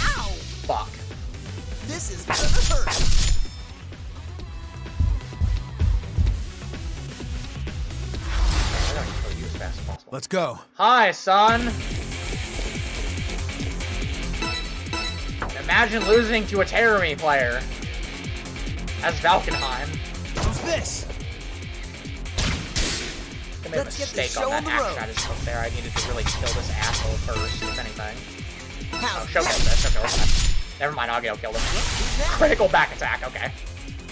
Ow! Fuck. This is gonna hurt. I gotta kill you as fast as possible. Let's go. Hi, son. Imagine losing to a Terrami player as Valkenheim. Who's this? I made a mistake on that action I just took there. I needed to really kill this asshole first, if anything. Oh, show kills this. Show kills this. Never mind, I'll kill him. Critical back attack, okay.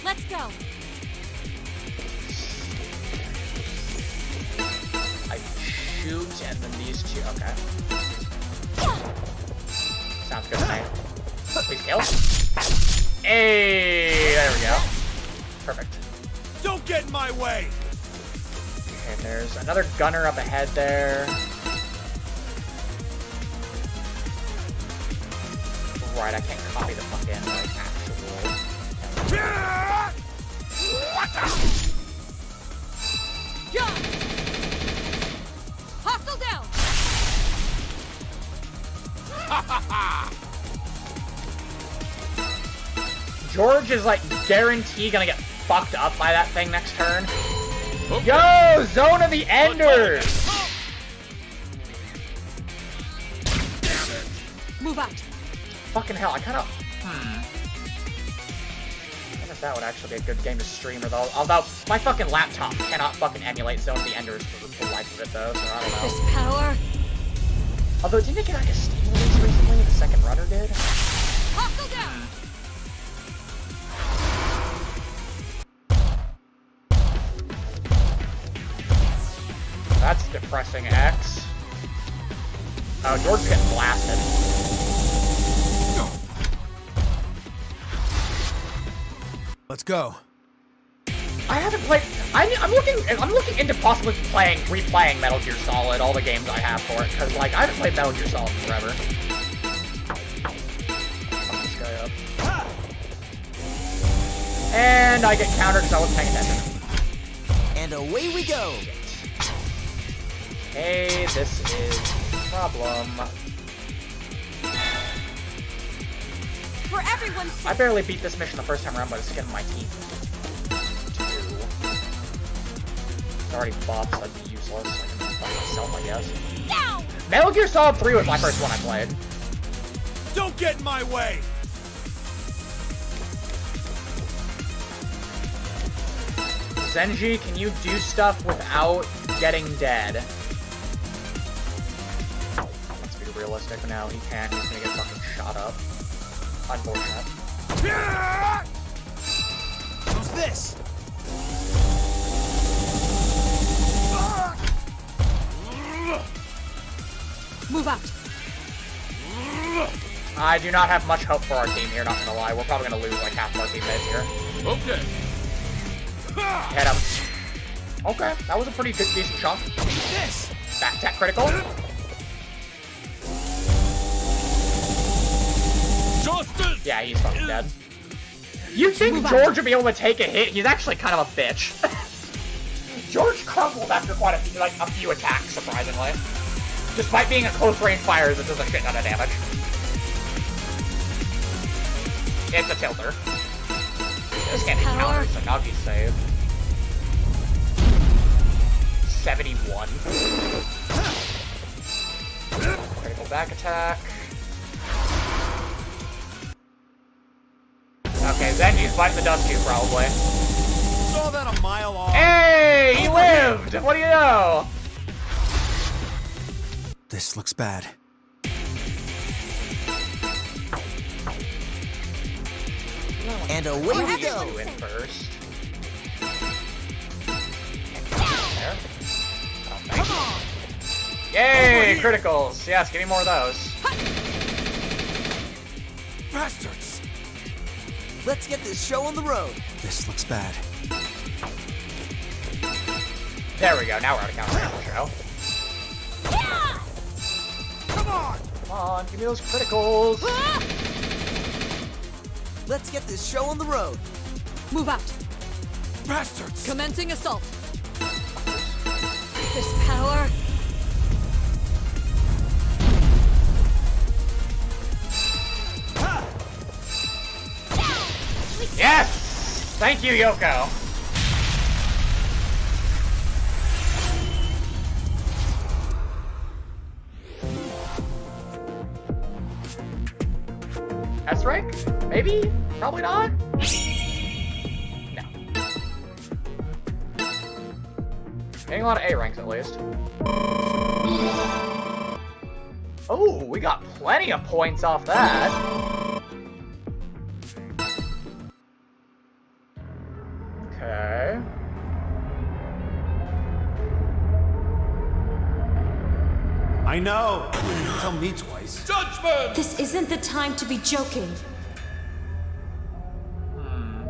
Let's go. I shoot, and then these two, okay. Sounds good to me. Please kill. Hey, there we go. Perfect. Don't get in my way! Okay, and there's another gunner up ahead there. Right, I can't copy the fucking, like, actual... Hostile down! George is, like, guaranteed gonna get fucked up by that thing next turn. Okay. Yo! Zone of the Enders! Move out. Fucking hell, I kinda... I wonder if that would actually be a good game to stream, although my fucking laptop cannot fucking emulate Zone of the Enders for the life of it, though, so I don't know. This power. Although, didn't it get like a Steam release recently? The second runner did? Hostile down! That's depressing, X. Oh, George's getting blasted. Let's go. I haven't played. I'm looking into possibly replaying Metal Gear Solid, all the games I have for it, because like I haven't played Metal Gear Solid forever. Fuck this guy up. And I get countered because I wasn't paying attention. And away we go. Hey, this is a problem. For everyone's sake. I barely beat this mission the first time around by the skin of my teeth. It's already buffed, so that'd be useless. I can fuck myself, I guess. Down! Metal Gear Solid 3 was my first one I played. Don't get in my way! Zenji, can you do stuff without getting dead? Let's be realistic now. He can't. He's gonna get fucking shot up. Unfortunate. Who's this? Move out. I do not have much hope for our team here, not gonna lie. We're probably gonna lose like half of our teammates here. Okay. Hit him. Okay, that was a pretty good, decent chunk. This. Back attack critical. Justice! Yeah, he's fucking dead. You think George would be able to take a hit? He's actually kind of a bitch. George crumbled after quite a few attacks, surprisingly. Despite being a close-range fire that does a shit ton of damage. It's a tilter. This can't be countered, so now he's saved. 71. Critical back attack. Okay, Zenji's biting the dust cube, probably. Saw that a mile off. Hey, he lived! What do you know? This looks bad. And away we go. You in first. There. Oh, thank you. Yay, criticals. Yes, give me more of those. Bastards. Let's get this show on the road. This looks bad. There we go. Now we're out of counter the show. Come on. Come on, give me those criticals. Let's get this show on the road. Move out. Bastards. Commencing assault. This power. Yes! Thank you, Yoko. That's right? Maybe? Probably not? No. Getting a lot of A ranks at least. Oh, we got plenty of points off that. Okay. I know. Tell me twice. Judgment! This isn't the time to be joking.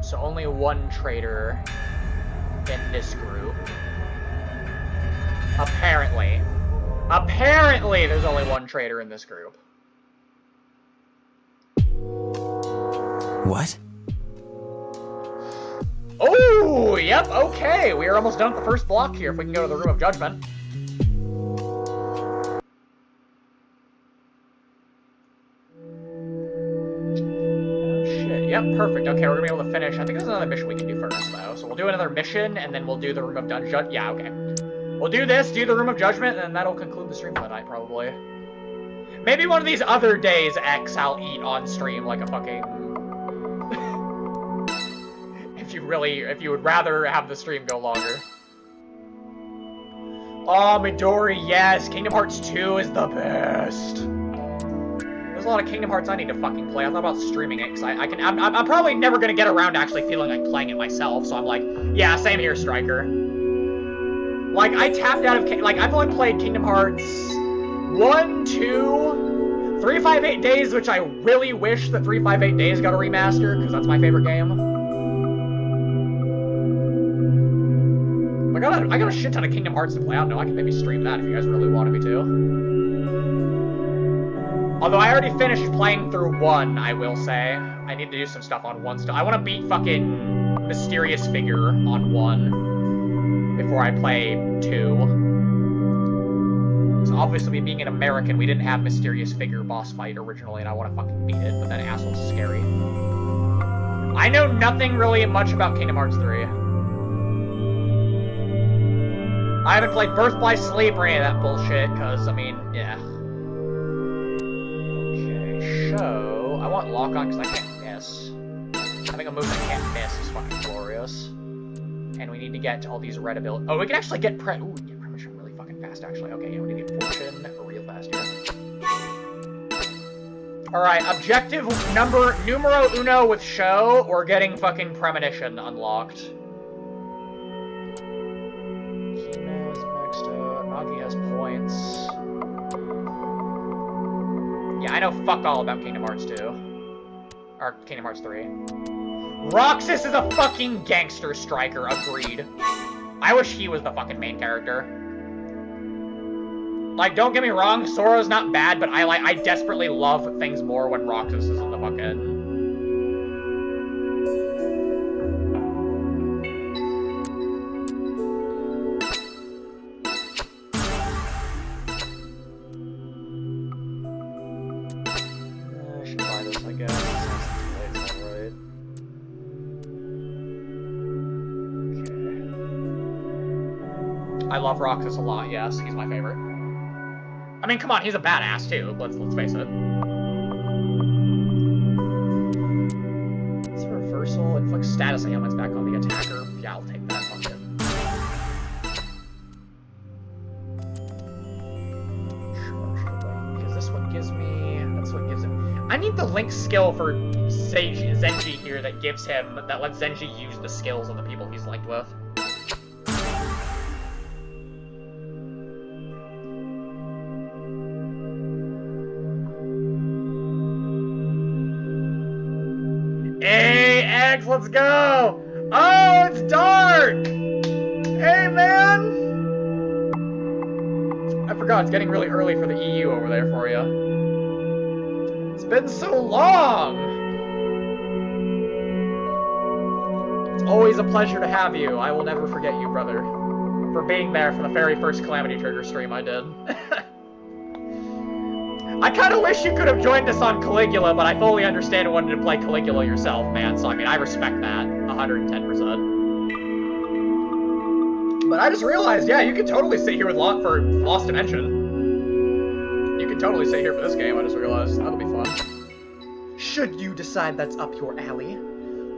So only one traitor in this group. Apparently. Apparently there's only one traitor in this group. What? Oh, yep, okay. We are almost done with the first block here if we can go to the Room of Judgment. Yep, perfect. Okay, we're gonna be able to finish. I think there's another mission we can do first, though. So we'll do another mission, and then we'll do the Room of Judgment. Yeah, okay. We'll do this, do the Room of Judgment, and then that'll conclude the stream for the night, probably. Maybe one of these other days, X, I'll eat on stream like a fucking... if you would rather have the stream go longer. Oh, Midori, yes! Kingdom Hearts 2 is the best! There's a lot of Kingdom Hearts I need to fucking play. I thought about streaming it, because I'm probably never gonna get around to actually feeling like playing it myself, so I'm like, yeah, same here, Striker. Like, I tapped out of, like, I've only played Kingdom Hearts 1, 2, 358 Days, which I really wish that 358 Days got a remaster, because that's my favorite game. I got a shit ton of Kingdom Hearts to play. I don't know, I can maybe stream that if you guys really wanted me to. Although I already finished playing through 1, I will say. I need to do some stuff on 1 still. I want to beat fucking Mysterious Figure on 1 before I play 2. So obviously, being an American, we didn't have Mysterious Figure boss fight originally, and I want to fucking beat it, but that asshole's scary. I know nothing really much about Kingdom Hearts 3. I haven't played Birth by Sleep or any of that bullshit, because, I mean, yeah. So, I want lock on because I can't miss. Having a move I can't miss is fucking glorious. And we need to get all these red abilities. Oh, we can actually get ooh, get premonition really fucking fast, actually. Okay, yeah, we need to get fortune real fast here. Alright, objective numero uno with show, we're getting fucking premonition unlocked. Kino's next Nagi has points. Yeah, I know fuck all about Kingdom Hearts 2. Or Kingdom Hearts 3. Roxas is a fucking gangster, Striker, agreed. I wish he was the fucking main character. Like, don't get me wrong, Sora's not bad, but I desperately love things more when Roxas is in the fucking... I love Roxas a lot, yes, he's my favorite. I mean, come on, he's a badass too, let's face it. It's a reversal, inflicts status ailments back on the attacker. Yeah, I'll take that, fuck it. Because this one gives me, that's what gives him. I need the Link skill for Zenji here that gives him, that lets Zenji use the skills of the people he's linked with. AX, let's go! Oh, it's dark! Hey, man! I forgot, it's getting really early for the EU over there for you. It's been so long! It's always a pleasure to have you. I will never forget you, brother. For being there for the very first Calamity Trigger stream I did. I kind of wish you could have joined us on Caligula, but I fully understand wanting to play Caligula yourself, man. So, I mean, I respect that 110%. But I just realized, yeah, you can totally sit here with for Lost Dimension. You can totally sit here for this game, I just realized. That'll be fun. Should you decide that's up your alley,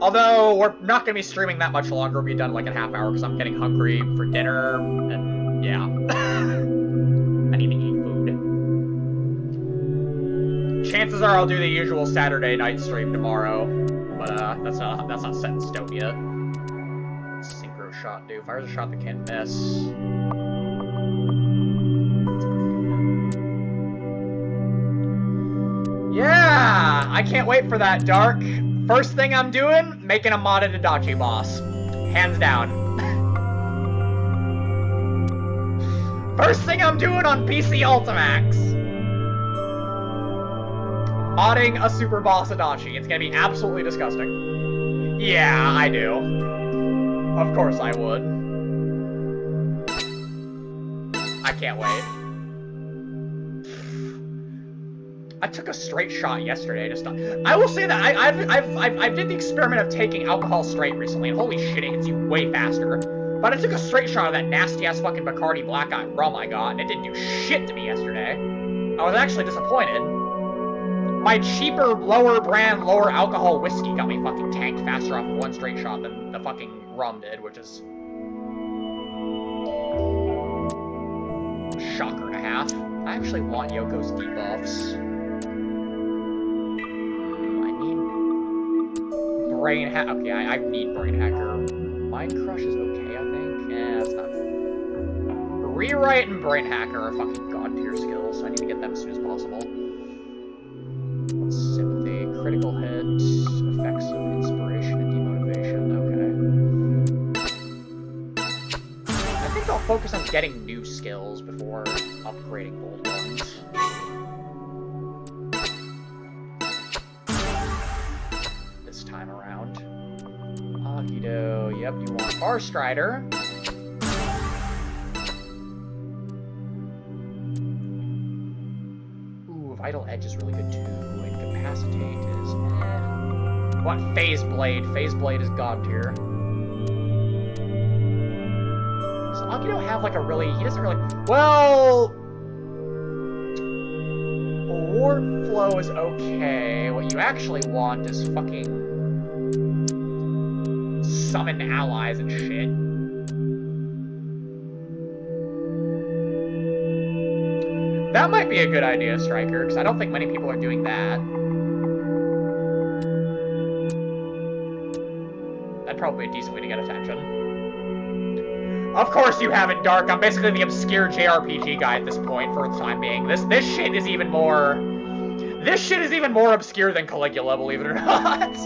Although, we're not going to be streaming that much longer. We'll be done like in a half hour because I'm getting hungry for dinner, and yeah. I need to eat food. Chances are I'll do the usual Saturday night stream tomorrow, but that's not set in stone yet. Synchro shot, dude. Fires a shot that can't miss. Yeah! I can't wait for that, Dark. First thing I'm doing, making a modded Adachi boss. Hands down. First thing I'm doing on PC Ultimax. Modding a super boss Adachi. It's gonna be absolutely disgusting. Yeah, I do. Of course I would. I can't wait. I took a straight shot yesterday. I will say that I did the experiment of taking alcohol straight recently, and holy shit, it hits you way faster. But I took a straight shot of that nasty ass fucking Bacardi Black Eye rum I got, and it didn't do shit to me yesterday. I was actually disappointed. My cheaper, lower brand, lower alcohol whiskey got me fucking tanked faster off of one straight shot than the fucking rum did, which is a shocker and a half. I actually want Yoko's debuffs. Brain hack. Okay, I need brain hacker. Mind crush is okay, I think. That's not. Rewrite and brain hacker are fucking god tier skills, so I need to get them as soon as possible. Sympathy, critical hit, effects of inspiration and demotivation. Okay. I think I'll focus on getting new skills before upgrading old ones. Time around. Akido, yep, you want Bar Strider. Ooh, Vital Edge is really good too. Incapacitate is What? Phase Blade. Phase Blade is god tier. Does Akido have like a really... He doesn't really... Well... Ward Flow is okay. What you actually want is fucking... summon allies and shit. That might be a good idea, Striker, because I don't think many people are doing that. That'd probably be a decent way to get attention. Of course you have it, Dark. I'm basically the obscure JRPG guy at this point for the time being. This shit is even more... This shit is even more obscure than Caligula, believe it or not.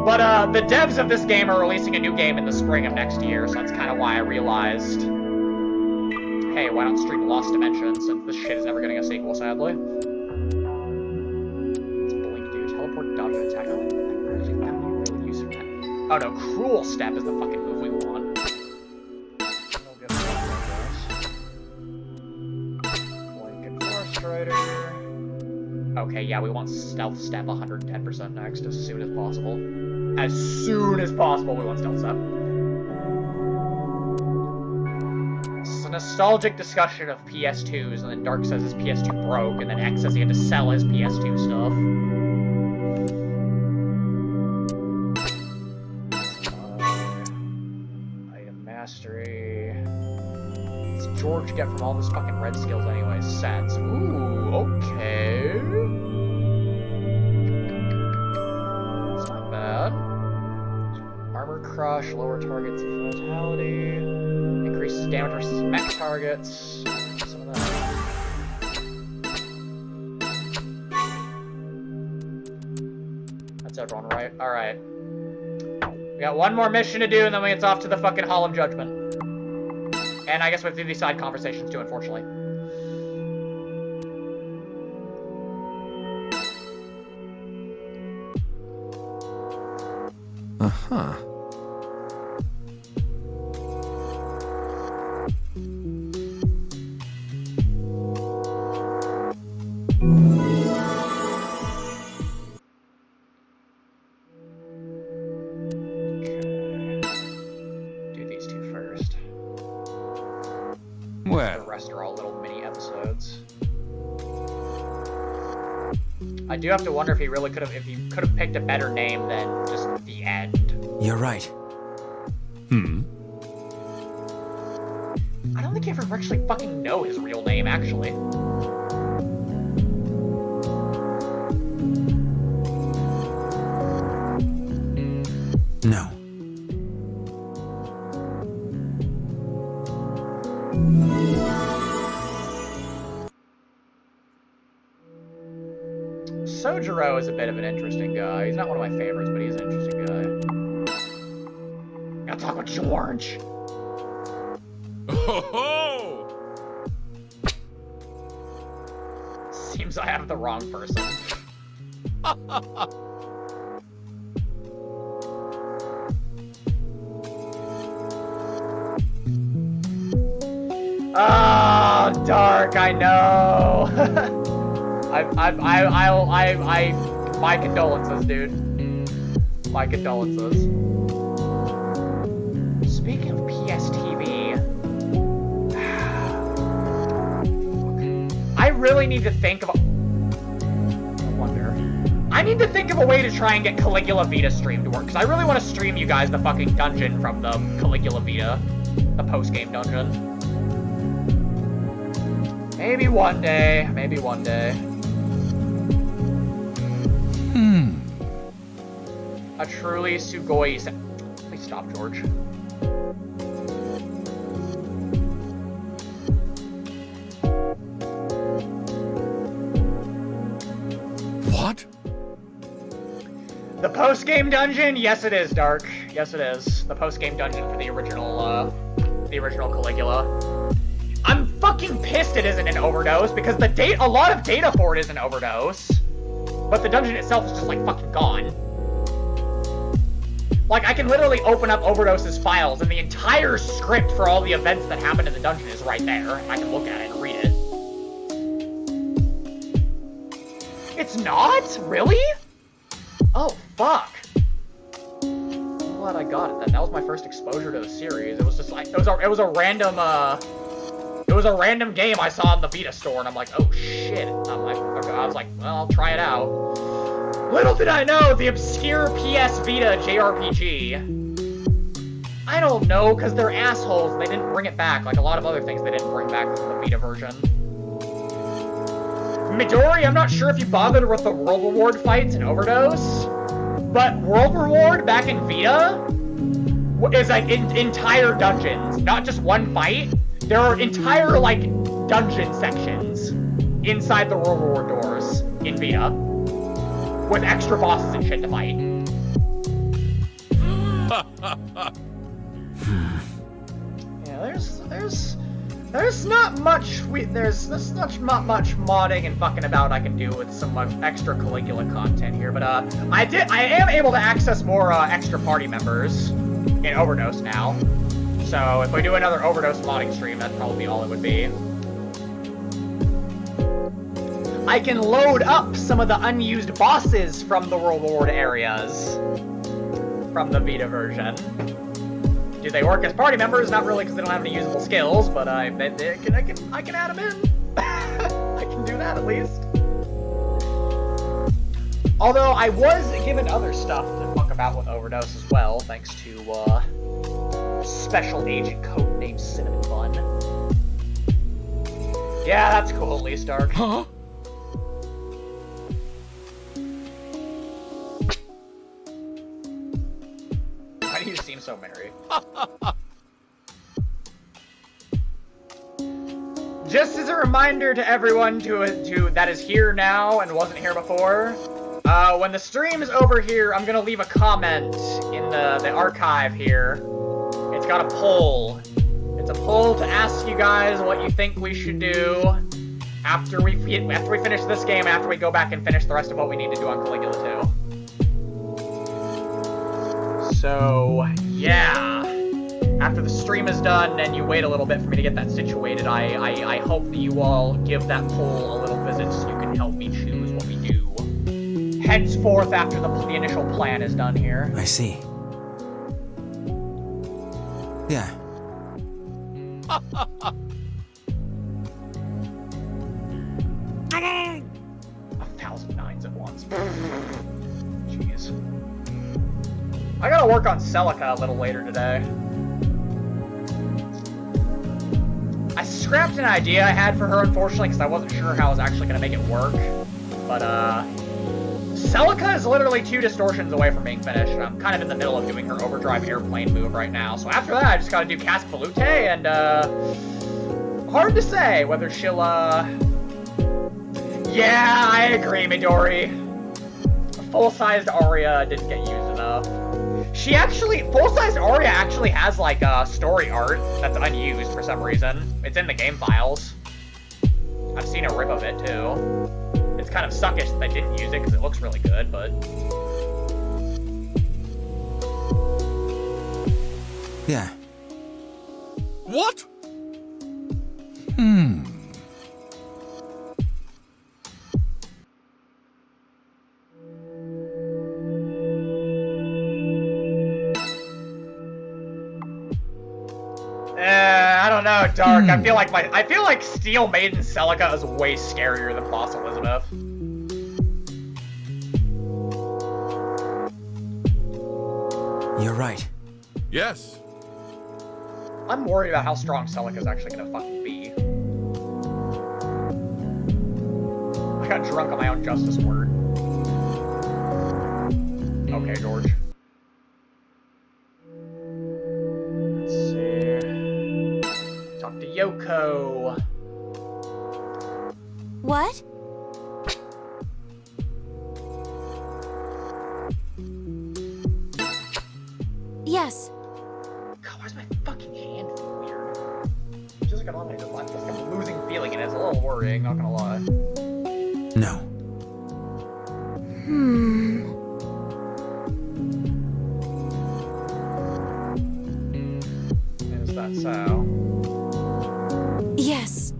But, the devs of this game are releasing a new game in the spring of next year, so that's kind of why I realized, hey, why not stream Lost Dimensions, since this shit is never getting a sequel, sadly. Let's blink, dude. Teleport, dodge, and attack. I don't really think that would be really useful. Oh no, Cruel Step is the fucking move we want. Blink and Force Rider. Okay, yeah, we want Stealth Step 110% next, as soon as possible. As soon as possible, we want Stealth Step. This is a nostalgic discussion of PS2s, and then Dark says his PS2 broke, and then X says he had to sell his PS2 stuff. Item Mastery. What's George get from all this fucking red skills anyway? Sets. Ooh, okay. Armor Crush, lower targets of vitality, increases damage versus mech targets, some of that. That's everyone, right? Alright. We got one more mission to do, and then it's off to the fucking Hall of Judgment. And I guess we have to do these side conversations too, unfortunately. Uh-huh. Well, the rest are all little mini episodes. I do have to wonder if he really could have picked a better name than just the end. You're right. I don't think he ever actually fucking know his real name, actually. No. Sojiro is a bit of an interesting guy. He's not one of my favorites, but he's an interesting guy. Gotta talk with George. Oh! Seems I have the wrong person. Ah, oh, Dark, I know. My condolences, dude. My condolences. Speaking of PSTV, I really need to think of I need to think of a way to try and get Caligula Vita stream to work, because I really want to stream you guys the fucking dungeon from the Caligula Vita, the post-game dungeon. Maybe one day, maybe one day. A truly Sugoi. Please stop, George. What? The post-game dungeon? Yes, it is, Dark. Yes, it is. The post-game dungeon for the original Caligula. I'm fucking pissed it isn't an overdose, because a lot of data for it is an overdose. But the dungeon itself is just, like, fucking gone. Like, I can literally open up Overdose's files, and the entire script for all the events that happen in the dungeon is right there. I can look at it and read it. It's not? Really? Oh, fuck. I'm glad I got it then. That was my first exposure to the series. It was just like, it was a random, it was a random game I saw in the Vita store, and I'm like, oh shit. I was like, well, I'll try it out. Little did I know, the obscure PS Vita JRPG. I don't know, because they're assholes. They didn't bring it back, like a lot of other things they didn't bring back from the Vita version. Midori, I'm not sure if you bothered with the World Reward fights in Overdose, but World Reward back in Vita is like entire dungeons, not just one fight. There are entire, like, dungeon sections inside the World Reward doors in Vita, with extra bosses and shit to fight. Yeah, there's not much there's not much modding and fucking about I can do with some extra Caligula content here, but I am able to access more extra party members in Overdose now. So if we do another Overdose modding stream, that'd probably be all it would be. I can load up some of the unused bosses from the World Reward areas from the Vita version. Do they work as party members? Not really, because they don't have any usable skills, but I can add them in. I can do that at least. Although I was given other stuff to fuck about with Overdose as well, thanks to special agent codename Cinnamon Bun. Yeah, that's cool at least, Dark. Huh? Why do you seem so merry? Just as a reminder to everyone that is here now and wasn't here before, when the stream is over here, I'm gonna leave a comment in the archive here. It's got a poll. It's a poll to ask you guys what you think we should do after we finish this game, after we go back and finish the rest of what we need to do on Caligula 2. So, yeah. After the stream is done and you wait a little bit for me to get that situated, I hope that you all give that poll a little visit so you can help me choose what we do henceforth after the initial plan is done here. I see. Yeah. 1,000 nines at once. is. I gotta work on Celica a little later today. I scrapped an idea I had for her, unfortunately, because I wasn't sure how I was actually gonna make it work. But, Celica is literally 2 distortions away from being finished, and I'm kind of in the middle of doing her overdrive airplane move right now. So after that, I just gotta do Cask Volute, and, hard to say whether she'll, Yeah, I agree, Midori. A full-sized Aria didn't get used enough. Full-sized Aria actually has, like, story art that's unused for some reason. It's in the game files. I've seen a rip of it, too. It's kind of suckish that they didn't use it, because it looks really good, but... Yeah. What? I don't know, Dark. I feel like Steel Maiden Celica is way scarier than Boss Elizabeth. You're right. Yes. I'm worried about how strong Celica is actually gonna fucking be. I got drunk on my own justice word. Okay, George. Let's see. Talk to Yoko. What? Yes. God, why's my fucking hand feel weird? Just like I'm losing feeling and it's a little worrying, not gonna lie. No. Is that so? Yes.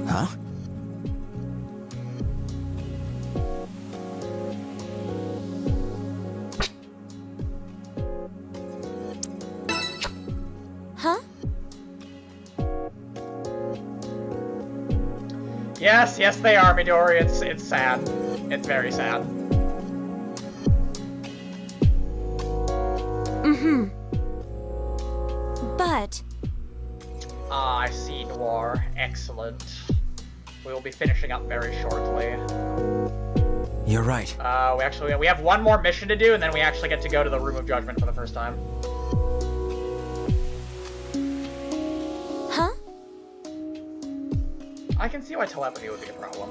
Huh? Huh? Yes, they are, Midori. It's sad. It's very sad. But... Ah, I see, Noir. Excellent. We will be finishing up very shortly. You're right. We have one more mission to do, and then we actually get to go to the Room of Judgment for the first time. Huh? I can see why telepathy would be a problem.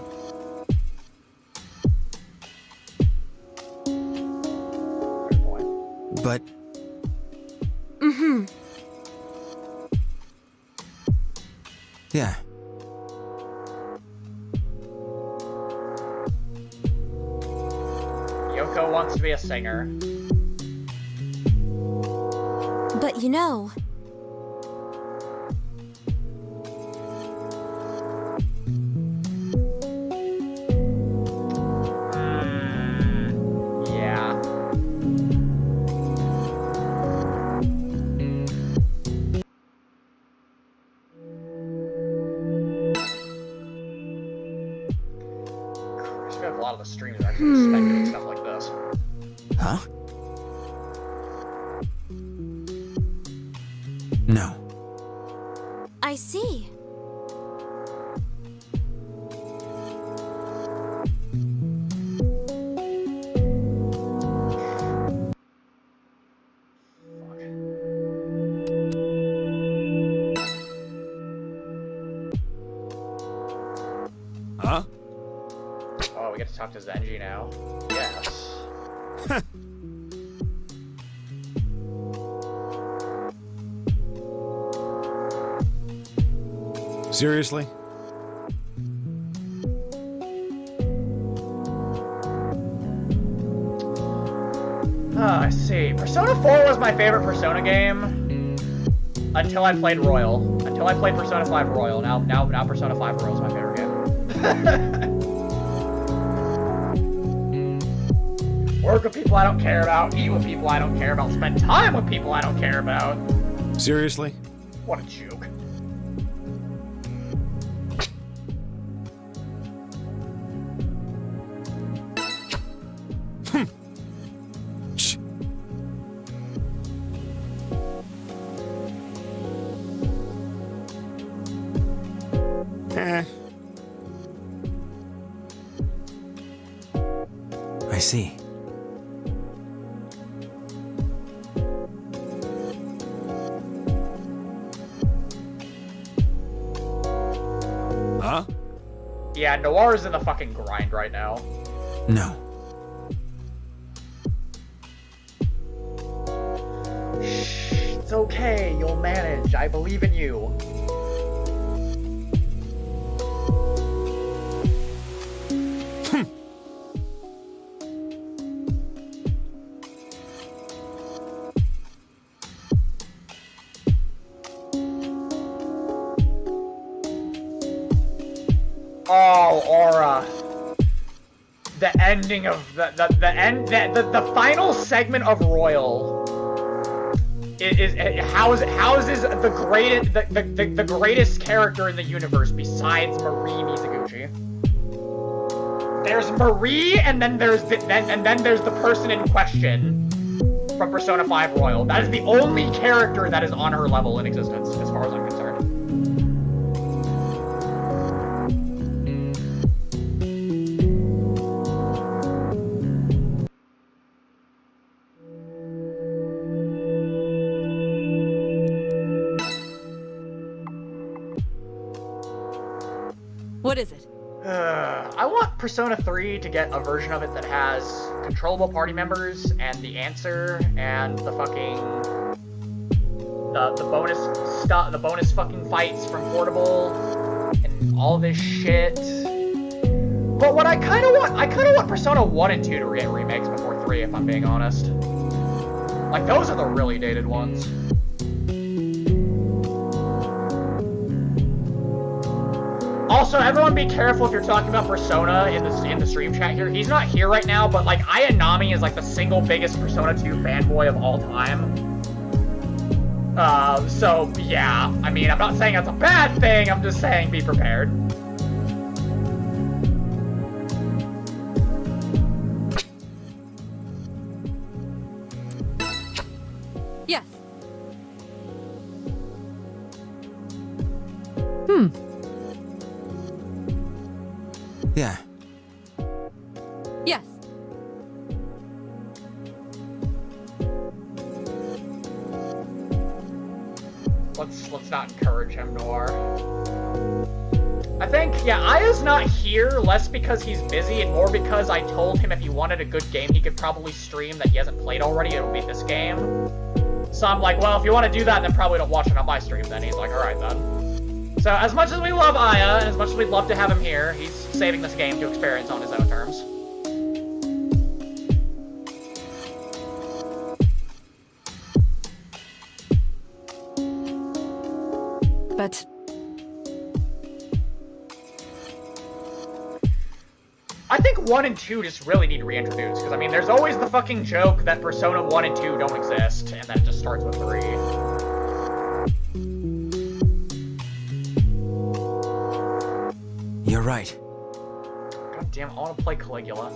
Good point. But... Yeah. Yoko wants to be a singer. But you know... Yeah. A lot of the streams are actually speculating stuff like this. Huh? No. I see. Huh? Oh, we get to talk to Zenji now. Yes. Seriously? I see. Persona 4 was my favorite Persona game. Until I played Royal. Until I played Persona 5 Royal. Now Persona 5 Royal is my favorite game. Work with people I don't care about, eat with people I don't care about, spend time with people I don't care about. Seriously? What a joke. I see. Huh? Yeah, Noir's in the fucking grind right now. No. It's okay, you'll manage. I believe in you. Oh, Aura. The ending of the final segment of Royal houses the greatest character in the universe besides Marie Mizuguchi. There's Marie, and then there's the person in question from Persona 5 Royal. That is the only character that is on her level in existence, as far as I'm concerned. What is it? I want Persona 3 to get a version of it that has controllable party members and the answer and the fucking the bonus fucking fights from Portable and all this shit. But what I kind of want Persona 1 and 2 to get remakes before 3, if I'm being honest. Like, those are the really dated ones. Also, everyone be careful if you're talking about Persona in the stream chat here. He's not here right now, but like Ayanami is like the single biggest Persona 2 fanboy of all time. So yeah, I mean, I'm not saying that's a bad thing, I'm just saying be prepared. Yes. Yeah. Yes. Let's not encourage him, Noir. I think, yeah, Aya's not here less because he's busy and more because I told him if he wanted a good game he could probably stream that he hasn't played already, it would be this game. So I'm like, well, if you want to do that, then probably don't watch it on my stream then. He's like, alright then. So as much as we love Aya, and as much as we'd love to have him here, he's saving this game to experience on his own terms. But I think 1 and 2 just really need to reintroduce, because I mean, there's always the fucking joke that Persona 1 and 2 don't exist, and then it just starts with 3. You're right. God damn, I want to play Caligula.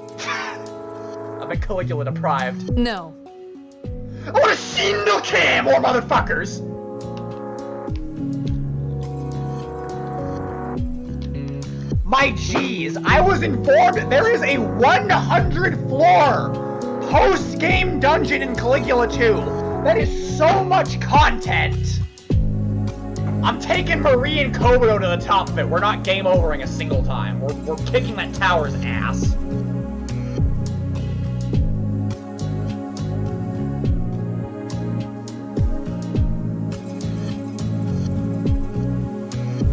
I've been Caligula deprived. no. I want to see no more motherfuckers! My G's, I was informed there is a 100-floor post-game dungeon in Caligula 2. That is so much content. I'm taking Marie and Kobudo to the top of it. We're not game overing a single time. We're kicking that tower's ass.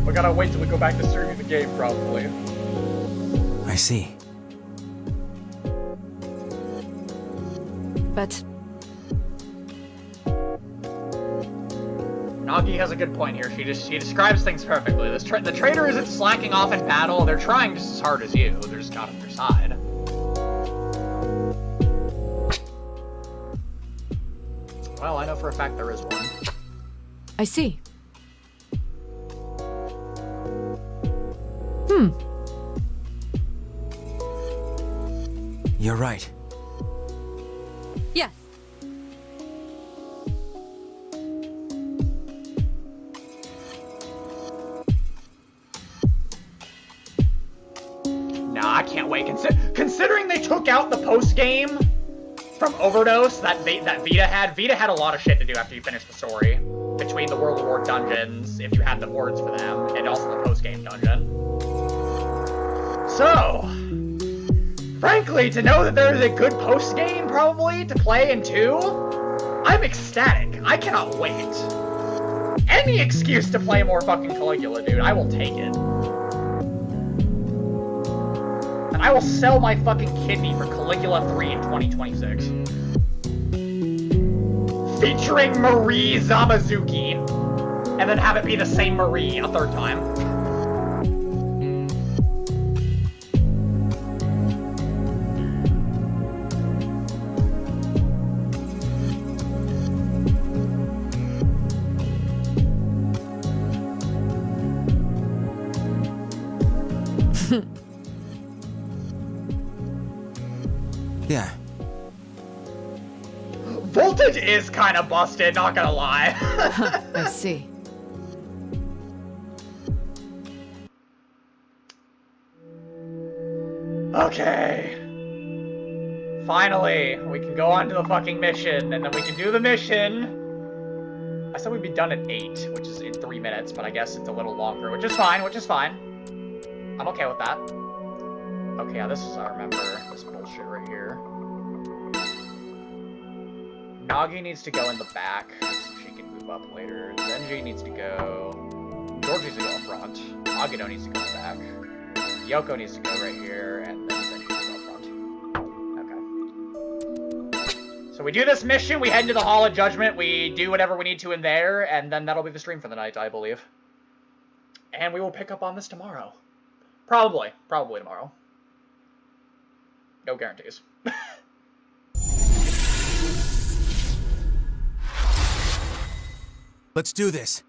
We gotta wait till we go back to streaming the game, probably. I see. Now, Nagi has a good point here. She describes things perfectly. The traitor isn't slacking off in battle. They're trying just as hard as you. They're just not on your side. Well, I know for a fact there is one. I see. You're right. Yes. Nah, I can't wait. Considering they took out the post-game from Overdose that Vita had a lot of shit to do after you finish the story. Between the World War dungeons, if you had the words for them, and also the post-game dungeon. So, frankly, to know that there is a good post-game, probably, to play in 2, I'm ecstatic. I cannot wait. Any excuse to play more fucking Caligula, dude. I will take it. And I will sell my fucking kidney for Caligula 3 in 2026. Featuring Marie Zamazuki. And then have it be the same Marie a third time. Yeah. Voltage is kind of busted, not gonna lie. I see. Okay. Finally, we can go on to the fucking mission, and then we can do the mission. I said we'd be done at 8, which is in 3 minutes, but I guess it's a little longer, which is fine, I'm okay with that. Okay, yeah, this is, I remember this bullshit right here. Nagi needs to go in the back, so she can move up later. Zenji needs to go... George needs to go up front. Agito needs to go in the back. Yoko needs to go right here, and then Zenji needs to go up front. Okay. So we do this mission, we head into the Hall of Judgment, we do whatever we need to in there, and then that'll be the stream for the night, I believe. And we will pick up on this tomorrow. Probably tomorrow. No guarantees. Let's do this.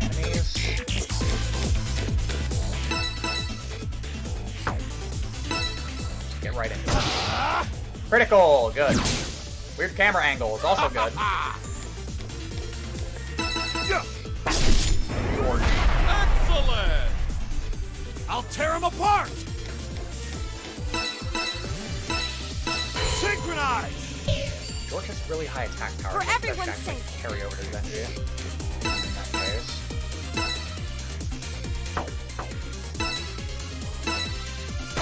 Enemies. Get right into it. Critical, good. Weird camera angle is also good. Excellent! I'll tear him apart! Synchronize! George has really high attack power. For everyone's sake. Carry over to Zenji. In that case.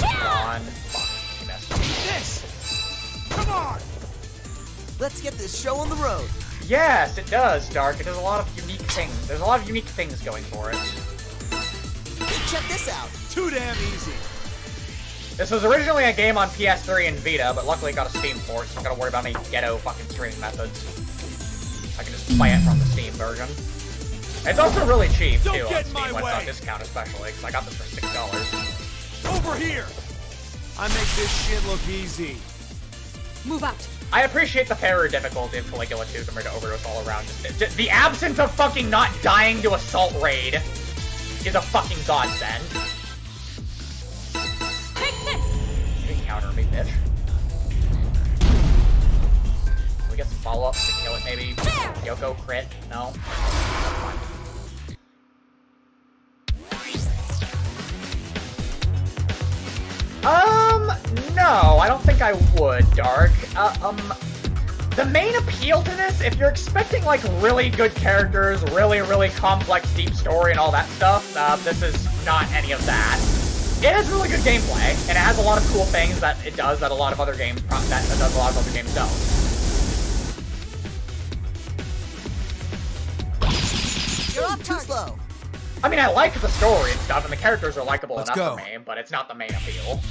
One. Fuck. He messed up. This! Come on! Let's get this show on the road. Yes, it does, Dark. It does a lot of unique things. There's a lot of unique things going for it. Hey, check this out. Too damn easy. This was originally a game on PS3 and Vita, but luckily it got a Steam port, so I don't gotta worry about any ghetto fucking streaming methods. I can just play it from the Steam version. It's also really cheap, too, on Steam when it's on discount especially, because I got this for $6. Over here! I make this shit look easy. Move out. I appreciate the fairer difficulty of Caligula 2 compared to Overdose all around. Just the absence of fucking not dying to Assault Raid is a fucking godsend. Take this! You can counter me, bitch. Can we get some follow-ups to kill it, maybe? Yoko crit? No? That's fine. No, I don't think I would, Dark. The main appeal to this, if you're expecting, like, really good characters, really complex, deep story and all that stuff, this is not any of that. It has really good gameplay, and it has a lot of cool things that it does that a lot of other games don't. You're off too slow. I mean, I like the story and stuff, and the characters are likable enough go. for me, but it's not the main appeal.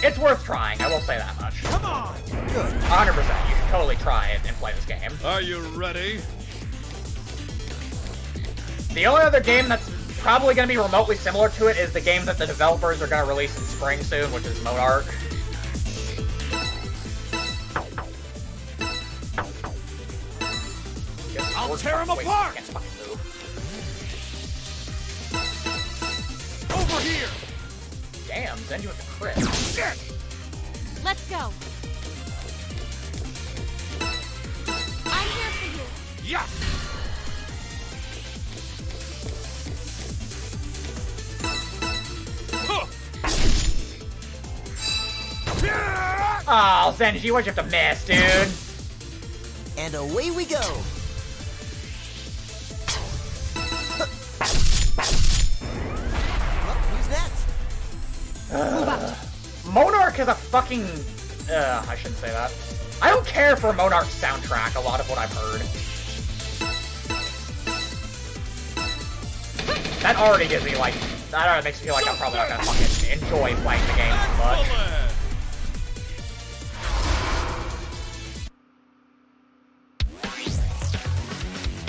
it's worth trying. I will say that much. Come on! Good. 100%. You should totally try it and play this game. Are you ready? The only other game that's probably going to be remotely similar to it is the game that the developers are going to release in spring soon, which is Monark. I'll tear him apart! Can't fucking move. Over here! Damn, Zenji with the crit. Shit! Let's go. I'm here for you. Yes! Oh, Zenji, why'd you have to miss, dude? And away we go. Well, who's next? Monark has a fucking... I shouldn't say that. I don't care for Monarch's soundtrack, a lot of what I've heard. That already gives me, like... That already makes me feel like I'm probably not gonna fucking enjoy playing the game as much.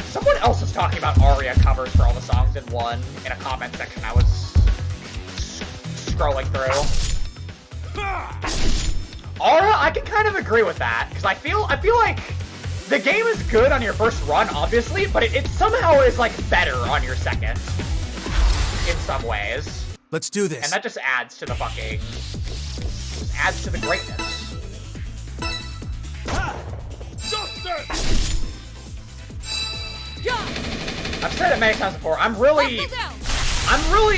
Someone else was talking about Aria covers for all the songs in one in a comment section I was scrolling through. Aura, I can kind of agree with that, because I feel like the game is good on your first run, obviously, but it somehow is like better on your second in some ways. Let's do this. And that just adds to the fucking... just adds to the greatness. I've said it many times before, I'm really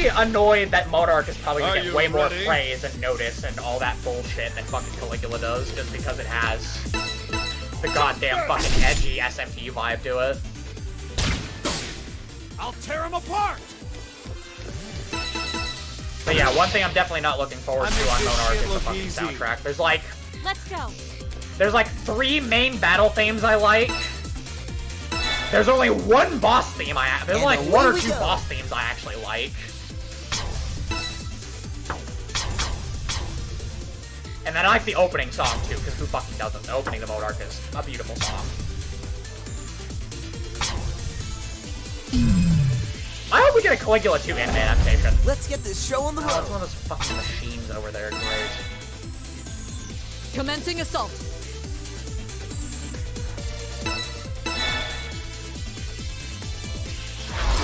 annoyed that Monark is probably gonna get way more praise and notice and all that bullshit than fucking Caligula does, just because it has the goddamn fucking edgy SMT vibe to it. I'll tear him apart! But yeah, one thing I'm definitely not looking forward to on Monark is the fucking soundtrack. There's like... Let's go. There's like 3 main battle themes I like. There's only one boss theme there's only like 1 or 2 boss themes I actually like. And then I like the opening song too, because who fucking doesn't? The opening of Monark is a beautiful song. I hope we get a Caligula 2 anime adaptation. Let's get this show on the road. Oh, it's one of those fucking machines over there. Great. Commencing assault.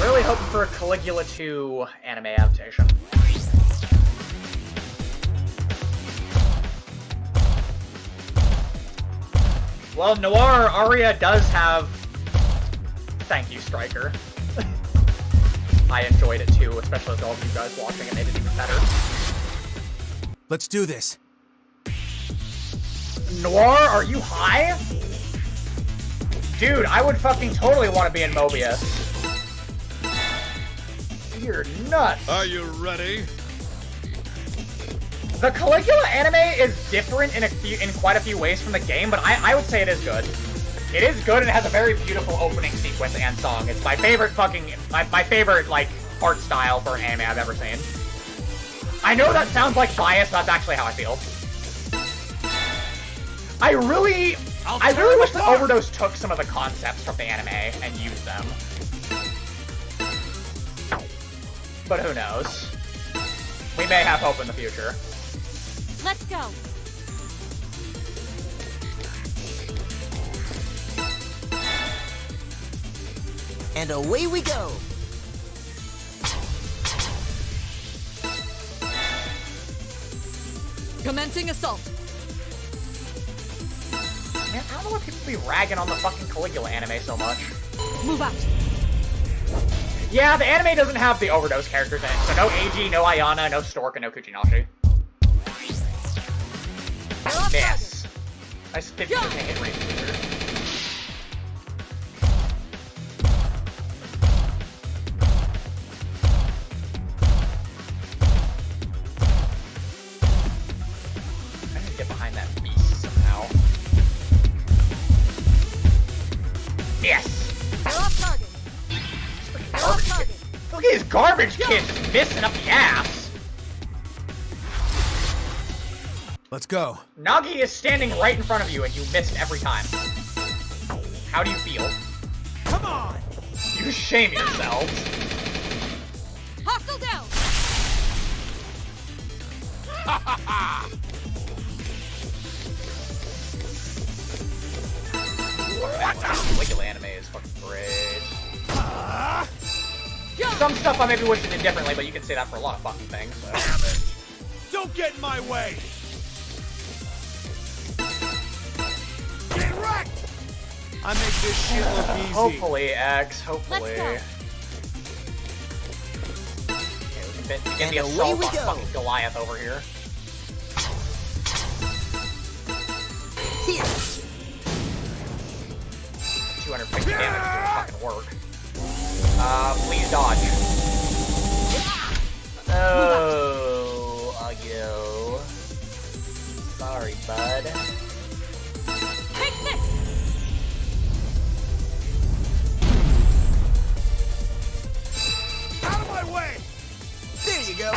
Really hoping for a Caligula 2 anime adaptation. Well, Noir Aria does have... Thank you, Striker. I enjoyed it too, especially with all of you guys watching. It made it even better. Let's do this. Noir, are you high? Dude, I would fucking totally want to be in Mobius. You're nuts. Are you ready? The Caligula anime is different in quite a few ways from the game, but I would say it is good. It is good and it has a very beautiful opening sequence and song. It's my favorite my favorite, like, art style for an anime I've ever seen. I know that sounds like bias, but that's actually how I feel. I really wish that Overdose took some of the concepts from the anime and used them. But who knows? We may have hope in the future. Let's go. And away we go. Commencing assault. Man, I don't know why people be ragging on the fucking Caligula anime so much. Move out. Yeah, the anime doesn't have the Overdose characters in it, so no Eiji, no Ayana, no Stork, and no Kuchinashi. Miss. Nice 50% hit rate here. I need to get behind that beast somehow. Yes! You're off target. Look at his garbage kid just missing up the ass. Let's go. Nagi is standing right in front of you and you missed every time. How do you feel? Come on! You shame yourselves. Hostile down! Ha ha ha! Caligula anime is fucking great. Some stuff I maybe wish it did differently, but you can say that for a lot of fucking things. So. Damn it! Don't get in my way! Get wrecked! I make this shit look easy. Hopefully, X. Hopefully. Let's Okay, we can begin the assault on fucking Goliath over here. Here. 250 damage doing fucking work. Please dodge. Oh, Agio. Sorry, bud. Take this! Out of my way! There you go.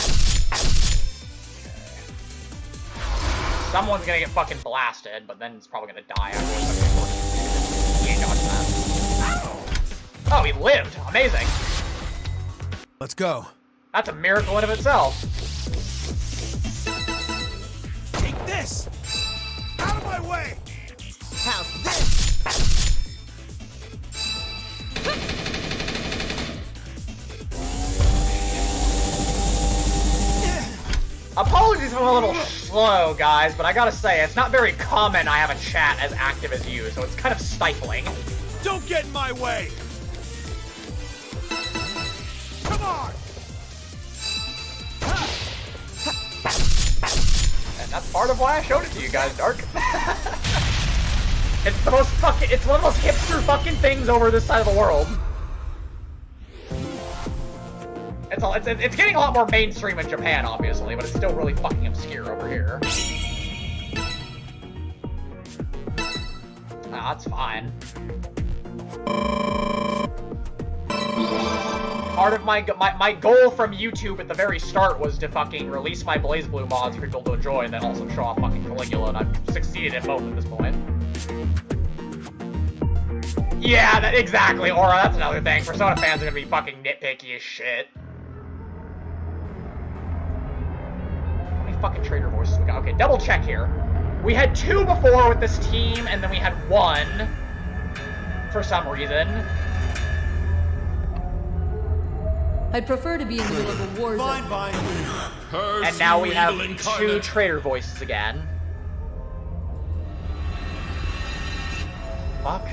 Someone's gonna get fucking blasted, but then it's probably gonna die afterwards. He ain't dodging that. Oh, he lived! Amazing! Let's go. That's a miracle in of itself. Take this! Out of my way! How's this? Apologies if I'm a little slow, guys, but I gotta say, it's not very common I have a chat as active as you, so it's kind of stifling. Don't get in my way! Come on! And that's part of why I showed it to you guys, Dark. It's the most fucking, it's one of the most hipster fucking things over this side of the world. It's getting a lot more mainstream in Japan, obviously, but it's still really fucking obscure over here. Ah, that's fine. Part of my goal from YouTube at the very start was to fucking release my BlazBlue mods for people to enjoy, and then also show off fucking Caligula, and I've succeeded in both at this point. Yeah, exactly, Aura, that's another thing. Persona fans are gonna be fucking nitpicky as shit. How many fucking traitor voices we got? Okay, double check here. We had 2 before with this team, and then we had 1 for some reason. I'd prefer to be in the middle of a war zone. Fine. And now we have 2 traitor voices again. Fuck.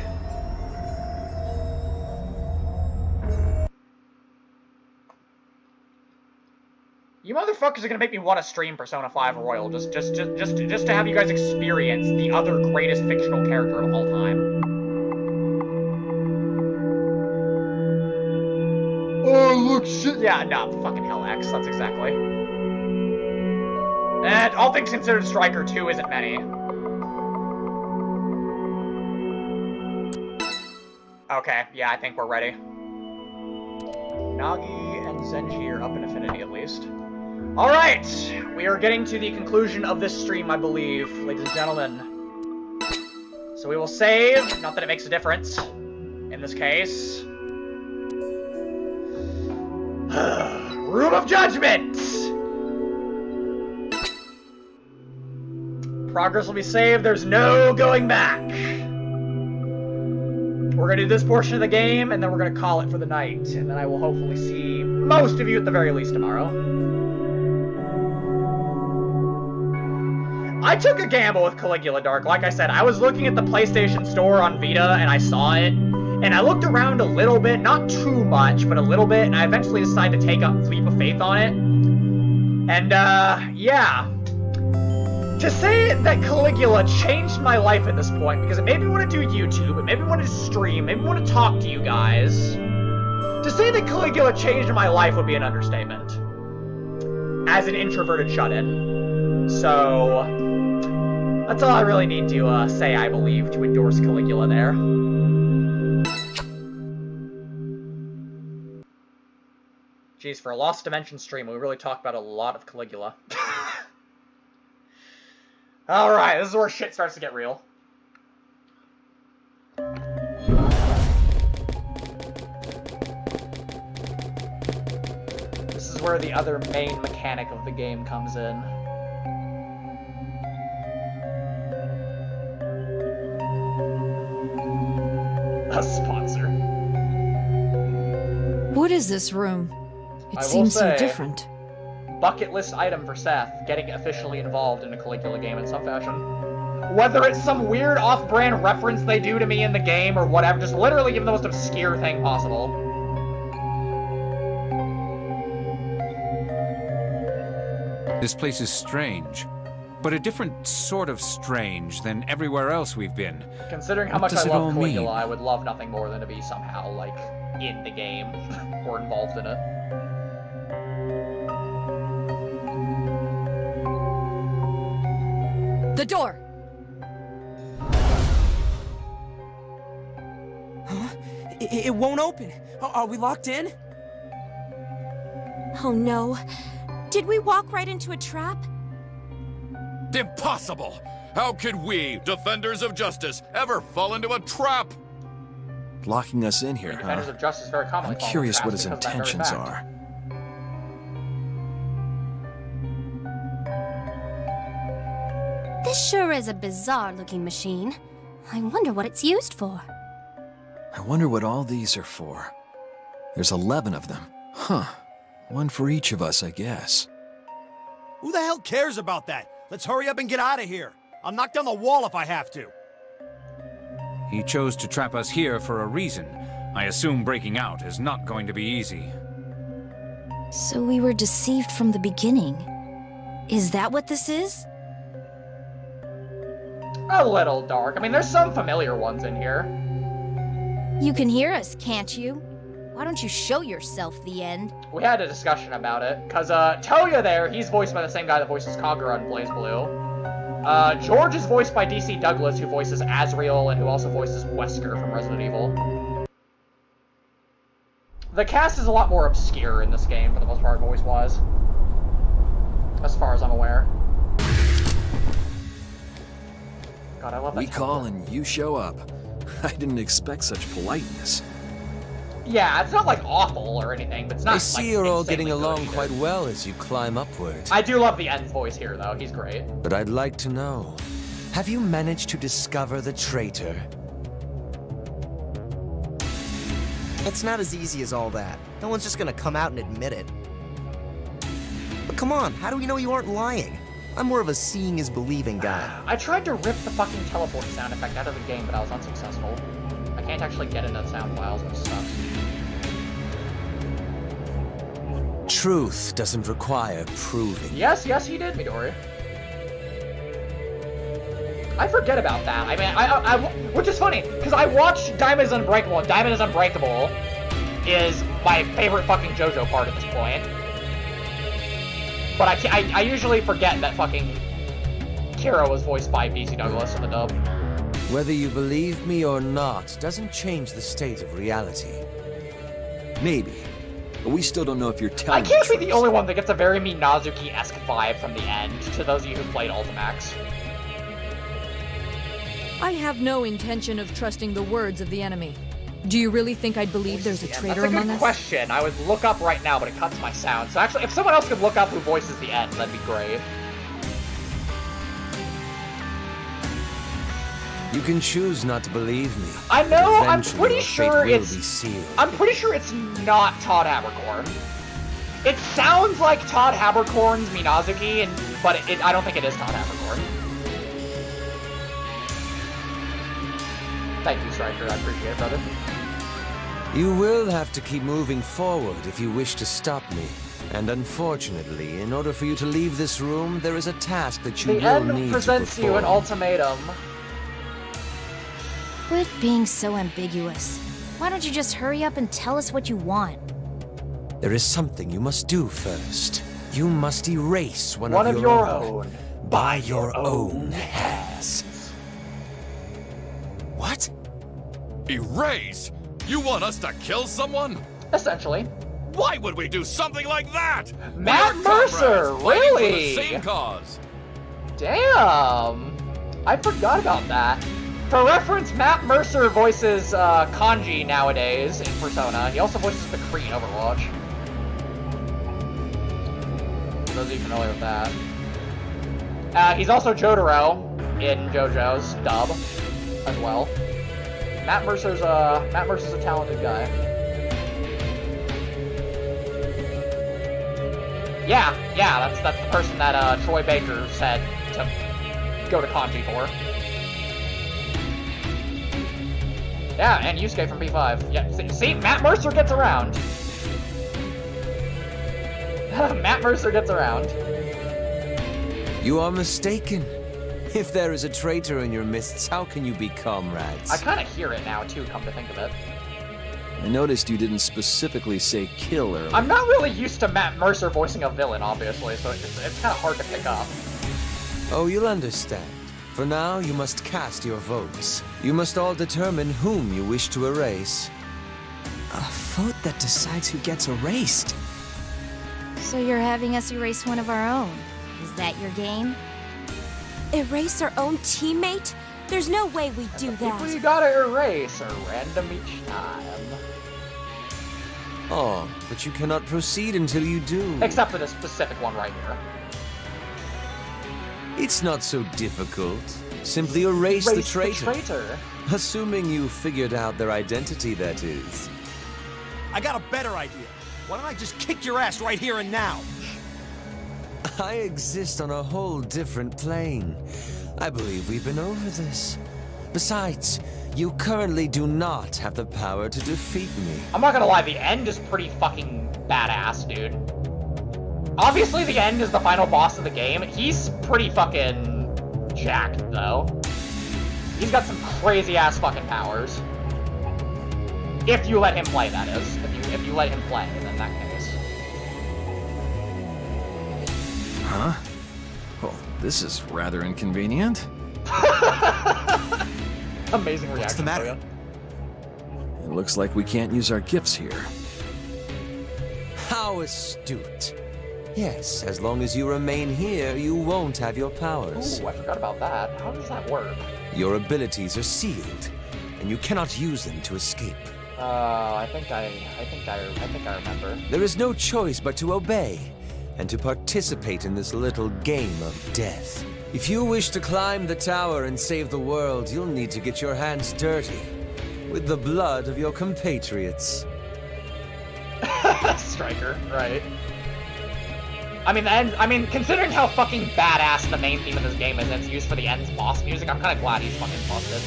You motherfuckers are gonna make me want to stream Persona 5 Royal just to have you guys experience the other greatest fictional character of all time. Oh, look, shit. Yeah, no, fucking hell, X. That's exactly. And all things considered, Striker 2 isn't many. Okay, yeah, I think we're ready. Nagi and Zenji are up in affinity, at least. Alright! We are getting to the conclusion of this stream, I believe, ladies and gentlemen. So we will save, not that it makes a difference, in this case. Room of Judgment! Progress will be saved, there's no going back! We're gonna do this portion of the game, and then we're gonna call it for the night. And then I will hopefully see most of you at the very least tomorrow. I took a gamble with Caligula, Dark. Like I said, I was looking at the PlayStation Store on Vita, and I saw it. And I looked around a little bit, not too much, but a little bit, and I eventually decided to take a leap of faith on it. And, yeah. To say that Caligula changed my life at this point, because it made me want to do YouTube, it made me want to stream, it made me want to talk to you guys. To say that Caligula changed my life would be an understatement. As an introverted shut-in. So, that's all I really need to say, I believe, to endorse Caligula there. Jeez, for a Lost Dimension stream, we really talked about a lot of Caligula. Alright, this is where shit starts to get real. This is where the other main mechanic of the game comes in. A sponsor. What is this room? It I will seems so say, different. Bucket list item for Seth, getting officially involved in a Caligula game in some fashion. Whether it's some weird off-brand reference they do to me in the game or whatever, just literally give them the most obscure thing possible. This place is strange, but a different sort of strange than everywhere else we've been. Considering how What much I does it all love Caligula, mean? I would love nothing more than to be somehow, like, in the game or involved in it. The door! Huh? It won't open. Are we locked in? Oh no. Did we walk right into a trap? Impossible! How could we, defenders of justice, ever fall into a trap? Locking us in here, Defenders huh? of Justice very commonly I'm fall into curious traps what his because of that very intentions fact. are. This sure is a bizarre-looking machine. I wonder what it's used for. I wonder what all these are for. There's 11 of them. Huh. One for each of us, I guess. Who the hell cares about that? Let's hurry up and get out of here. I'll knock down the wall if I have to. He chose to trap us here for a reason. I assume breaking out is not going to be easy. So we were deceived from the beginning. Is that what this is? A little dark. I mean, there's some familiar ones in here. You can hear us, can't you? Why don't you show yourself, the end? We had a discussion about it, because, Toya there, he's voiced by the same guy that voices Kagura in Blaze Blue. George is voiced by DC Douglas, who voices Azrael, and who also voices Wesker from Resident Evil. The cast is a lot more obscure in this game, for the most part, voice-wise. As far as I'm aware. God, I love that. We call and you show up. I didn't expect such politeness. Yeah, it's not, like, awful or anything, but it's not, I see like, you're all insanely getting good along either. quite well as you climb upward. I do love the End's voice here, though. He's great. But I'd like to know, have you managed to discover the traitor? It's not as easy as all that. No one's just gonna come out and admit it. But come on, how do we know you aren't lying? I'm more of a seeing is believing guy. I tried to rip the fucking teleport sound effect out of the game, but I was unsuccessful. I can't actually get into sound files, which sucks. Truth doesn't require proving. Yes, he did, Midori. I forget about that. I mean, which is funny, because I watched Diamond is Unbreakable, and Diamond is Unbreakable is my favorite fucking JoJo part at this point. But I usually forget that fucking Kira was voiced by DC Douglas in the dub. Whether you believe me or not doesn't change the state of reality. Maybe. But we still don't know if you're telling I can't the be truth. the only one that gets a very Minazuki-esque vibe from the end, to those of you who played Ultimax. I have no intention of trusting the words of the enemy. Do you really think I'd believe there's a traitor That's a among good us? question. I would look up right now, but it cuts my sound. So actually, if someone else could look up who voices the end, that'd be great. You can choose not to believe me. I know, I'm Eventually, pretty your fate sure will it's... be sealed. I'm pretty sure it's not Todd Haberkorn. It sounds like Todd Haberkorn's Minazuki, but I don't think it is Todd Haberkorn. Thank you, Striker. I appreciate it, brother. You will have to keep moving forward if you wish to stop me. And unfortunately, in order for you to leave this room, there is a task that you The will need end to presents you an perform. ultimatum. Quit being so ambiguous. Why don't you just hurry up and tell us what you want? There is something you must do first. You must erase one One of of your your own. By your own hands. What? Erase? You want us to kill someone? Essentially. Why would we do something like that? Matt We are Mercer, comrades fighting for the really? same cause. Damn! I forgot about that. For reference, Matt Mercer voices Kanji nowadays in Persona. He also voices the Kree in Overwatch. For those of you familiar with that. He's also Jotaro in JoJo's dub as well. Matt Mercer's a talented guy. Yeah, that's the person that Troy Baker said to go to Kanji for. Yeah, and Yusuke from B5. Yeah, see, Matt Mercer gets around. Matt Mercer gets around. You are mistaken. If there is a traitor in your midst, how can you be comrades? I kind of hear it now, too, come to think of it. I noticed you didn't specifically say kill earlier. I'm not really used to Matt Mercer voicing a villain, obviously, so it's kind of hard to pick up. Oh, you'll understand. For now, you must cast your votes. You must all determine whom you wish to erase. A vote that decides who gets erased. So you're having us erase one of our own. Is that your game? Erase our own teammate? There's no way we do that. We gotta erase a random each time. Oh, but you cannot proceed until you do. Except for this specific one right here. It's not so difficult. Simply erase the traitor. Assuming you figured out their identity, that is. I got a better idea. Why don't I just kick your ass right here and now? I exist on a whole different plane. I believe we've been over this. Besides, you currently do not have the power to defeat me. I'm not gonna lie, the end is pretty fucking badass, dude. Obviously, the end is the final boss of the game. He's pretty fucking jacked, though. He's got some crazy-ass fucking powers. If you let him play, that is. If you let him play, in that case. Huh? Well, this is rather inconvenient. Amazing reaction. What's the matter? It looks like we can't use our gifts here. How astute. Yes, as long as you remain here, you won't have your powers. Ooh, I forgot about that. How does that work? Your abilities are sealed, and you cannot use them to escape. I think I remember. There is no choice but to obey, and to participate in this little game of death. If you wish to climb the tower and save the world, you'll need to get your hands dirty with the blood of your compatriots. Striker, right. I mean, considering how fucking badass the main theme of this game is and it's used for the end's boss music, I'm kind of glad he's fucking busted.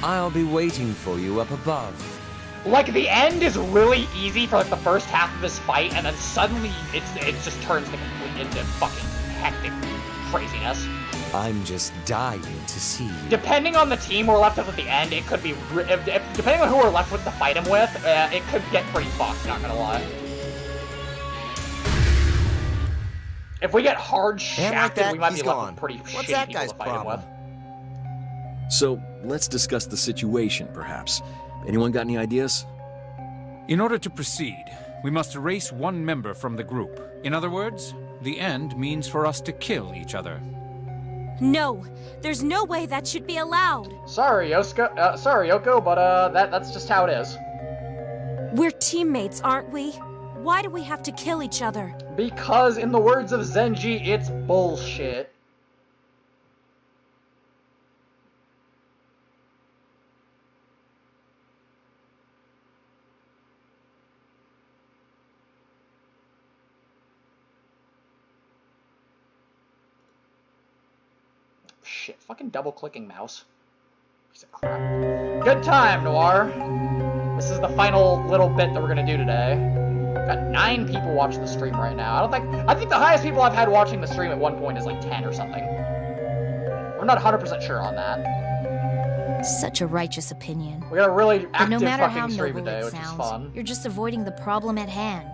I'll be waiting for you up above. Like, the end is really easy for, like, the first half of this fight, and then suddenly it just turns into fucking hectic craziness. I'm just dying to see you. Depending on the team we're left with at the end, it could be... depending on who we're left with to fight him with, it could get pretty fucked, not gonna lie. If we get hard shafted, we might be left with pretty shitty people to fight him with. So, let's discuss the situation, perhaps. Anyone got any ideas? In order to proceed, we must erase one member from the group. In other words, the end means for us to kill each other. No, there's no way that should be allowed. Sorry, Yoko, but that's just how it is. We're teammates, aren't we? Why do we have to kill each other? Because, in the words of Zenji, it's bullshit. Shit, fucking double-clicking mouse. Piece of crap. Good time, Noir. This is the final little bit that we're gonna do today. Got 9 people watching the stream right now. I think the highest people I've had watching the stream at one point is like 10 or something. I'm not 100% sure on that. Such a righteous opinion. We got a really But active no matter how fucking stream noble today, it which is sounds, fun. you're just avoiding the problem at hand.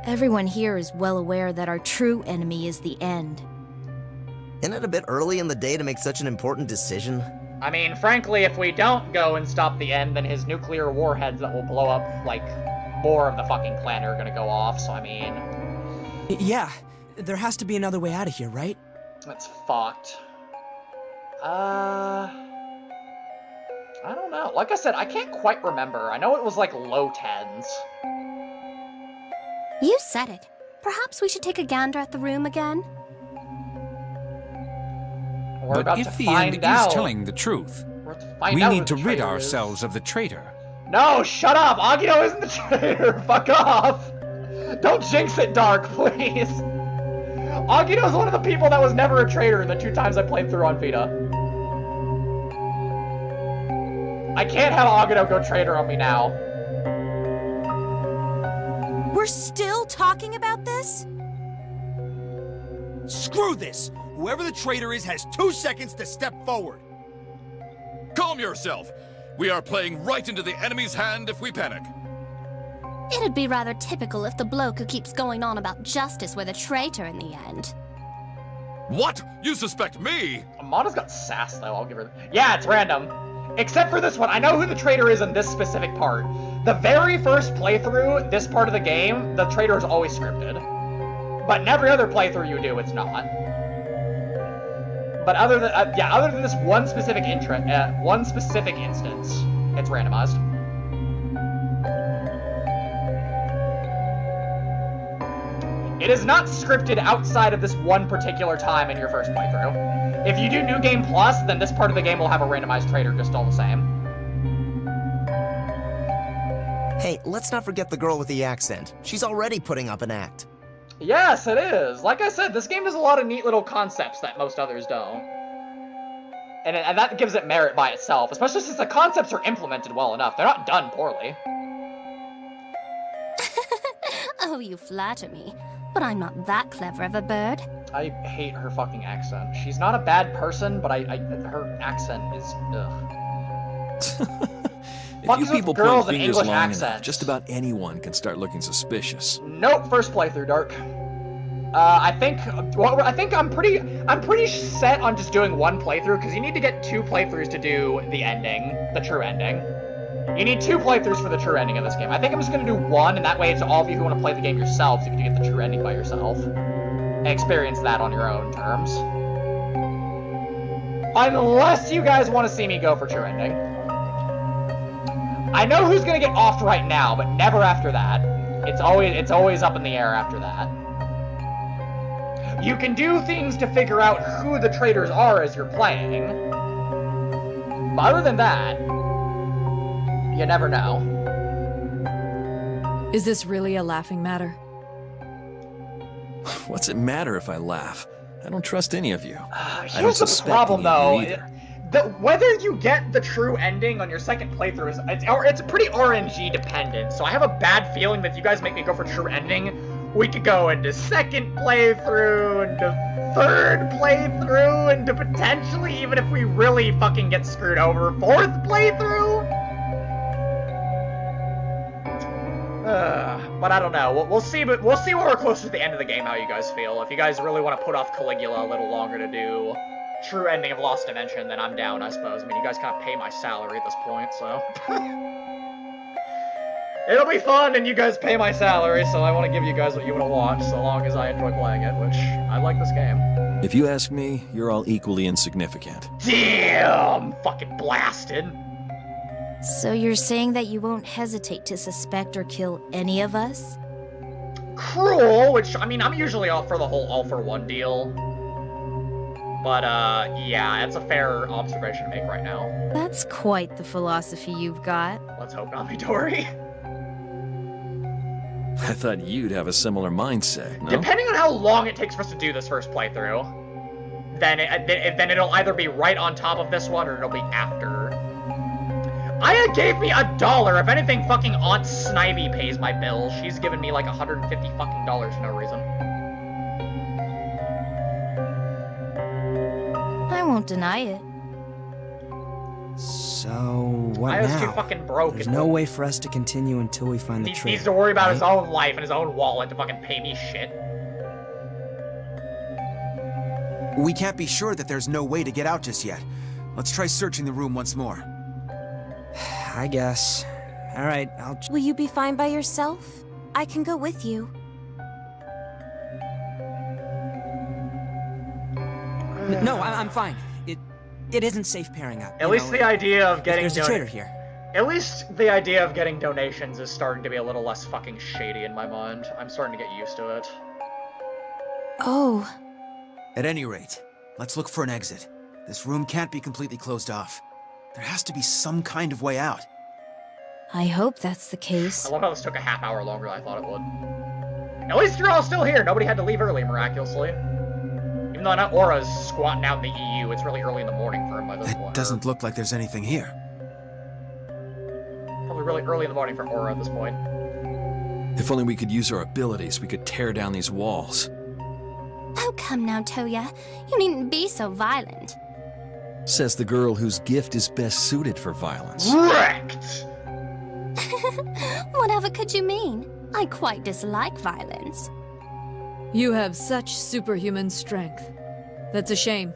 Everyone here is well aware that our true enemy is the end. Isn't it a bit early in the day to make such an important decision? I mean, frankly, if we don't go and stop the end, then his nuclear warheads that will blow up, like, more of the fucking planet are gonna go off, so I mean... Yeah, There has to be another way out of here, right? That's fucked. I don't know. Like I said, I can't quite remember. I know it was like low tens. You said it. Perhaps we should take a gander at the room again? We're But about if to the find end out. is telling the truth, We're about to find we out need who to the rid traitor ourselves is. of the traitor. No, shut up! Agito isn't the traitor! Fuck off! Don't jinx it, Dark, please! Agito's one of the people that was never a traitor the 2 times I played through on Vita. I can't have Agito go traitor on me now. We're still talking about this? Screw this! Whoever the traitor is has 2 seconds to step forward. Calm yourself. We are playing right into the enemy's hand if we panic. It'd be rather typical if the bloke who keeps going on about justice were the traitor in the end. What? You suspect me? Amada's got sass, though. I'll give her... Yeah, it's random. Except for this one. I know who the traitor is in this specific part. The very first playthrough, this part of the game, the traitor is always scripted. But in every other playthrough you do, it's not. But other than this one specific instance, it's randomized. It is not scripted outside of this one particular time in your first playthrough. If you do New Game Plus, then this part of the game will have a randomized traitor just all the same. Hey, let's not forget the girl with the accent. She's already putting up an act. Yes, it is. Like I said, this game does a lot of neat little concepts that most others don't. And that gives it merit by itself, especially since the concepts are implemented well enough. They're not done poorly. Oh, you flatter me. But I'm not that clever of a bird. I hate her fucking accent. She's not a bad person, but her accent is, ugh. If you people point girls and fingers English long enough, accents. just about anyone can start looking suspicious. Nope, first playthrough, Dark. I think I'm pretty set on just doing one playthrough, because you need to get 2 playthroughs to do the ending, the true ending. You need 2 playthroughs for the true ending of this game. I think I'm just gonna do 1, and that way it's all of you who want to play the game yourselves, you can get the true ending by yourself. And experience that on your own terms. Unless you guys want to see me go for true ending. I know who's gonna get offed right now, but never after that. It's always up in the air after that. You can do things to figure out who the traitors are as you're playing. But other than that, you never know. Is this really a laughing matter? What's it matter if I laugh? I don't trust any of you. I don't Here's the suspect problem, any of though. you either. Whether you get the true ending on your second playthrough it's pretty RNG dependent. So I have a bad feeling that if you guys make me go for true ending, we could go into second playthrough, into third playthrough, into potentially, even if we really fucking get screwed over, 4th playthrough. But I don't know. We'll see. But we'll see when we're closer to the end of the game how you guys feel. If you guys really want to put off Caligula a little longer to do true ending of Lost Dimension, then I'm down, I suppose. I mean, you guys kind of pay my salary at this point, so it'll be fun, and you guys pay my salary, so I want to give you guys what you want to watch, so long as I enjoy playing it, which I like this game. If you ask me, you're all equally insignificant. Damn, fucking blasted. So you're saying that you won't hesitate to suspect or kill any of us? Cruel, which, I mean, I'm usually all for the whole all-for-one deal. But, yeah, that's a fair observation to make right now. That's quite the philosophy you've got. Let's hope not, Midori. I thought you'd have a similar mindset, no? Depending on how long it takes for us to do this first playthrough, then it'll either be right on top of this one or it'll be after. Aya gave me $1. If anything, fucking Aunt Snivy pays my bills. She's given me like $150 fucking for no reason. I won't deny it. So, what Aya's now? too fucking broke. There's no way for us to continue until we find the He traitor. needs to worry about his right? own life and his own wallet to fucking pay me shit. We can't be sure that there's no way to get out just yet. Let's try searching the room once more. I guess. All right, Will you be fine by yourself? I can go with you. No, I'm fine. It isn't safe pairing up. At least the idea of getting there's a traitor here. At least the idea of getting donations is starting to be a little less fucking shady in my mind. I'm starting to get used to it. Oh. At any rate, let's look for an exit. This room can't be completely closed off. There has to be some kind of way out. I hope that's the case. I love how this took a half hour longer than I thought it would. At least you're all still here. Nobody had to leave early, miraculously. Even though not Aura's squatting out in the EU, it's really early in the morning for him by this point. It doesn't look like there's anything here. Probably really early in the morning for Aura at this point. If only we could use our abilities, we could tear down these walls. Oh, come now, Toya. You needn't be so violent. Says the girl whose gift is best suited for violence. Wrecked! Whatever could you mean? I quite dislike violence. You have such superhuman strength. That's a shame.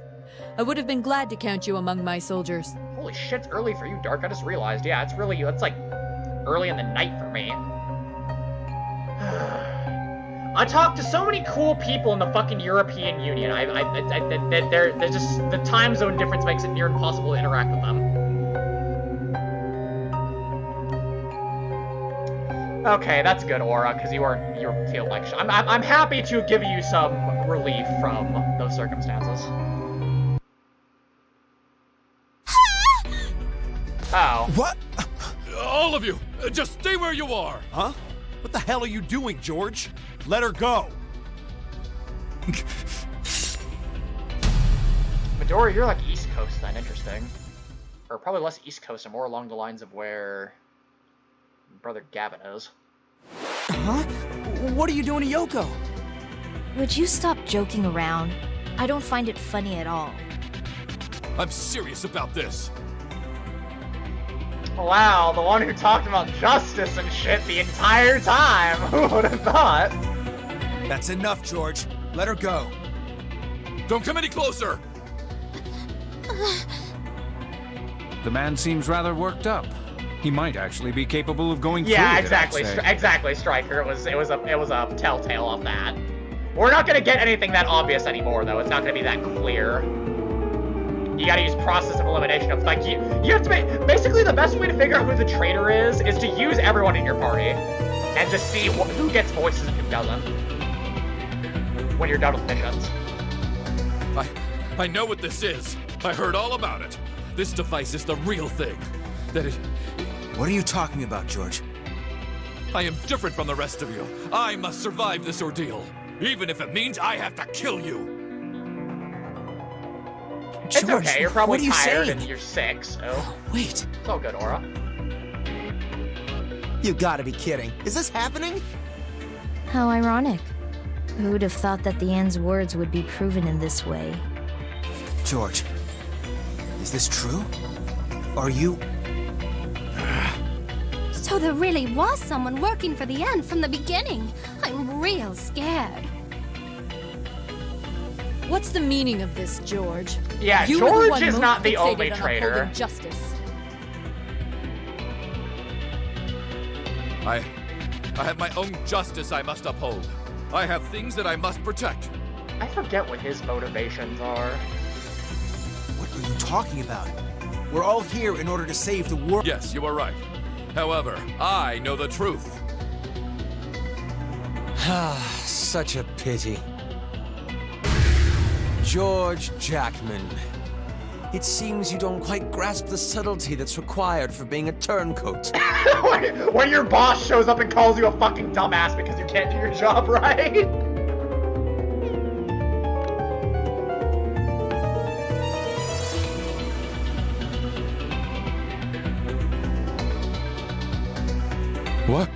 I would have been glad to count you among my soldiers. Holy shit, it's early for you, Dark. I just realized. Yeah, it's like early in the night for me. I talked to so many cool people in the fucking European Union. They're just, the time zone difference makes it near impossible to interact with them. Okay, that's good, Aura, because you feel like I'm happy to give you some relief from those circumstances. Oh. What? All of you, just stay where you are. Huh? What the hell are you doing, George? Let her go. Midori, you're like East Coast then, interesting. Or probably less East Coast and more along the lines of where Brother Gavin is. Huh? What are you doing to Yoko? Would you stop joking around? I don't find it funny at all. I'm serious about this. Wow, the one who talked about justice and shit the entire time. Who would have thought? That's enough, George. Let her go. Don't come any closer! The man seems rather worked up. He might actually be capable of going through Yeah, it, exactly, exactly, Stryker. It was a telltale of that. We're not gonna get anything that obvious anymore, though. It's not gonna be that clear. You gotta use process of elimination of, like, you have to make, basically the best way to figure out who the traitor is to use everyone in your party, and just see who gets voices and who doesn't, when you're done with missions. I know what this is. I heard all about it. This device is the real thing. What are you talking about, George? I am different from the rest of you. I must survive this ordeal, even if it means I have to kill you. It's George, okay, you're probably what are you tired saying? and you're sick, so... Wait. It's all good, Aura. You gotta be kidding. Is this happening? How ironic. Who would have thought that the End's words would be proven in this way? George, is this true? Are you... So there really was someone working for the End from the beginning. I'm real scared. What's the meaning of this, George? Yeah, You were the George one is most not the fixated only on traitor. upholding justice. I have my own justice I must uphold. I have things that I must protect. I forget what his motivations are. What are you talking about? We're all here in order to save the world. Yes, you are right. However, I know the truth. Such a pity. George Jackman. It seems you don't quite grasp the subtlety that's required for being a turncoat. when your boss shows up and calls you a fucking dumbass because you can't do your job right. What?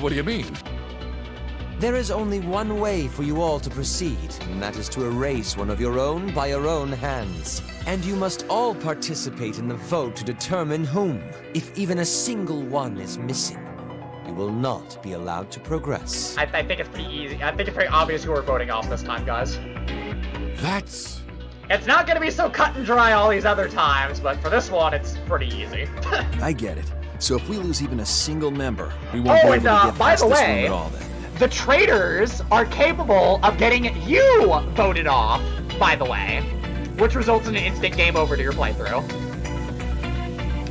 What do you mean? There is only one way for you all to proceed, and that is to erase one of your own by your own hands. And you must all participate in the vote to determine whom. If even a single one is missing, you will not be allowed to progress. I think it's pretty easy. I think it's pretty obvious who we're voting off this time, guys. That's... It's not gonna be so cut and dry all these other times, but for this one, it's pretty easy. I get it. So if we lose even a single member, we won't be Oh, able and to get by past the this room way, at all then. the traitors are capable of getting you voted off, by the way. which results in an instant game over to your playthrough.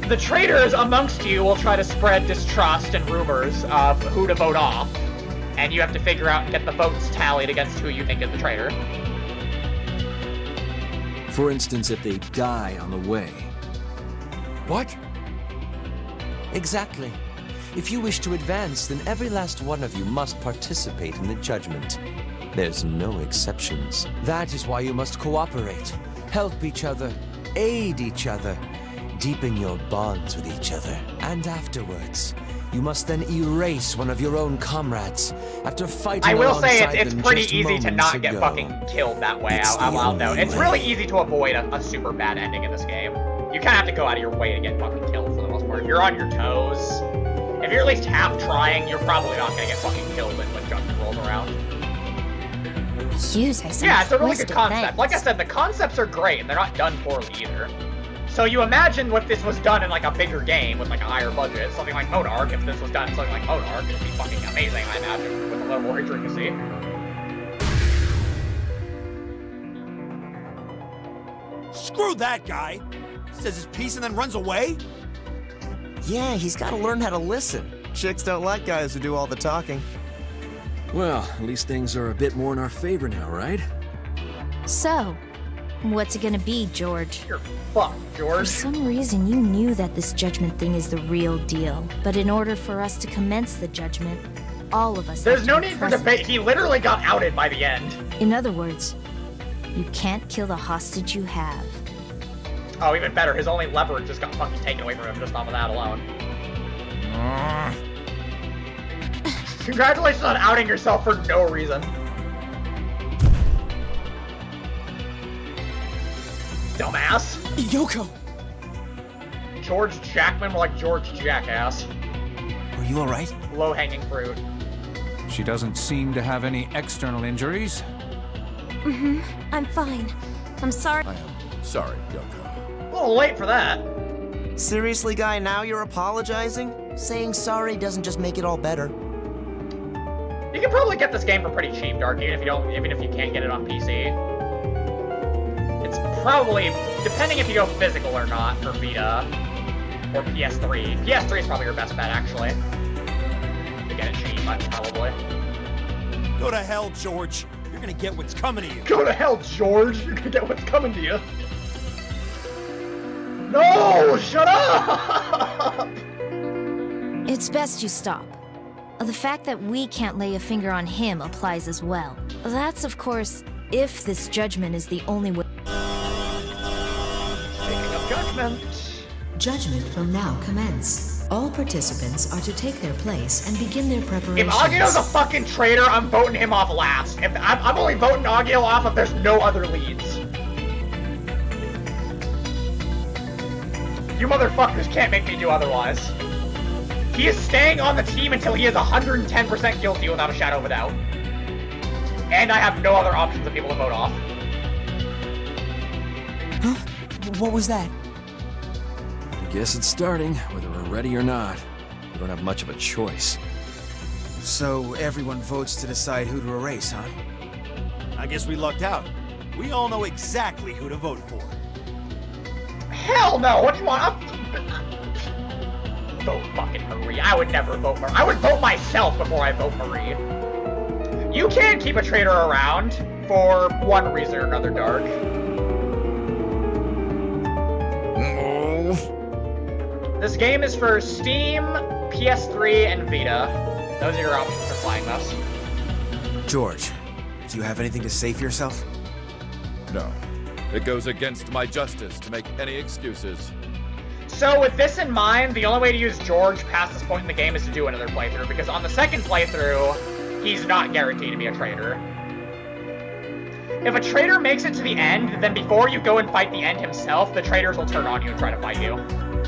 The traitors amongst you will try to spread distrust and rumors of who to vote off, and you have to figure out and get the votes tallied against who you think is the traitor. For instance, if they die on the way. What? Exactly. If you wish to advance, then every last one of you must participate in the judgment. There's no exceptions. That is why you must cooperate, help each other, aid each other, deepen your bonds with each other. And afterwards, you must then erase one of your own comrades after fighting I will say alongside it's them pretty just easy to not get ago. fucking killed that way It's out the loud, though. only It's way. really easy to avoid a super bad ending in this game. You kind of have to go out of your way to get fucking killed for the most part. If you're on your toes, if you're at least half trying, you're probably not gonna get fucking killed when judgment rolls around. Use has some Yeah, it's a really good twisted concept. things. Like I said, the concepts are great, and they're not done poorly either. So you imagine what this was done in like a bigger game with like a higher budget, something like Monark. If this was done in something like Monark, it'd be fucking amazing, I imagine, with a little more intricacy. Screw that guy! Says his piece and then runs away? Yeah, he's gotta learn how to listen. Chicks don't like guys who do all the talking. Well, at least things are a bit more in our favor now, right? So, what's it gonna be, George? You're fucked, For George. some reason, you knew that this judgment thing is the real deal. But in order for us to commence the judgment, all of us There's have no to be need for present. debate. He literally got outed by the end. In other words, you can't kill the hostage you have. Oh, even better, his only leverage just got fucking taken away from him just off of that alone. Congratulations on outing yourself for no reason. Dumbass. Yoko! George Jackman, more like George Jackass. Are you alright? Low-hanging fruit. She doesn't seem to have any external injuries. Mm-hmm. I'm fine. I'm sorry. I am sorry, Yoko. A little late for that. Seriously, guy, now you're apologizing? Saying sorry doesn't just make it all better. You can probably get this game for pretty cheap, Dark, even if you can't get it on PC. It's probably, depending if you go physical or not for Vita or PS3. PS3 is probably your best bet, actually. To get it cheap, probably. Go to hell, George. You're gonna get what's coming to you. Go to hell, George. You're gonna get what's coming to you. No! Shut up! It's best you stop. The fact that we can't lay a finger on him applies as well. That's, of course, if this judgment is the only way. Speaking of judgment. Judgment will now commence. All participants are to take their place and begin their If preparations. Agio's a fucking traitor, I'm voting him off last. If I'm only voting Agio off if there's no other leads. You motherfuckers can't make me do otherwise. He is staying on the team until he is 110% guilty without a shadow of a doubt. And I have no other options of people to vote off. Huh? What was that? I guess it's starting, whether we're ready or not. We don't have much of a choice. So everyone votes to decide who to erase, huh? I guess we lucked out. We all know exactly who to vote for. Hell no! What do you want? Vote fucking Marie. I would never vote Marie. I would vote myself before I vote Marie. You can keep a traitor around for one reason or another, Dark. This game is for Steam, PS3, and Vita. Those are your options for playing this. George, do you have anything to say for yourself? No. It goes against my justice to make any excuses. So with this in mind, the only way to use George past this point in the game is to do another playthrough, because on the second playthrough, he's not guaranteed to be a traitor. If a traitor makes it to the end, then before you go and fight the end himself, the traitors will turn on you and try to fight you,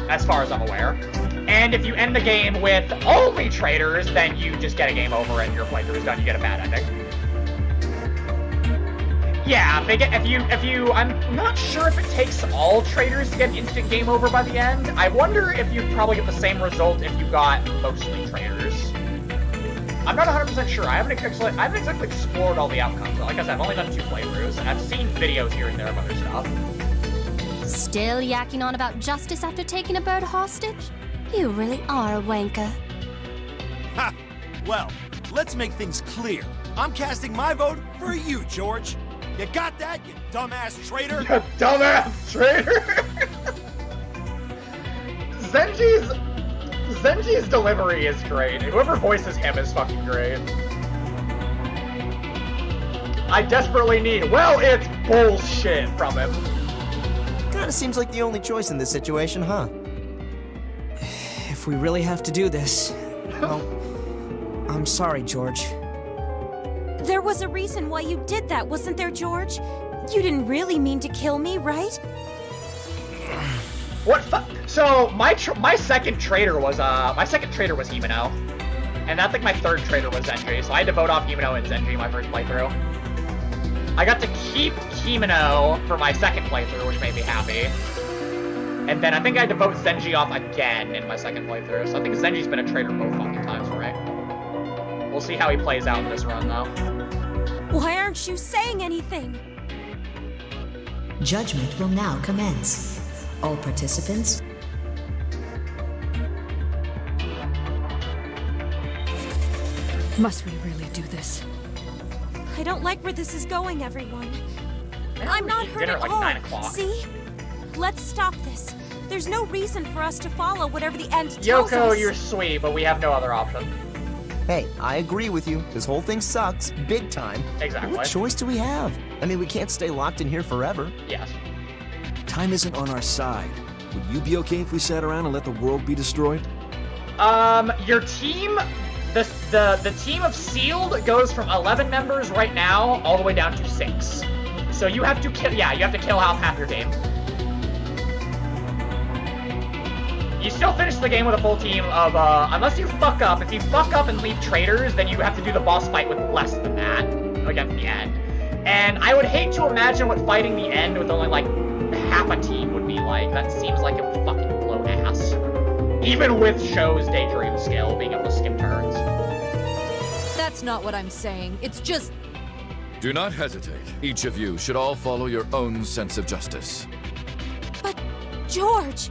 as far as I'm aware. And if you end the game with only traitors, then you just get a game over and your playthrough is done, you get a bad ending. Yeah, if you, I'm not sure if it takes all traitors to get an instant game over by the end. I wonder if you'd probably get the same result if you got mostly traitors. I'm not 100% sure. I haven't exactly explored all the outcomes. Like I said, I've only done 2 playthroughs, and I've seen videos here and there of other stuff. Still yakking on about justice after taking a bird hostage? You really are a wanker. Ha! Well, let's make things clear. I'm casting my vote for you, George. You got that, you dumbass traitor? You dumbass traitor! Zenji's delivery is great. Whoever voices him is fucking great. I desperately need, well, it's bullshit from him. Kinda seems like the only choice in this situation, huh? If we really have to do this, well, I'm sorry, George. There was a reason why you did that, wasn't there, George? You didn't really mean to kill me, right? What so my second traitor was Himeno. And I think my third traitor was Zenji, so I had to vote off Himeno and Zenji my first playthrough. I got to keep Himeno for my second playthrough, which made me happy. And then I think I had to vote Zenji off again in my second playthrough, so I think Zenji's been a traitor both fucking times, right? We'll see how he plays out in this run, though. Why aren't you saying anything? Judgment will now commence. All participants. Must we really do this? I don't like where this is going, everyone. I'm not hurt Dinner at like all. 9 o'clock. See? Let's stop this. There's no reason for us to follow whatever the end tells us. Yoko, you're sweet, but we have no other option. Hey, I agree with you. This whole thing sucks, big time. Exactly. What choice do we have? I mean, we can't stay locked in here forever. Yes. Time isn't on our side. Would you be okay if we sat around and let the world be destroyed? Your team, the team of Sealed goes from 11 members right now all the way down to 6. So you have to kill, you have to kill half your team. You still finish the game with a full team of, unless you fuck up. If you fuck up and leave traitors, then you have to do the boss fight with less than that against the end. And I would hate to imagine what fighting the end with only, like, half a team would be like. That seems like it would fucking blow ass. Even with Show's Daydream skill, being able to skip turns. That's not what I'm saying. It's just... Do not hesitate. Each of you should all follow your own sense of justice. But, George...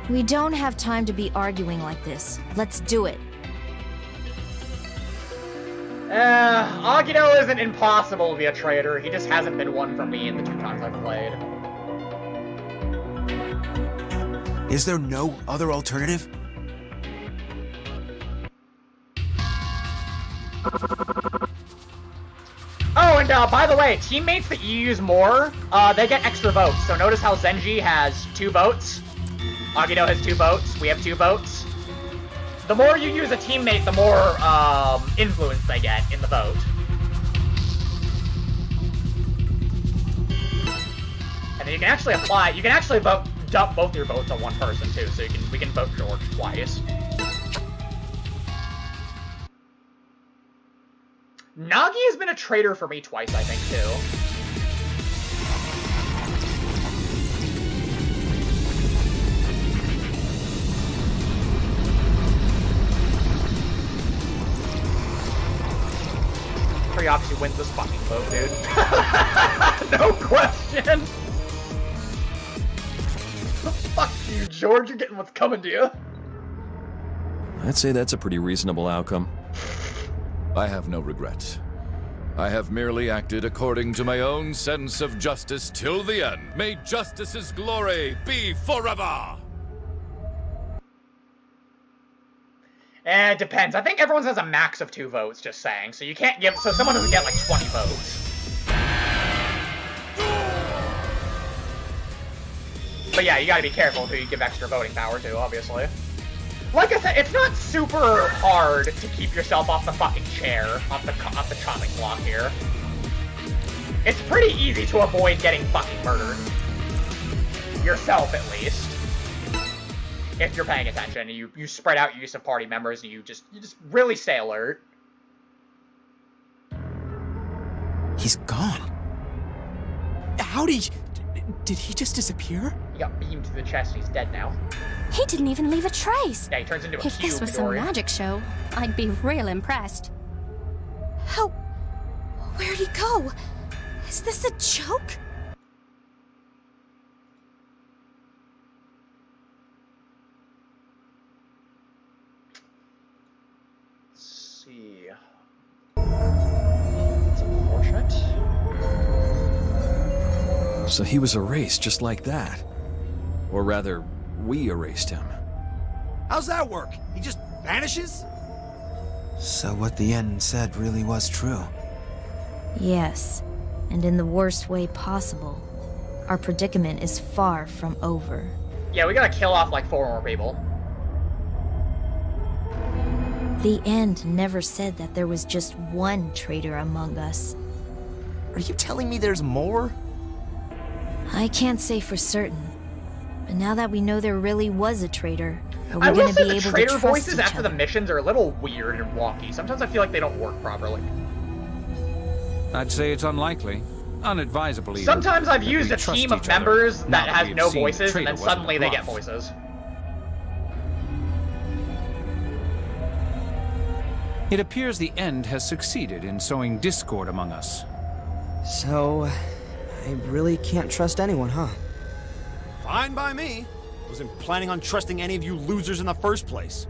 We don't have time to be arguing like this. Let's do it. Agito isn't impossible to be a traitor. He just hasn't been one for me in the 2 times I've played. Is there no other alternative? Oh, and by the way, teammates that you use more, they get extra votes. So notice how Zenji has 2 votes. Agito has 2 votes. We have 2 votes. The more you use a teammate, the more influence they get in the vote. And then you can actually apply. You can actually dump both your votes on one person too. So we can vote George twice. Nagi has been a traitor for me twice, I think, too. He obviously wins this fucking vote, dude. No question! Fuck you, George. You're getting what's coming to you. I'd say that's a pretty reasonable outcome. I have no regrets. I have merely acted according to my own sense of justice till the end. May justice's glory be forever! It depends. I think everyone has a max of 2 votes, just saying. So you can't give... So someone doesn't get, like, 20 votes. But yeah, you gotta be careful who you give extra voting power to, obviously. Like I said, it's not super hard to keep yourself off the fucking chair, off the chopping block here. It's pretty easy to avoid getting fucking murdered. Yourself, at least. If you're paying attention, you spread out your use of party members, and you just really stay alert. He's gone. How did he just disappear? He got beamed to the chest, and he's dead now. He didn't even leave a trace. Yeah, he turns into a If this was some Midoriya. magic show, I'd be real impressed. How... Where'd he go? Is this a joke? So he was erased just like that. Or rather, we erased him. How's that work? He just vanishes? So what the end said really was true. Yes, and in the worst way possible. Our predicament is far from over. Yeah, we gotta kill off like 4 more people. The end never said that there was just one traitor among us. Are you telling me there's more? I can't say for certain. But now that we know there really was a traitor, are we I will going to say be the able to traitor trust voices each after other? the missions are a little weird and wonky. Sometimes I feel like they don't work properly. I'd say it's unlikely. Unadvisable even. Sometimes I've that used we a trust team of each other, members now that that has we have no seen the voices, and traitor then wasn't suddenly a they get bluff. voices. It appears the end has succeeded in sowing discord among us. So, I really can't trust anyone, huh? Fine by me. Wasn't planning on trusting any of you losers in the first place.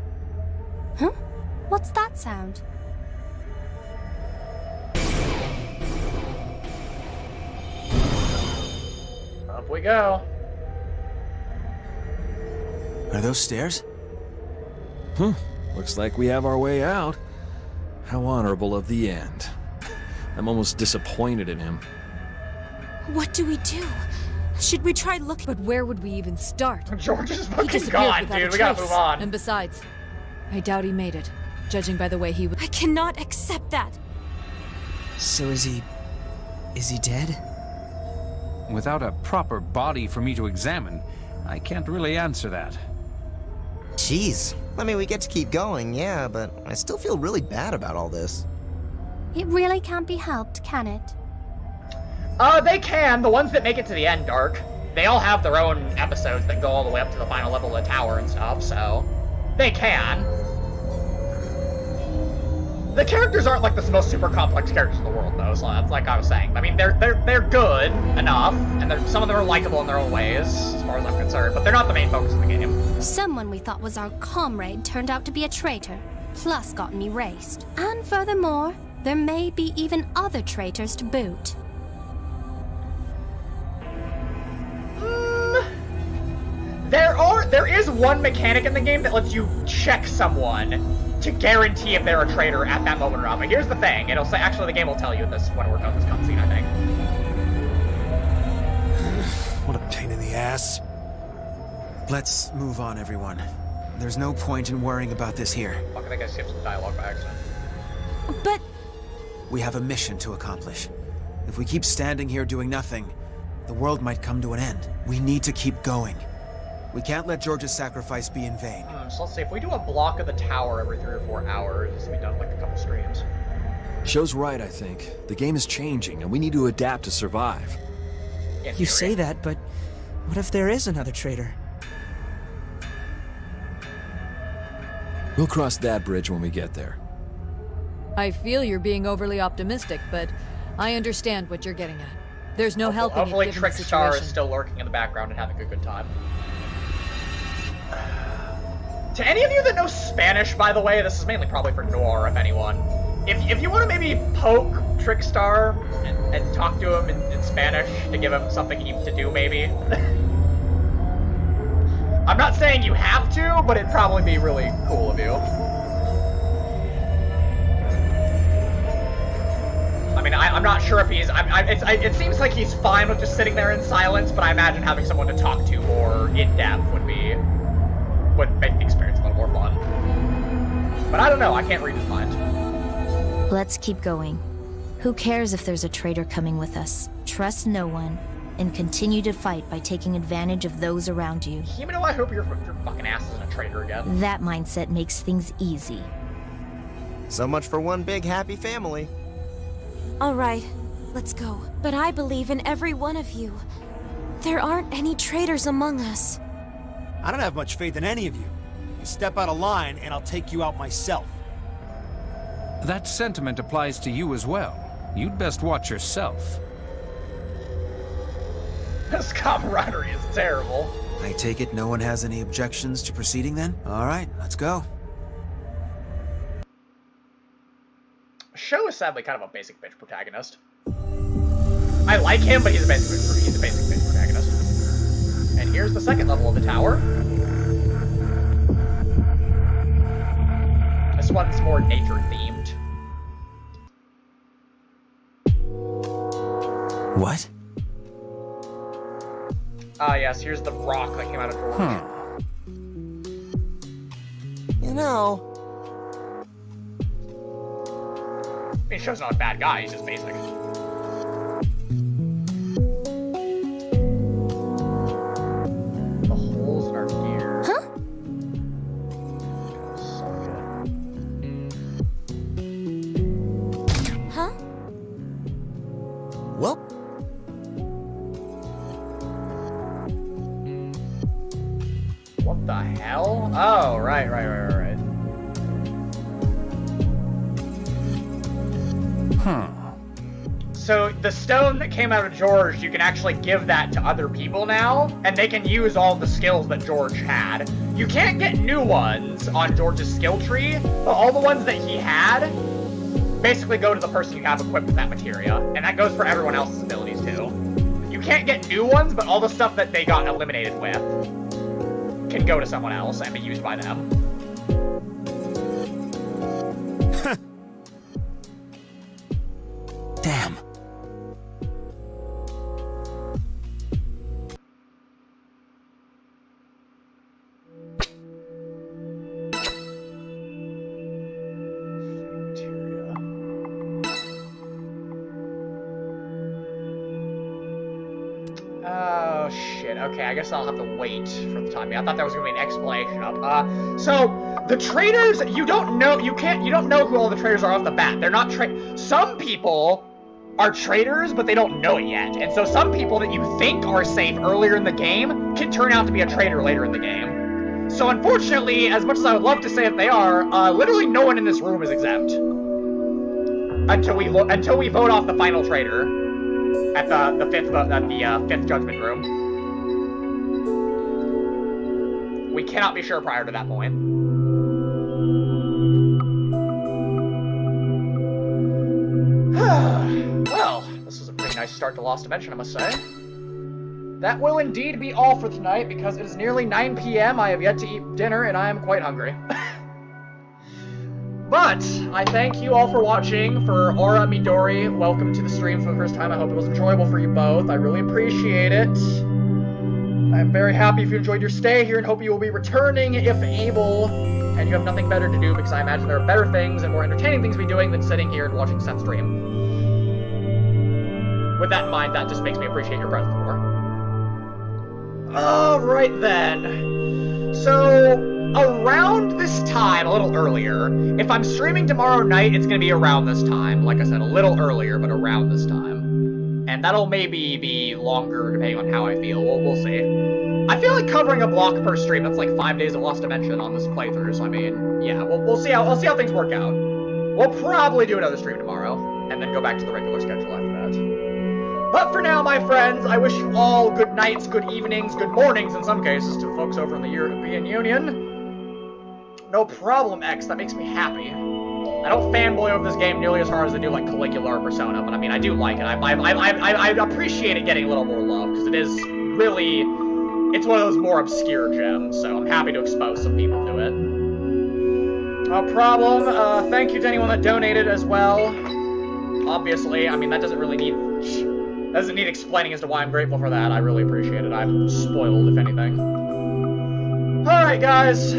Huh? What's that sound? Up we go. Are those stairs? Looks like we have our way out. How honorable of the end. I'm almost disappointed in him. What do we do? Should we try looking? But where would we even start? George is He fucking disappeared gone, without dude. a We gotta trace. move on. And besides, I doubt he made it, judging by the way he was. I cannot accept that. So is he dead? Without a proper body for me to examine, I can't really answer that. Jeez. I mean, we get to keep going, yeah, but I still feel really bad about all this. It really can't be helped, can it? They can. The ones that make it to the end, Dark. They all have their own episodes that go all the way up to the final level of the tower and stuff, so they can. The characters aren't like the most super complex characters in the world, though. So that's like I was saying. I mean, they're good enough, and some of them are likable in their own ways, as far as I'm concerned. But they're not the main focus of the game. Someone we thought was our comrade turned out to be a traitor, plus gotten erased. And furthermore, there may be even other traitors to boot. There is one mechanic in the game that lets you check someone to guarantee if they're a traitor at that moment or not. But here's the thing: it'll say actually the game will tell you this when we're done with this cutscene, I think. What a pain in the ass. Let's move on, everyone. There's no point in worrying about this here. Fuck, I think I skipped some dialogue by accident. But We have a mission to accomplish. If we keep standing here doing nothing, the world might come to an end. We need to keep going. We can't let George's sacrifice be in vain. So let's see, if we do a block of the tower every 3 or 4 hours, this will be done in like a couple streams. Show's right, I think. The game is changing, and we need to adapt to survive. You say that, but what if there is another traitor? We'll cross that bridge when we get there. I feel you're being overly optimistic, but I understand what you're getting at. There's no helping Hopefully it given the Trickstar is situation. still lurking in the background and having a good time. To any of you that know Spanish, by the way, this is mainly probably for Noir, if anyone. If you want to maybe poke Trickstar and talk to him in Spanish to give him something to do, maybe. I'm not saying you have to, but it'd probably be really cool of you. I mean, I'm not sure if he's... it seems like he's fine with just sitting there in silence, but I imagine having someone to talk to more in-depth would make the experience a little more fun. But I don't know, I can't read his mind. Let's keep going. Who cares if there's a traitor coming with us? Trust no one, and continue to fight by taking advantage of those around you. You know, I hope your fucking ass isn't a traitor again. That mindset makes things easy. So much for one big happy family. all right, let's go. But I believe in every one of you. There aren't any traitors among us. I don't have much faith in any of you. You step out of line and I'll take you out myself. That sentiment applies to you as well. You'd best watch yourself. This camaraderie is terrible. I take it no one has any objections to proceeding then? Alright, let's go. Sho is sadly kind of a basic bitch protagonist. I like him, but he's a basic bitch here's the second level of the tower. This one's more nature-themed. What? Ah, yes, here's the rock that came out of George. You know... I mean, Show's not a bad guy, he's just basic. The holes in our gear. Huh? So good. Huh? Well... What the hell? Oh, right. So the stone that came out of George, you can actually give that to other people now, and they can use all the skills that George had. You can't get new ones on George's skill tree, but all the ones that he had basically go to the person you have equipped with that materia, and that goes for everyone else's abilities too. You can't get new ones, but all the stuff that they got eliminated with can go to someone else and be used by them. Damn. Oh shit, okay, I guess I'll have to wait for the time being. I thought there was gonna be an explanation of, so, the traitors, you don't know who all the traitors are off the bat. They're not some people are traitors, but they don't know it yet. And so some people that you think are safe earlier in the game can turn out to be a traitor later in the game. So unfortunately, as much as I would love to say that they are, literally no one in this room is exempt. Until we vote off the final traitor at the fifth judgment room. We cannot be sure prior to that point. Well, this was a pretty nice start to Lost Dimension, I must say. That will indeed be all for tonight, because it is nearly 9 p.m. I have yet to eat dinner, and I am quite hungry. But, I thank you all for watching. For Aura Midori, welcome to the stream for the first time. I hope it was enjoyable for you both. I really appreciate it. I'm very happy if you enjoyed your stay here, and hope you will be returning if able, and you have nothing better to do, because I imagine there are better things and more entertaining things to be doing than sitting here and watching Seth stream. With that in mind, that just makes me appreciate your presence more. Alright then. So, around this time, a little earlier, if I'm streaming tomorrow night, it's going to be around this time. Like I said, a little earlier, but around this time. And that'll maybe be longer, depending on how I feel. We'll see. I feel like covering a block per stream, that's like 5 days of Lost Dimension on this playthrough, so I mean, yeah, we'll see how things work out. We'll probably do another stream tomorrow, and then go back to the regular schedule after that. But for now, my friends, I wish you all good nights, good evenings, good mornings in some cases to folks over in the European Union. No problem, X, that makes me happy. I don't fanboy over this game nearly as hard as I do like Caligula or Persona, but I mean, I do like it. I appreciate it getting a little more love, because it is really, it's one of those more obscure gems, so I'm happy to expose some people to it. No problem. Thank you to anyone that donated as well. Obviously, I mean, that doesn't need explaining as to why I'm grateful for that. I really appreciate it. I'm spoiled, if anything. Alright, guys.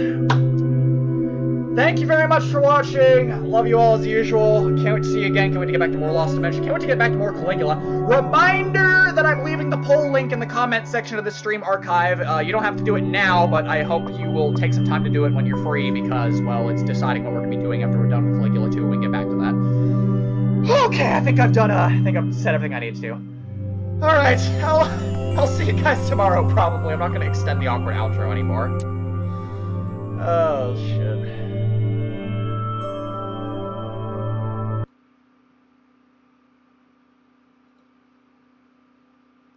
Thank you very much for watching. Love you all as usual. Can't wait to see you again. Can't wait to get back to more Lost Dimension. Can't wait to get back to more Caligula. Reminder that I'm leaving the poll link in the comment section of the stream archive. You don't have to do it now, but I hope you will take some time to do it when you're free, because, well, it's deciding what we're going to be doing after we're done with Caligula 2. We can get back to that. Okay, I think I've said everything I need to. Alright, I'll see you guys tomorrow, probably. I'm not going to extend the awkward outro anymore. Oh, shit.